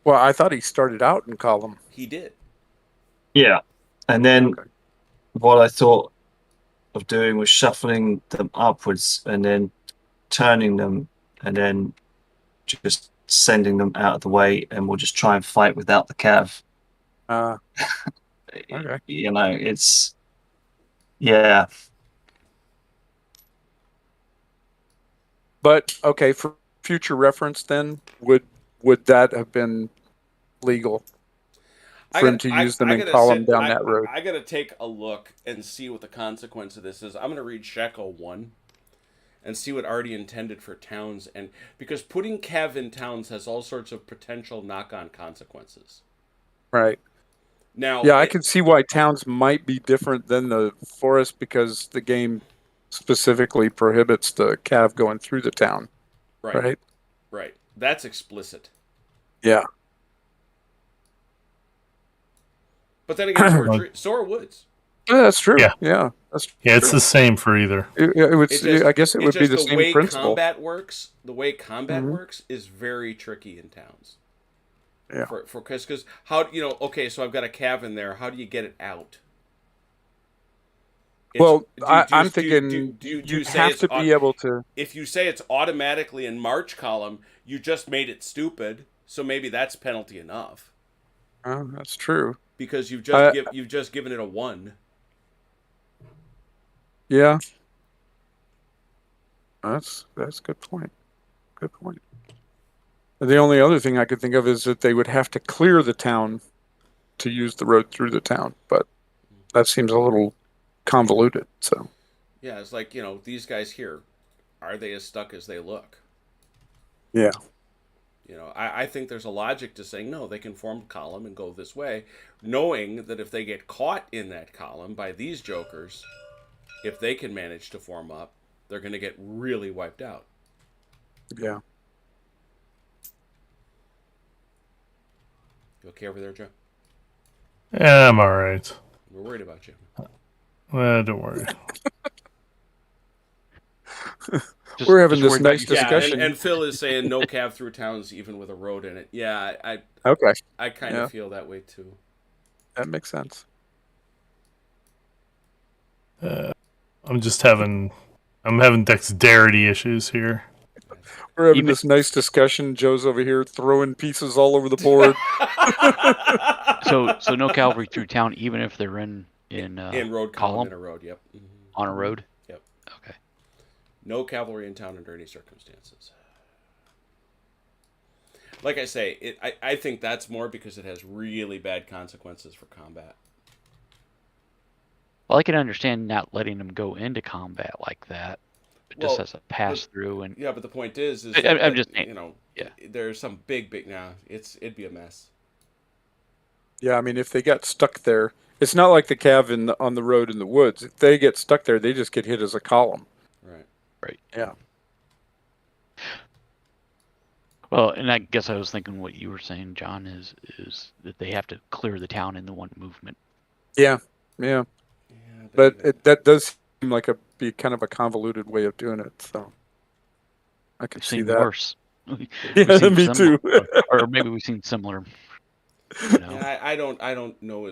Well, I thought he started out in column. He did. Yeah. And then Okay. what I thought of doing was shuffling them upwards and then turning them and then just sending them out of the way, and we'll just try and fight without the cav. Okay. It's yeah. But okay, for future reference, then would would that have been legal for him to use them in column down that road? I gotta take a look and see what the consequence of this is. I'm gonna read Shako 1 and see what Artie intended for towns, and because putting Cav in towns has all sorts of potential knock-on consequences. Right. Now, yeah, I can see why towns might be different than the forest because the game specifically prohibits the Cav going through the town. Right. Right. That's explicit. Yeah. But then again, so are woods. Yeah, that's true. Yeah. Yeah, that's true. Yeah, it's the same for either. It would. I guess it would be the same way principle. The way combat works is very tricky in towns. Yeah. Because how okay, so I've got a Cav in there. How do you get it out? I'm thinking you have to be able to. If you say it's automatically in March column, you just made it stupid. So maybe that's penalty enough. That's true. Because you've just given it a 1. Yeah. That's a good point. Good point. The only other thing I could think of is that they would have to clear the town to use the road through the town, but that seems a little convoluted. So. Yeah, it's like these guys here, are they as stuck as they look? Yeah. I think there's a logic to saying no, they can form a column and go this way, knowing that if they get caught in that column by these jokers, if they can manage to form up, they're going to get really wiped out. Yeah. You okay over there, Joe? Yeah, I'm all right. We're worried about you. Well, don't worry. We're having this nice discussion. And Phil is saying no Cav through towns even with a road in it. Yeah, I kind of feel that way too. That makes sense. I'm having dexterity issues here. We're having this nice discussion. Joe's over here throwing pieces all over the board. So no cavalry through town, even if they're in road column in a road. Yep. Mm-hmm. On a road. Yep. Okay. No cavalry in town under any circumstances. Like I say, I think that's more because it has really bad consequences for combat. Well, I can understand not letting them go into combat like that, but just as a pass through. And yeah, but the point is I'm just saying, there's some big now. It'd be a mess. Yeah, I mean, if they got stuck there, it's not like the Cav on the road in the woods. If they get stuck there, they just get hit as a column. Right. Yeah. Well, and I guess I was thinking what you were saying, John, is that they have to clear the town in the one movement. Yeah. But that does seem like be kind of a convoluted way of doing it. So I can see that. Worse. Yeah, me too. Or maybe we've seen similar. Yeah, I don't know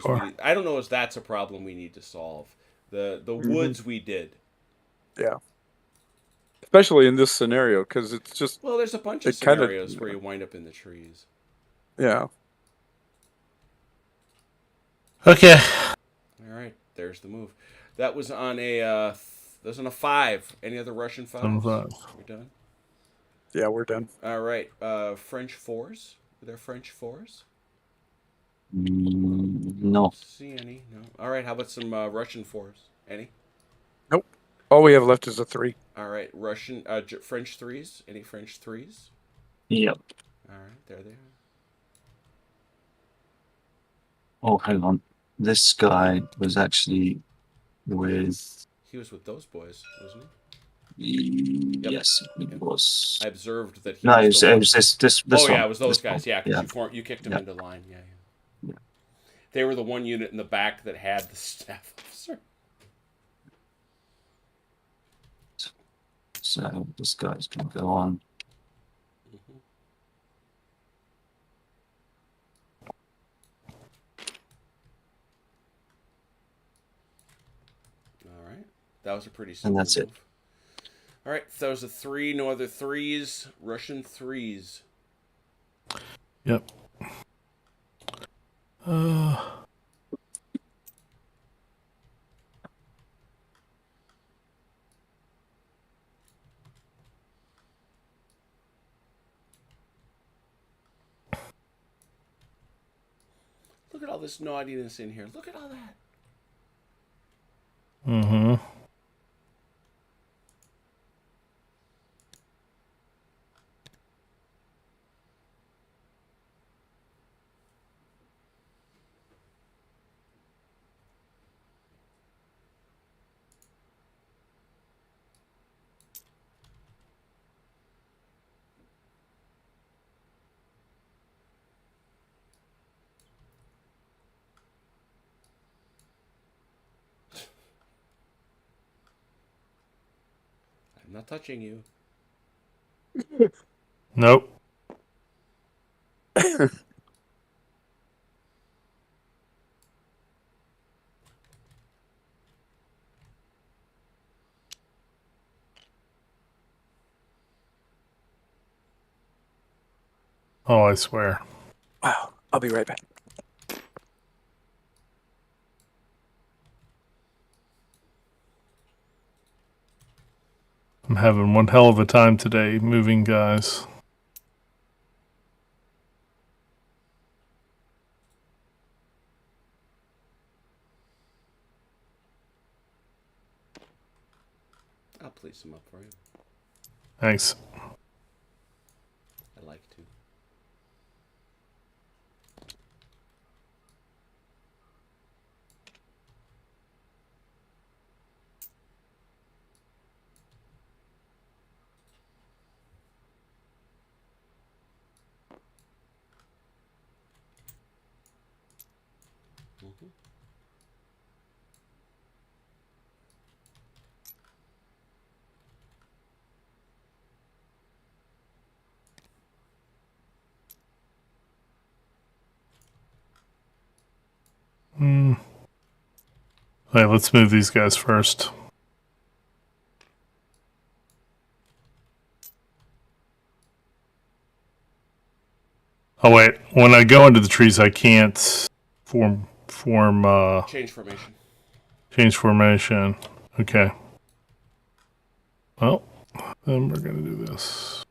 as that's a problem we need to solve. The woods we did. Yeah. Especially in this scenario, because it's just... Well, there's a bunch of scenarios where you wind up in the trees. Yeah. Okay. All right, there's the move. That was on a 5. Any other Russian 5s? We're done? Yeah, we're done. All right. French 4s? Are there French 4s? No. See any? No. All right, how about some Russian 4s? Any? Nope. All we have left is a 3. All right, French 3s? Any French 3s? Yep. All right, there they are. Oh, hang on. This guy was actually with... He was with those boys, wasn't he? Yes, it was. I observed that he it was this Oh, one. yeah, it was those guys. One. Yeah, because you kicked him into line. Yeah. They were the one unit in the back that had the staff officer. So this guy's going to go on. All right. That was a pretty simple And that's move. it. All right. So that was a 3. No other 3s. Russian 3s. Yep. Look at all this naughtiness in here. Look at all that. Mm-hmm. I'm not touching you. Nope. Oh, I swear. Wow. I'll be right back. I'm having one hell of a time today moving guys. I'll place them up for you. Thanks. I like to. Mm-hmm. Wait, let's move these guys first. Oh wait, when I go into the trees, I can't form Change formation. change formation. Okay. Well, then we're gonna do this.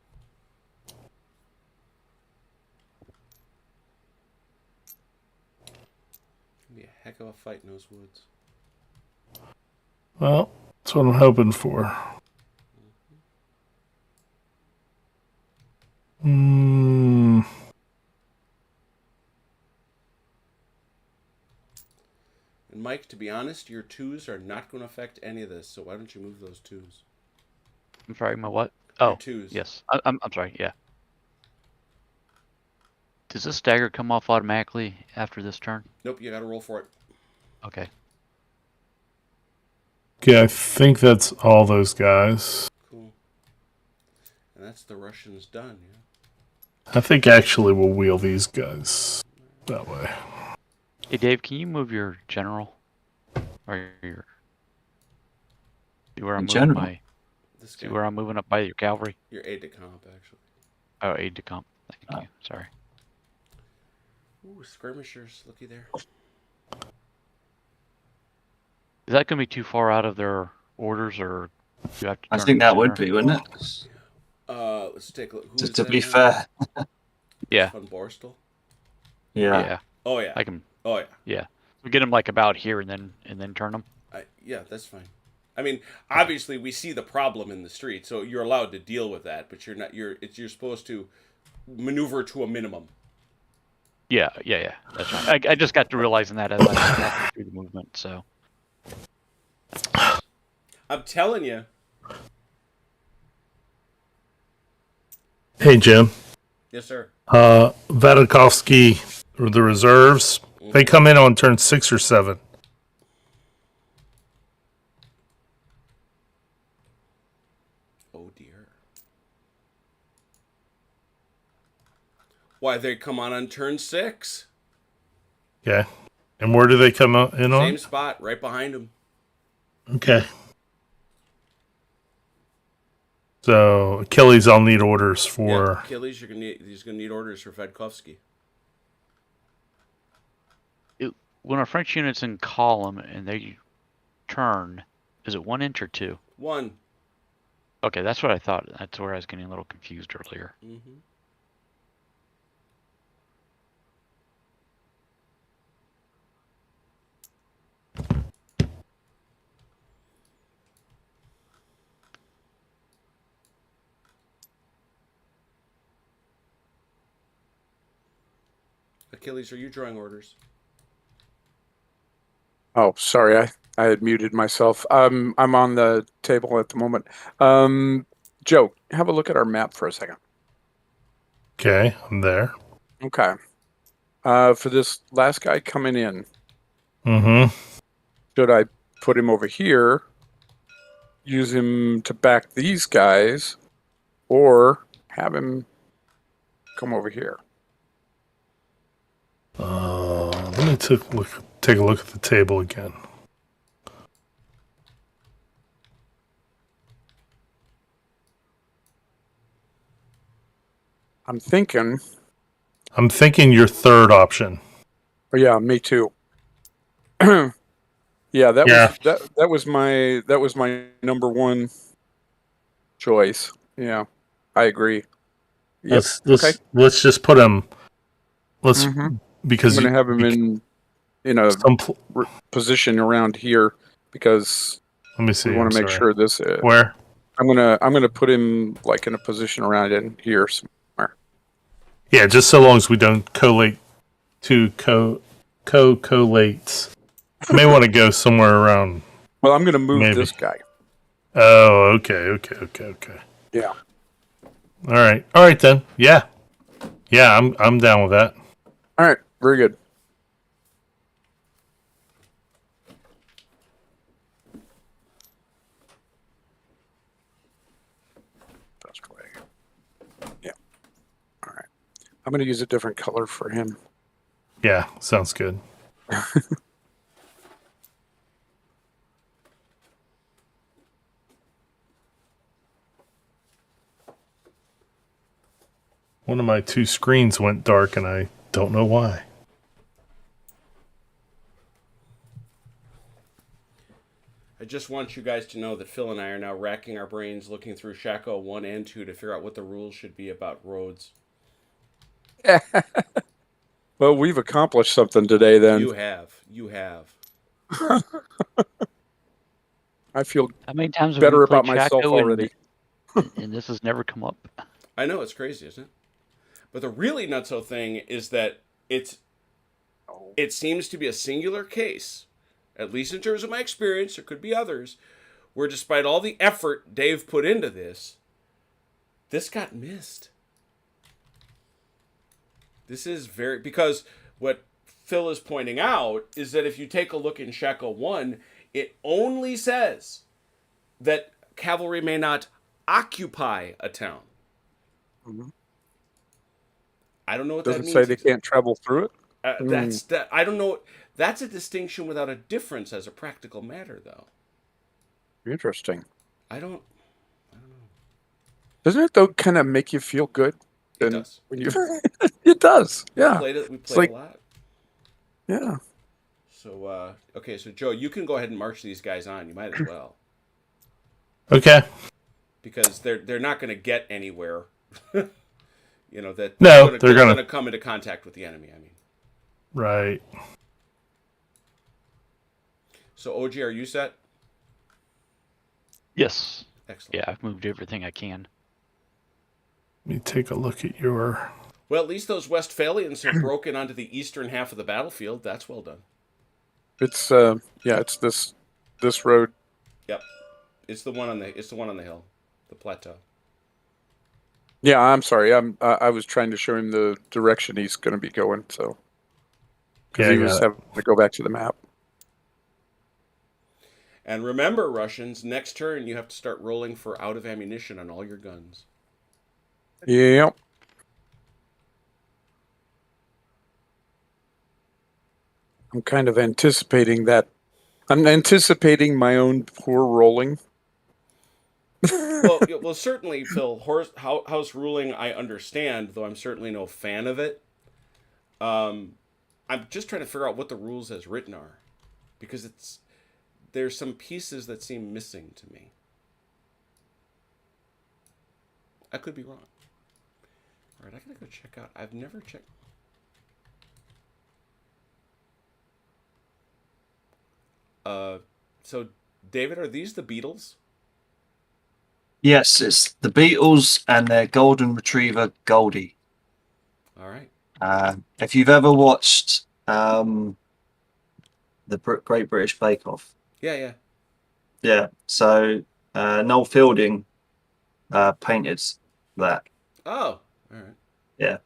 It'll be a heck of a fight in those woods. Well, that's what I'm hoping for. Hmm. And Mike, to be honest, your twos are not going to affect any of this. So why don't you move those twos? I'm sorry, my what? Your Oh, twos. yes. I'm sorry. Yeah. Does this stagger come off automatically after this turn? Nope, you got to roll for it. Okay. Okay, I think that's all those guys. Cool. And that's the Russians done. Yeah. I think actually we'll wheel these guys that way. Hey, Dave, can you move your general? Or your... See where I'm moving General? my... This See guy, where I'm moving up by your cavalry? your aide de camp, actually. Oh, aide de camp. Thank you. Sorry. Ooh, skirmishers. Looky there. Is that going to be too far out of their orders, or do you have to I turn think them that would sooner? be, wouldn't it? Let's take a look. Who Just is to that be now? fair. Yeah. Von Borstel? Yeah. Yeah. Oh, yeah. I can. Oh, yeah. Yeah. We get them like about here, and then turn them. Yeah, that's fine. I mean, obviously, we see the problem in the street, so you're allowed to deal with that, but you're not. You're supposed to maneuver to a minimum. Yeah. That's right. I just got to realizing that as I was walking through the movement. So. I'm telling you. Hey Jim. Yes, sir. Vadakovsky, or the reserves, they come in on turn 6 or 7. Oh dear. Why, they come on turn 6. Okay. And where do they come in on? Same spot, right behind him. Okay. So Achilles, I'll need orders Yeah, for. Achilles, he's gonna need orders for Vedkovsky. When a French unit's in column and they turn, is it 1 inch or 2? 1. Okay, that's what I thought. That's where I was getting a little confused earlier. Mm-hmm. Achilles, are you drawing orders? Oh, sorry, I had muted myself. I'm on the table at the moment. Joe, have a look at our map for a second. Okay, I'm there. Okay. For this last guy coming in, Mm-hmm. should I put him over here, use him to back these guys, or have him come over here? Let me take a look at the table again. I'm thinking. I'm thinking your third option. Oh yeah, me too. Yeah, that Yeah. was my number one choice. Yeah, I agree. Yep. Okay. Let's just put him. Let's Mhm. I'm because going to have him in a position around here because let me see. we want I'm to make sorry. sure this. Where? I'm gonna put him like in a position around in here somewhere. Yeah, just so long as we don't collate two collates. May want to go somewhere around. Well, I'm going to move Maybe. this guy. Oh, okay. Yeah. All right then. Yeah, I'm down with that. All right. Very good. Best way. Yeah. All right. I'm going to use a different color for him. Yeah, sounds good. One of my two screens went dark, and I don't know why. I just want you guys to know that Phil and I are now racking our brains looking through Shako 1 and 2 to figure out what the rules should be about roads. Well, we've accomplished something today then. You have. I feel How many times have better we played about myself Shako already. and this has never come up? I know, it's crazy, isn't it? But the really nutso thing is that it seems to be a singular case, at least in terms of my experience, there could be others, where despite all the effort Dave put into this got missed. This is because what Phil is pointing out is that if you take a look in Shako 1, it only says that cavalry may not occupy a town. Mm-hmm. I don't know what Doesn't that means. say they can't travel through it. I don't know. That's a distinction without a difference as a practical matter, though. Interesting. I don't know. Doesn't it though kind of make you feel good? It does. When you, it does. Yeah. We played a lot. Yeah. So okay, so Joe, you can go ahead and march these guys on. You might as well. Okay. Because they're not going to get anywhere. You know that they're going to come into contact with the enemy. I mean. Right. So OG, are you set? Yes. Excellent. Yeah, I've moved everything I can. Let me take a look at your. Well, at least those Westphalians have broken onto the eastern half of the battlefield. That's well done. It's it's this road. Yep, it's the one on the hill, the plateau. Yeah, I'm sorry. I was trying to show him the direction he's going to be going. So because he was having to go back to the map. And remember, Russians, next turn you have to start rolling for out of ammunition on all your guns. Yep. I'm kind of anticipating that. I'm anticipating my own poor rolling. well, certainly, Phil, house ruling I understand, though I'm certainly no fan of it. I'm just trying to figure out what the rules as written are, because there's some pieces that seem missing to me. I could be wrong. All right, I gotta go check out. I've never checked. So David, are these the Beatles? Yes, it's the Beatles and their golden retriever Goldie. All right. If you've ever watched the Great British Bake Off, Yeah. yeah. So Noel Fielding painted that. Oh, all right. Yeah.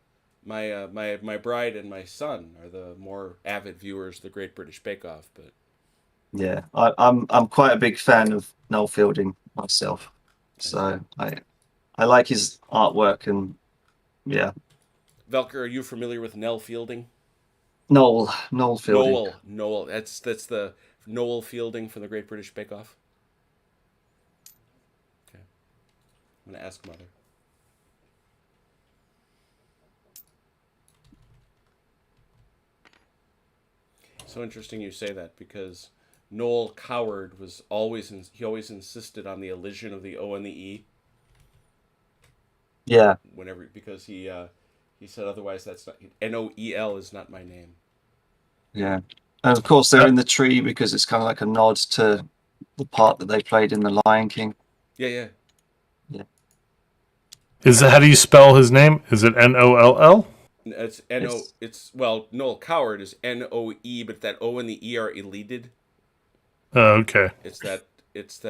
My bride and my son are the more avid viewers of the Great British Bake Off, but Yeah, I'm quite a big fan of Noel Fielding myself, so I like his artwork and yeah, Velker, are you familiar with Nell Fielding? Noel Fielding. Noel. That's the Noel Fielding from the Great British Bake Off. Okay, I'm gonna ask Mother. So interesting you say that because Noel Coward was always he always insisted on the elision of the O and the E. Yeah, Whenever because he said otherwise that's not Noel is not my name. yeah, and of course they're in the tree because it's kind of like a nod to the part that they played in The Lion King. Yeah. Is it, how do you spell his name? Is it Noll? It's N-O. It's well, Noel Coward is N-O-E, but that O and the E are elided. Oh, okay. It's that. It's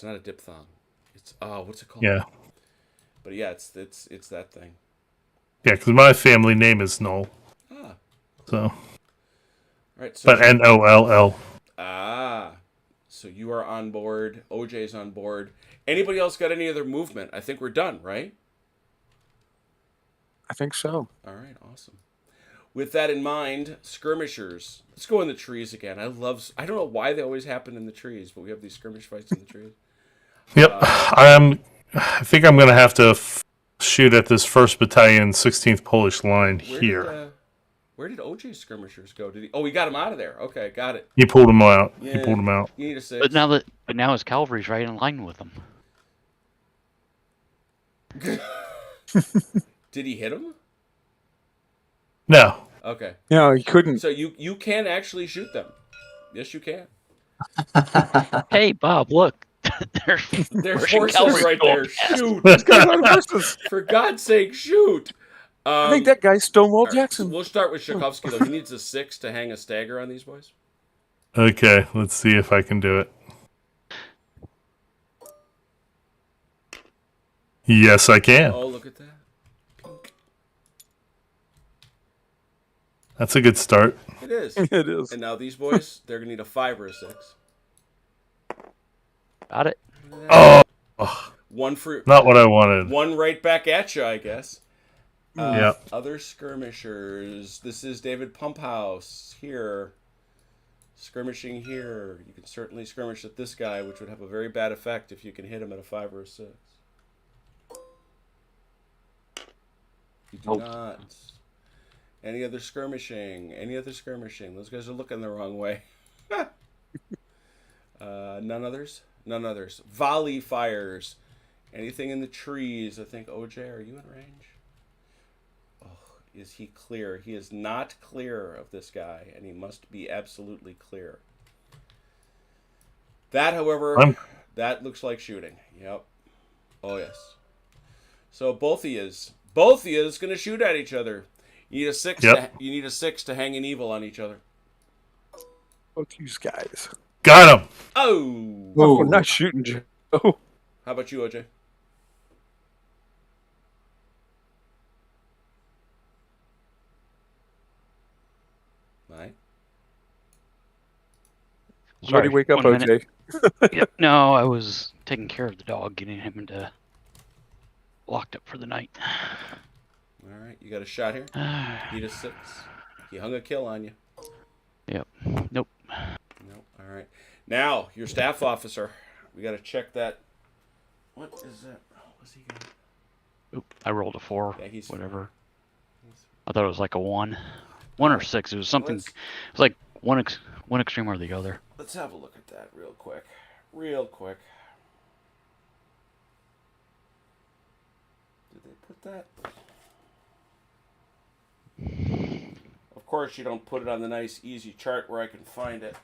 not a diphthong. It's what's it called? Yeah. But yeah, it's that thing. Yeah, because my family name is Noel. Ah. So. Right. So But Noll. So you are on board. OJ's on board. Anybody else got any other movement? I think we're done, right? I think so. All right, awesome. With that in mind, skirmishers. Let's go in the trees again. I don't know why they always happen in the trees, but we have these skirmish fights in the trees. Yep. I think I'm going to have to shoot at this 1st Battalion, 16th Polish line here. Where did OJ's skirmishers go? He got him out of there. Okay, got it. He pulled him out. Yeah, He pulled him out. You need a 6. But now his cavalry's right in line with him. Did he hit him? No. Okay. No, he couldn't. So you can actually shoot them. Yes, you can. Hey, Bob, look. There's horses right there. Shoot. These guys are horses. For God's sake, shoot. I think that guy's Stonewall All right, Jackson. so we'll start with Tchaikovsky, though. He needs a 6 to hang a stagger on these boys. Okay, let's see if I can do it. Yes, I can. Oh, look at that. Pink. That's a good start. It is. It is. And now these boys, they're going to need a 5 or a 6. Got it. Oh, One for not what I wanted. one right back at you, I guess. Yeah. Other skirmishers. This is David Pumphouse here. Skirmishing here. You can certainly skirmish at this guy, which would have a very bad effect if you can hit him at a 5 or a 6. You do not. Any other skirmishing? Any other skirmishing? Those guys are looking the wrong way. None others? None others. Volley fires. Anything in the trees? I think, OJ, are you in range? Oh, is he clear? He is not clear of this guy, and he must be absolutely clear. That, however, that looks like shooting. Yep. Oh, yes. So both of yous going to shoot at each other. You need a 6. Yep. You need a 6 to hang an evil on each other. Both these guys. Got him. Oh. Oh, not shooting, Joe. Oh. How about you, OJ? Right. Ready, wake up, 1 OJ. minute. Yep. No, I was taking care of the dog, getting him into locked up for the night. All right. You got a shot here? Need a 6. He hung a kill on you. Yep. Nope. Nope. All right. Now, your staff officer. We got to check that. What is that? What's he got? Oop, I rolled a 4. Yeah, he's whatever. I thought it was like a 1. 1 or 6. It was something. It was like one extreme or the other. Let's have a look at that real quick. Real quick. Did they put that? Of course, you don't put it on the nice, easy chart where I can find it.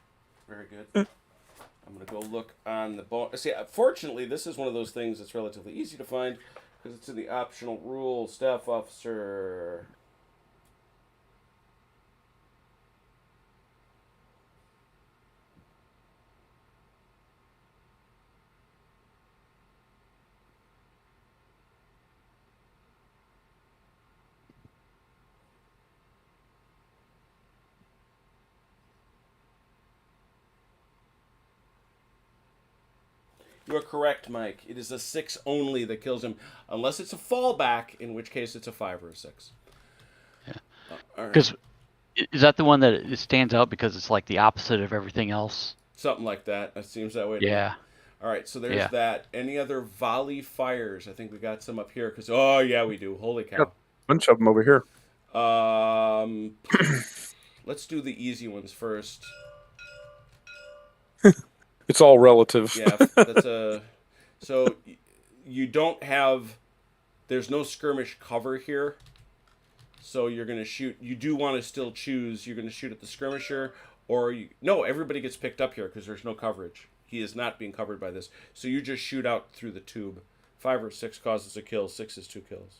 Very good. I'm going to go look on the bone. See, fortunately, this is one of those things that's relatively easy to find because it's in the optional rules. Staff officer. You are correct, Mike. It is a 6 only that kills him, unless it's a fallback, in which case it's a 5 or a 6. Yeah. All right. Because is that the one that it stands out because it's like the opposite of everything else? Something like that. It seems that way to me. Yeah. All right, so there's that. Any other volley fires? I think we got some up here. Because, oh, yeah, we do. Holy cow. Got a bunch of them over here. Let's do the easy ones first. It's all relative. Yeah, that's a... So, you don't have... There's no skirmish cover here. So you're going to shoot... You do want to still choose. You're going to shoot at the skirmisher, or... No, everybody gets picked up here because there's no coverage. He is not being covered by this. So you just shoot out through the tube. 5 or 6 causes a kill. 6 is 2 kills.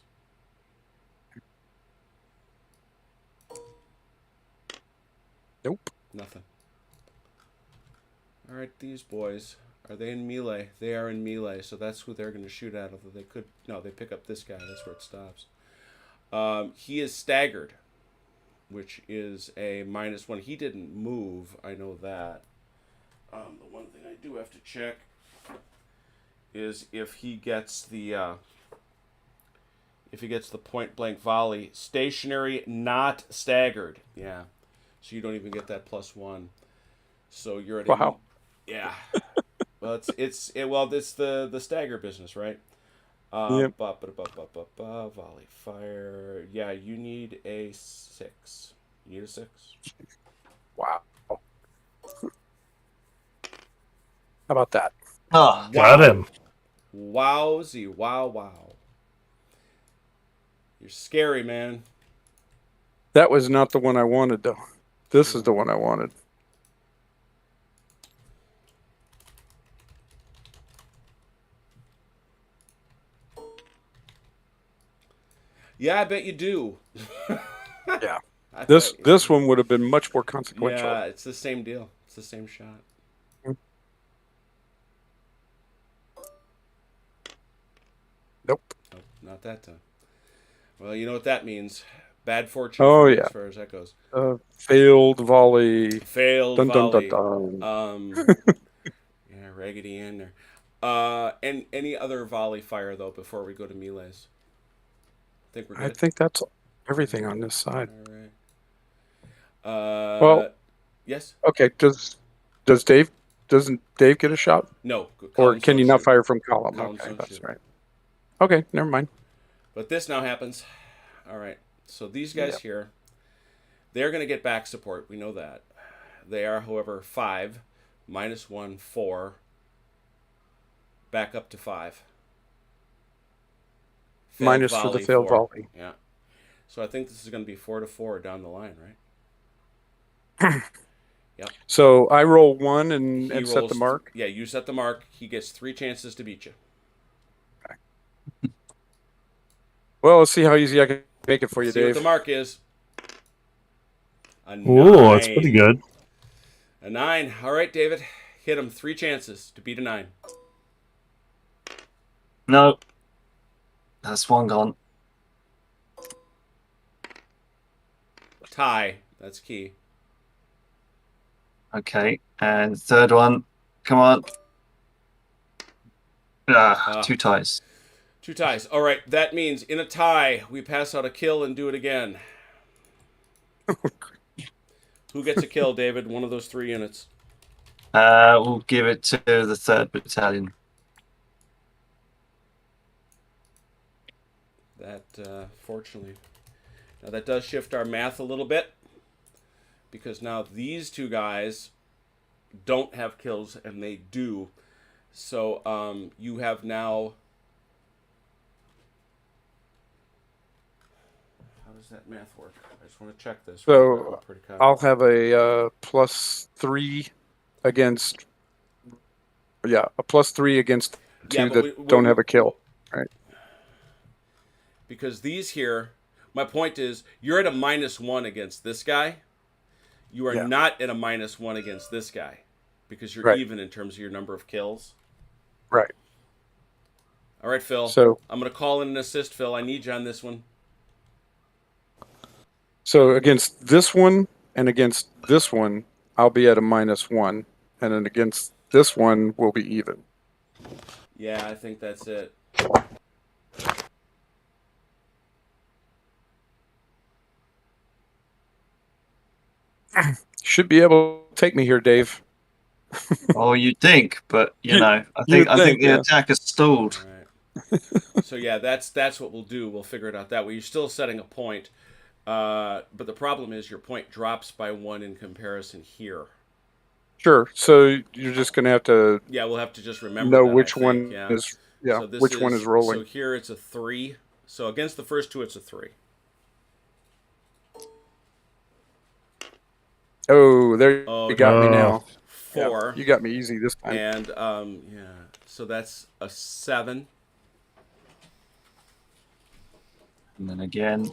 Nope. Nothing. All right, these boys. Are they in melee? They are in melee, so that's who they're going to shoot at. Although they could... No, they pick up this guy. That's where it stops. He is staggered, which is a -1. He didn't move. I know that. The one thing I do have to check is if he gets the point blank volley. Stationary, not staggered. Yeah. So you don't even get that +1. So you're at Wow. Yeah. Well, it's the stagger business, right? Yep. Volley fire. Yeah, you need a 6. You need a 6. Wow. How about that? Oh, Got him. Wowzy, wow. You're scary, man. That was not the one I wanted, though. This is the one I wanted. Yeah, I bet you do. Yeah. This one would have been much more consequential. Yeah, it's the same deal. It's the same shot. Nope. Nope, not that time. Well, you know what that means. Bad fortune Oh, for me yeah. as far as that goes. Failed volley. Failed Dun, dun, volley. dun, Yeah, Raggedy Ann there. And any other volley fire, though, before we go to melees? I think we're good. I think that's everything on this side. All right. Well, yes? okay. Doesn't Dave get a shot? No. Or columns can don't you not shoot. fire from column? Columns Okay, don't that's shoot. right. Okay, never mind. But this now happens. All right. So these guys here, they're going to get back support. We know that. They are, however, 5, -1, 4, back up to 5. Failed Minus for the failed 4. volley. Yeah. So I think this is going to be 4-4 down the line, right? Yep. So I roll 1 and He set the rolls mark. Yeah, you set the mark. He gets 3 chances to beat you. Well, let's see how easy I can make it for you, See what Dave. the mark is. A 9. Ooh, that's pretty good. A 9. All right, David. Hit him 3 chances to beat a 9. no. That's one gone. Tie. That's key. Okay. And third one. Come on. 2 ties. 2 ties. All right. That means in a tie, we pass out a kill and do it again. Who gets a kill, David? One of those 3 units. We'll give it to the 3rd Battalion. That, fortunately. Now, that does shift our math a little bit. Because now these 2 guys don't have kills, and they do. So, you have now... How does that math work? I just want to check this. So I'll have a +3 against. Yeah, a +3 against 2 that don't have a kill. Right. Because these here, my point is, you're at a -1 against this guy. You are not at a -1 against this guy. Because you're even in terms of your number of kills. Right. All right, Phil. So I'm going to call in an assist, Phil. I need you on this one. So against this one and against this one, I'll be at a -1, and then against this one, we'll be even. Yeah, I think that's it. Should be able to take me here, Dave. Oh, you'd think, but you You- know, I you'd think think, the yeah. attack has stalled. All right. So yeah, that's what we'll do. We'll figure it out that way. You're still setting a point, but the problem is your point drops by 1 in comparison here. Sure. So you're just going to have to Yeah, we'll have to just remember know that. which I think. one Yeah. is. Yeah, So this which one is rolling. So here it's a 3. So against the first 2, it's a 3. Oh, there Oh, you got me now. 4. Yeah, you got me easy this time. And yeah. So that's a 7. And then again,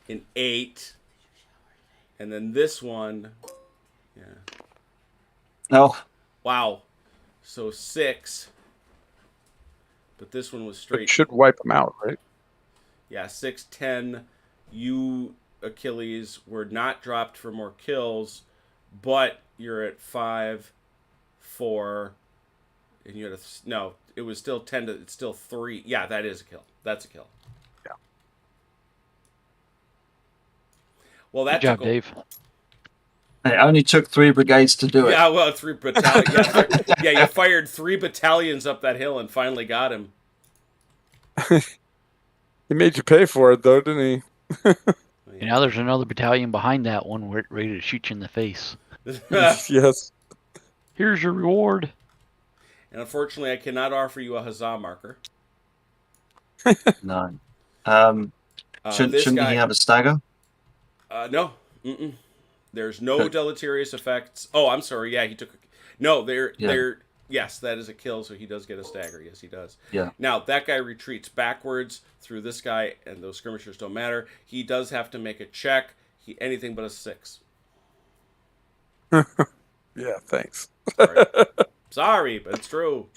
An 8. And then this one. Yeah. oh, Wow. So 6. But this one was But straight. should wipe them out, right? Yeah, 6, 10. You, Achilles, were not dropped for more kills, but you're at 5, 4, and you had no. It was still 10 to. It's still 3. Yeah, that is a kill. That's a kill. Yeah. Well, that Good job, took Dave. it only took 3 brigades to do it. Yeah, well, 3 battalions. Yeah, you fired 3 battalions up that hill and finally got him. He made you pay for it, though, didn't he? And now there's another battalion behind that one ready to shoot you in the face. Yes. Here's your reward. And unfortunately, I cannot offer you a huzzah marker. No. This Shouldn't guy, he have a stagger? No. Mm-mm. There's no deleterious effects. Oh, I'm sorry. Yeah, he took. No, they're. Yes, that is a kill, so he does get a stagger. Yes, he does. Yeah. Now, that guy retreats backwards through this guy, and those skirmishers don't matter. He does have to make a check. Anything but a 6. Yeah, thanks. Sorry. Sorry, but it's true.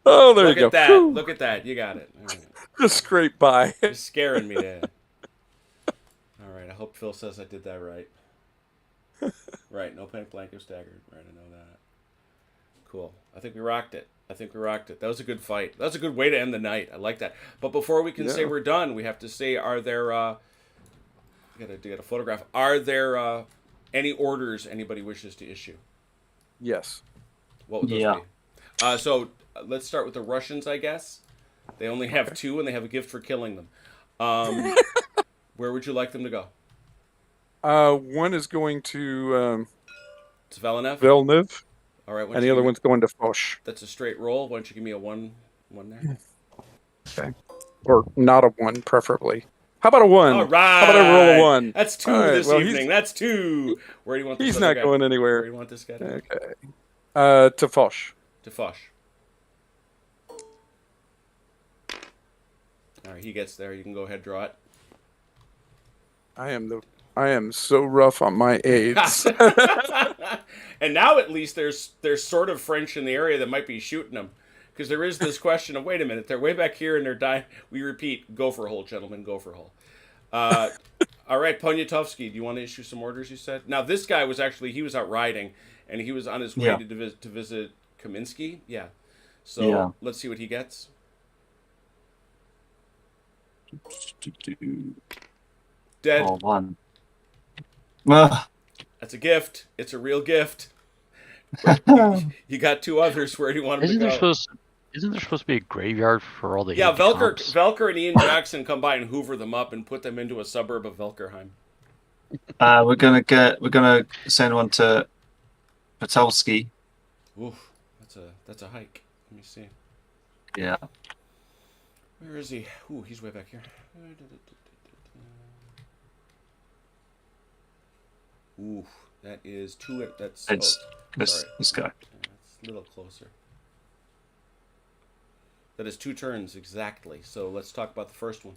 Oh, there Look you go. at that. Whew. Look at that. You got it. All right. Just scrape by. You're scaring me, Dad. All right, I hope Phil says I did that right. Right, no panic blanket staggered. Right, I know that. Cool. I think we rocked it. That was a good fight. That was a good way to end the night. I like that. But before we can say we're done, we have to say, are there, gotta get a photograph. Are there any orders anybody wishes to issue? Yes. What would those be? So let's start with the Russians, I guess. They only have 2, and they have a gift for killing them. Where would you like them to go? One is going to It's Villeneuve. Villeneuve, All right. and the other one's going to Foch. That's a straight roll. Why don't you give me a 1 there? Okay. Or not a 1, preferably. How about a 1? All right. How about I roll a 1? That's 2 All right, this well, evening. That's 2. Where do you want this He's other not guy? going Where anywhere. do you want this guy to go? Okay. To Foch. To Foch. All right, he gets there. You can go ahead, draw it. I am so rough on my aids. And now at least there's sort of French in the area that might be shooting them. Because there is this question of, wait a minute, they're way back here and they're dying. We repeat, go for hole, gentlemen, go for hole. All right, Poniatowski, do you want to issue some orders, you said? Now, this guy was actually, he was out riding, and he was on his way to visit Kaminsky. Yeah. So let's see what he gets. Dead. Oh, 1. That's a gift. It's a real gift. You got 2 others. Where do you want them to go? Isn't there supposed to be a graveyard for all the Velker and Ian Jackson come by and hoover them up and put them into a suburb of Velkerheim. We're gonna send one to Patulski. Oof, that's a hike. Let me see. Yeah. Where is he? Ooh, he's way back here. Ooh, that is 2. That's This guy. That's a little closer. That is 2 turns exactly. So let's talk about the first one.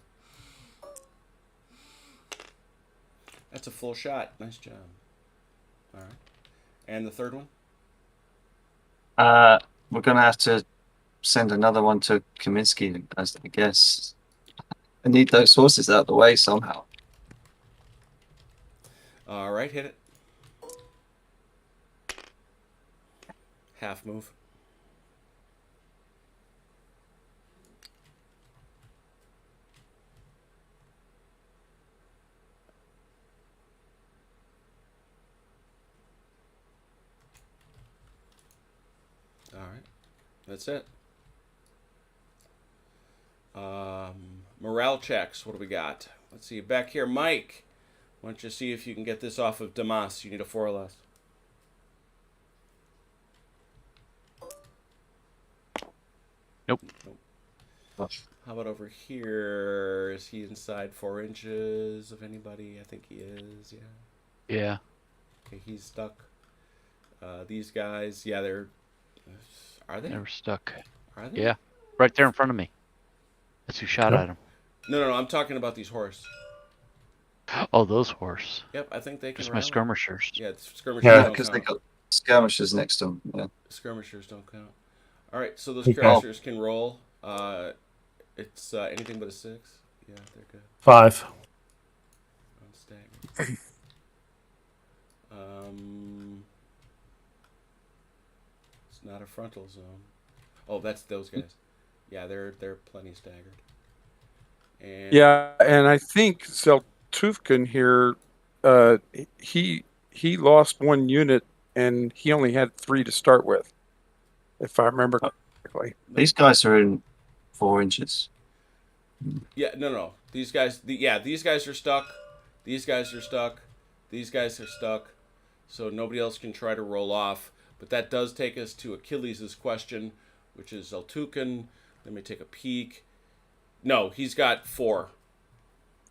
That's a full shot. Nice job. All right. And the third one? We're gonna have to send another one to Kaminsky, I guess. I need those horses out of the way somehow. All right, hit it. Half move. That's it. Morale checks. What do we got? Let's see. Back here, Mike. Why don't you see if you can get this off of Damas? You need a 4 or less. Nope. How about over here? Is he inside 4 inches of anybody? I think he is. Yeah. Yeah. Okay, he's stuck. These guys, yeah, they're. Are they? They were stuck. Are they? Yeah. Right there in front of me. That's who shot Yep. at him. No. I'm talking about these horse. Oh, those horse. Yep, I think they can. Just my rally. skirmishers. Yeah, skirmishers Yeah. don't Because they count. got skirmishers next to them. Yeah. Skirmishers don't count. All right, so those Okay. skirmishers can roll. It's anything but a 6. Yeah, they're good. 5. On stagger. It's not a frontal zone. Oh, that's those guys. Yeah, they're plenty staggered. And Yeah, and I think Zeltufkin here, he lost 1 unit and he only had 3 to start with, if I remember correctly. These guys are in 4 inches. Yeah, no. These guys, these guys are stuck. These guys are stuck. These guys are stuck. So nobody else can try to roll off. But that does take us to Achilles' question, which is Zeltukin. Let me take a peek. No, he's got 4.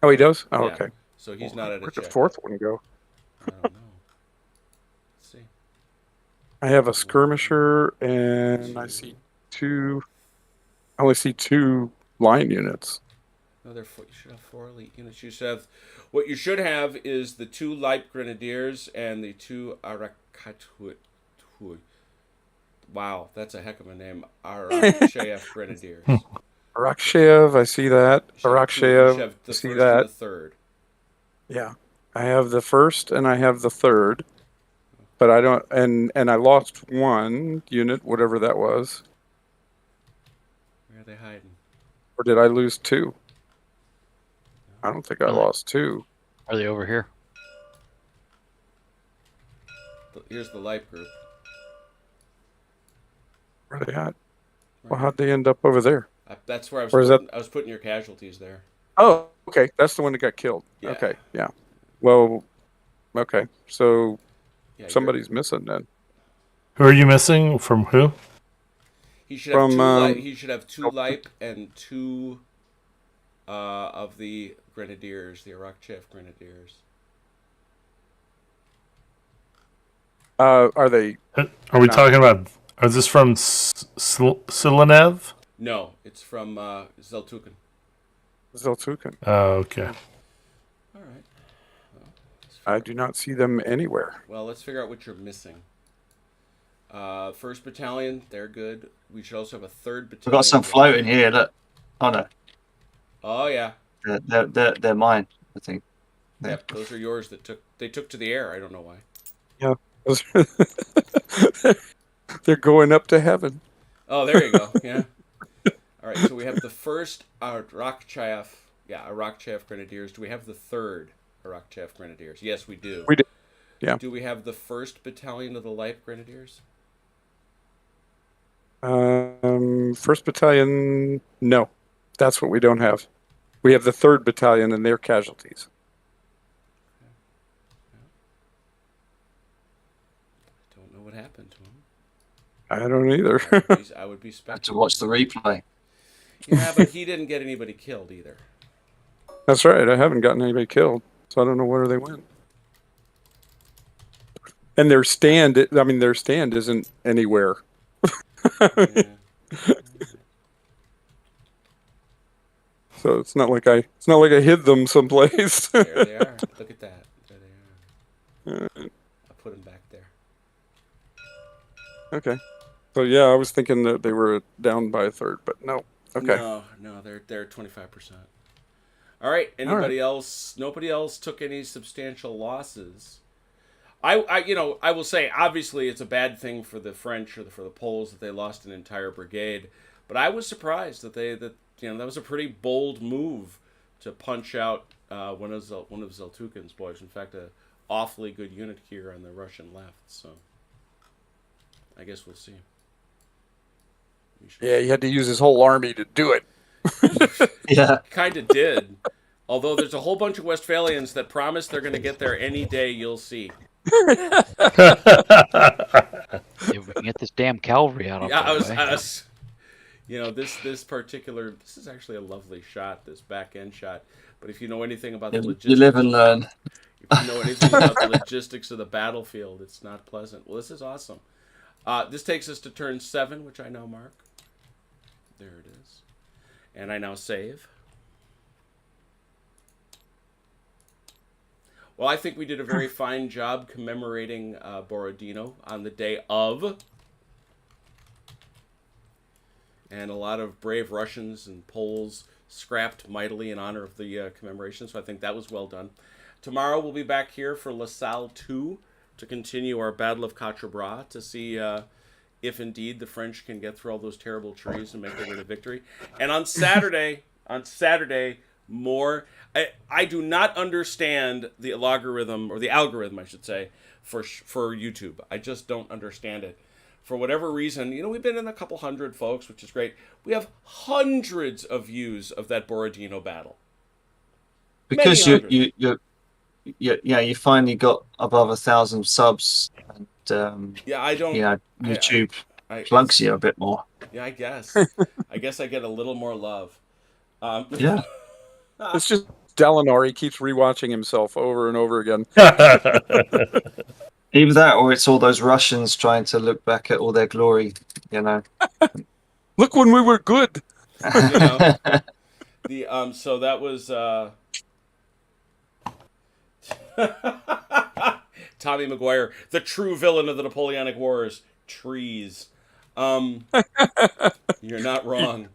Oh, he does? Oh, Yeah. okay. So he's not at a Where'd the check. 4th one go? I don't know. Let's see. I have a skirmisher and I see 2. I only see 2 line units. No, you should have 4 elite units. You should have. What you should have is the 2 light grenadiers and the 2 Arakatui. Wow, that's a heck of a name. Arakshev grenadiers. Arakshev, I see that. You should Arakshev, have the I see first that. and the third. Yeah, I have the 1st and I have the 3rd, but I don't. And I lost 1 unit, whatever that was. Where are they hiding? Or did I lose 2? I don't think I Really? lost 2. Are they over here? Here's the light group. Where are they at? Well, how'd they end up over there? That's where I was. Or is that- I was putting your casualties there. Oh, okay. That's the one that got killed. Yeah. Okay, yeah. Well, okay. So Yeah, somebody's missing then. Who are you missing? From who? He should have from, 2 light. um, He should have 2 light and 2 of the grenadiers, the Arakchev grenadiers. Are they? Are we No. talking about? Is this from Silenev? No, it's from Zeltukin. Zeltukin? Oh, okay. All right. I do not see them anywhere. Well, let's figure out what you're missing. 1st Battalion, they're good. We should also have a 3rd Battalion. We've got some floating here. Look. Oh no, Oh yeah. they're mine. I think. Yep, those are yours that they took to the air. I don't know why. They're going up to heaven. Oh, there you go. Yeah. All right, so we have the 1st Arakchev. Yeah, Arakchev Grenadiers. Do we have the 3rd Arakchev Grenadiers? Yes, we do. We do. Yeah. Do we have the 1st Battalion of the Light Grenadiers? 1st Battalion, no. That's what we don't have. We have the 3rd Battalion and their casualties. I don't know what happened to them. I don't either. I would be Have to speculating. watch the replay. Yeah, but he didn't get anybody killed either. That's right. I haven't gotten anybody killed, so I don't know where they went. And their stand isn't anywhere. Yeah. So it's not like I hid them someplace. There they are. Look at that. There they are. I put them back there. Okay. So yeah, I was thinking that they were down by a 3rd, but no. Okay. No, they're 25%. All right. Anybody else? Nobody else took any substantial losses. I will say, obviously, it's a bad thing for the French or for the Poles that they lost an entire brigade. But I was surprised that that was a pretty bold move to punch out one of Zeltukin's boys. In fact, an awfully good unit here on the Russian left. So I guess we'll see. Yeah, he had to use his whole army to do it. Yeah. Kind of did. Although there's a whole bunch of Westphalians that promise they're going to get there any day, you'll see. If we can get this damn cavalry out of Yeah, the way. this particular, this is actually a lovely shot, this back end shot. But if you know anything about the You logistics, live and learn. if you know anything about the logistics of the battlefield, it's not pleasant. Well, this is awesome. This takes us to turn 7, which I now mark. There it is. And I now save. Well, I think we did a very fine job commemorating Borodino on the day of. And a lot of brave Russians and Poles scrapped mightily in honor of the commemoration, so I think that was well done. Tomorrow we'll be back here for La Salle 2 to continue our Battle of Quatre Bras to see if indeed the French can get through all those terrible trees and make their way to victory. And on Saturday, more. I do not understand the logarithm, or the algorithm, I should say, for YouTube. I just don't understand it. For whatever reason, we've been in a couple hundred folks, which is great. We have hundreds of views of that Borodino battle. Because you finally got above 1,000 subs, and YouTube plugs you a bit more. Yeah, I guess. I guess I get a little more love. Yeah. It's just Delanor. He keeps rewatching himself over and over again. Either that, or it's all those Russians trying to look back at all their glory. Look when we were good. So that was Tommy Maguire, the true villain of the Napoleonic Wars. Trees. You're not wrong.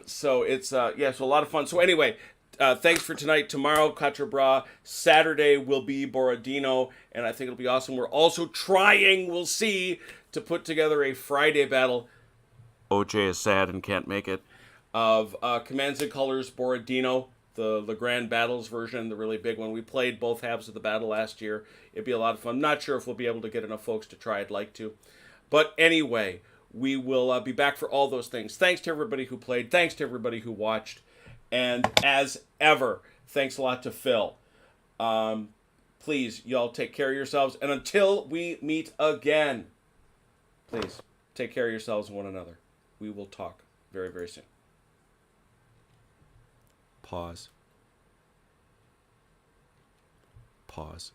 So it's so a lot of fun. So anyway, thanks for tonight. Tomorrow, Quatre Bras. Saturday will be Borodino, and I think it'll be awesome. We're also trying, we'll see, to put together a Friday battle. OJ is sad and can't make it. Of Commands and Colors Borodino, the Grand Battles version, the really big one. We played both halves of the battle last year. It'd be a lot of fun. I'm not sure if we'll be able to get enough folks to try. I'd like to. But anyway, we will be back for all those things. Thanks to everybody who played. Thanks to everybody who watched. And as ever, thanks a lot to Phil. Please, y'all take care of yourselves. And until we meet again, please take care of yourselves and one another. We will talk very, very soon. Pause. Pause.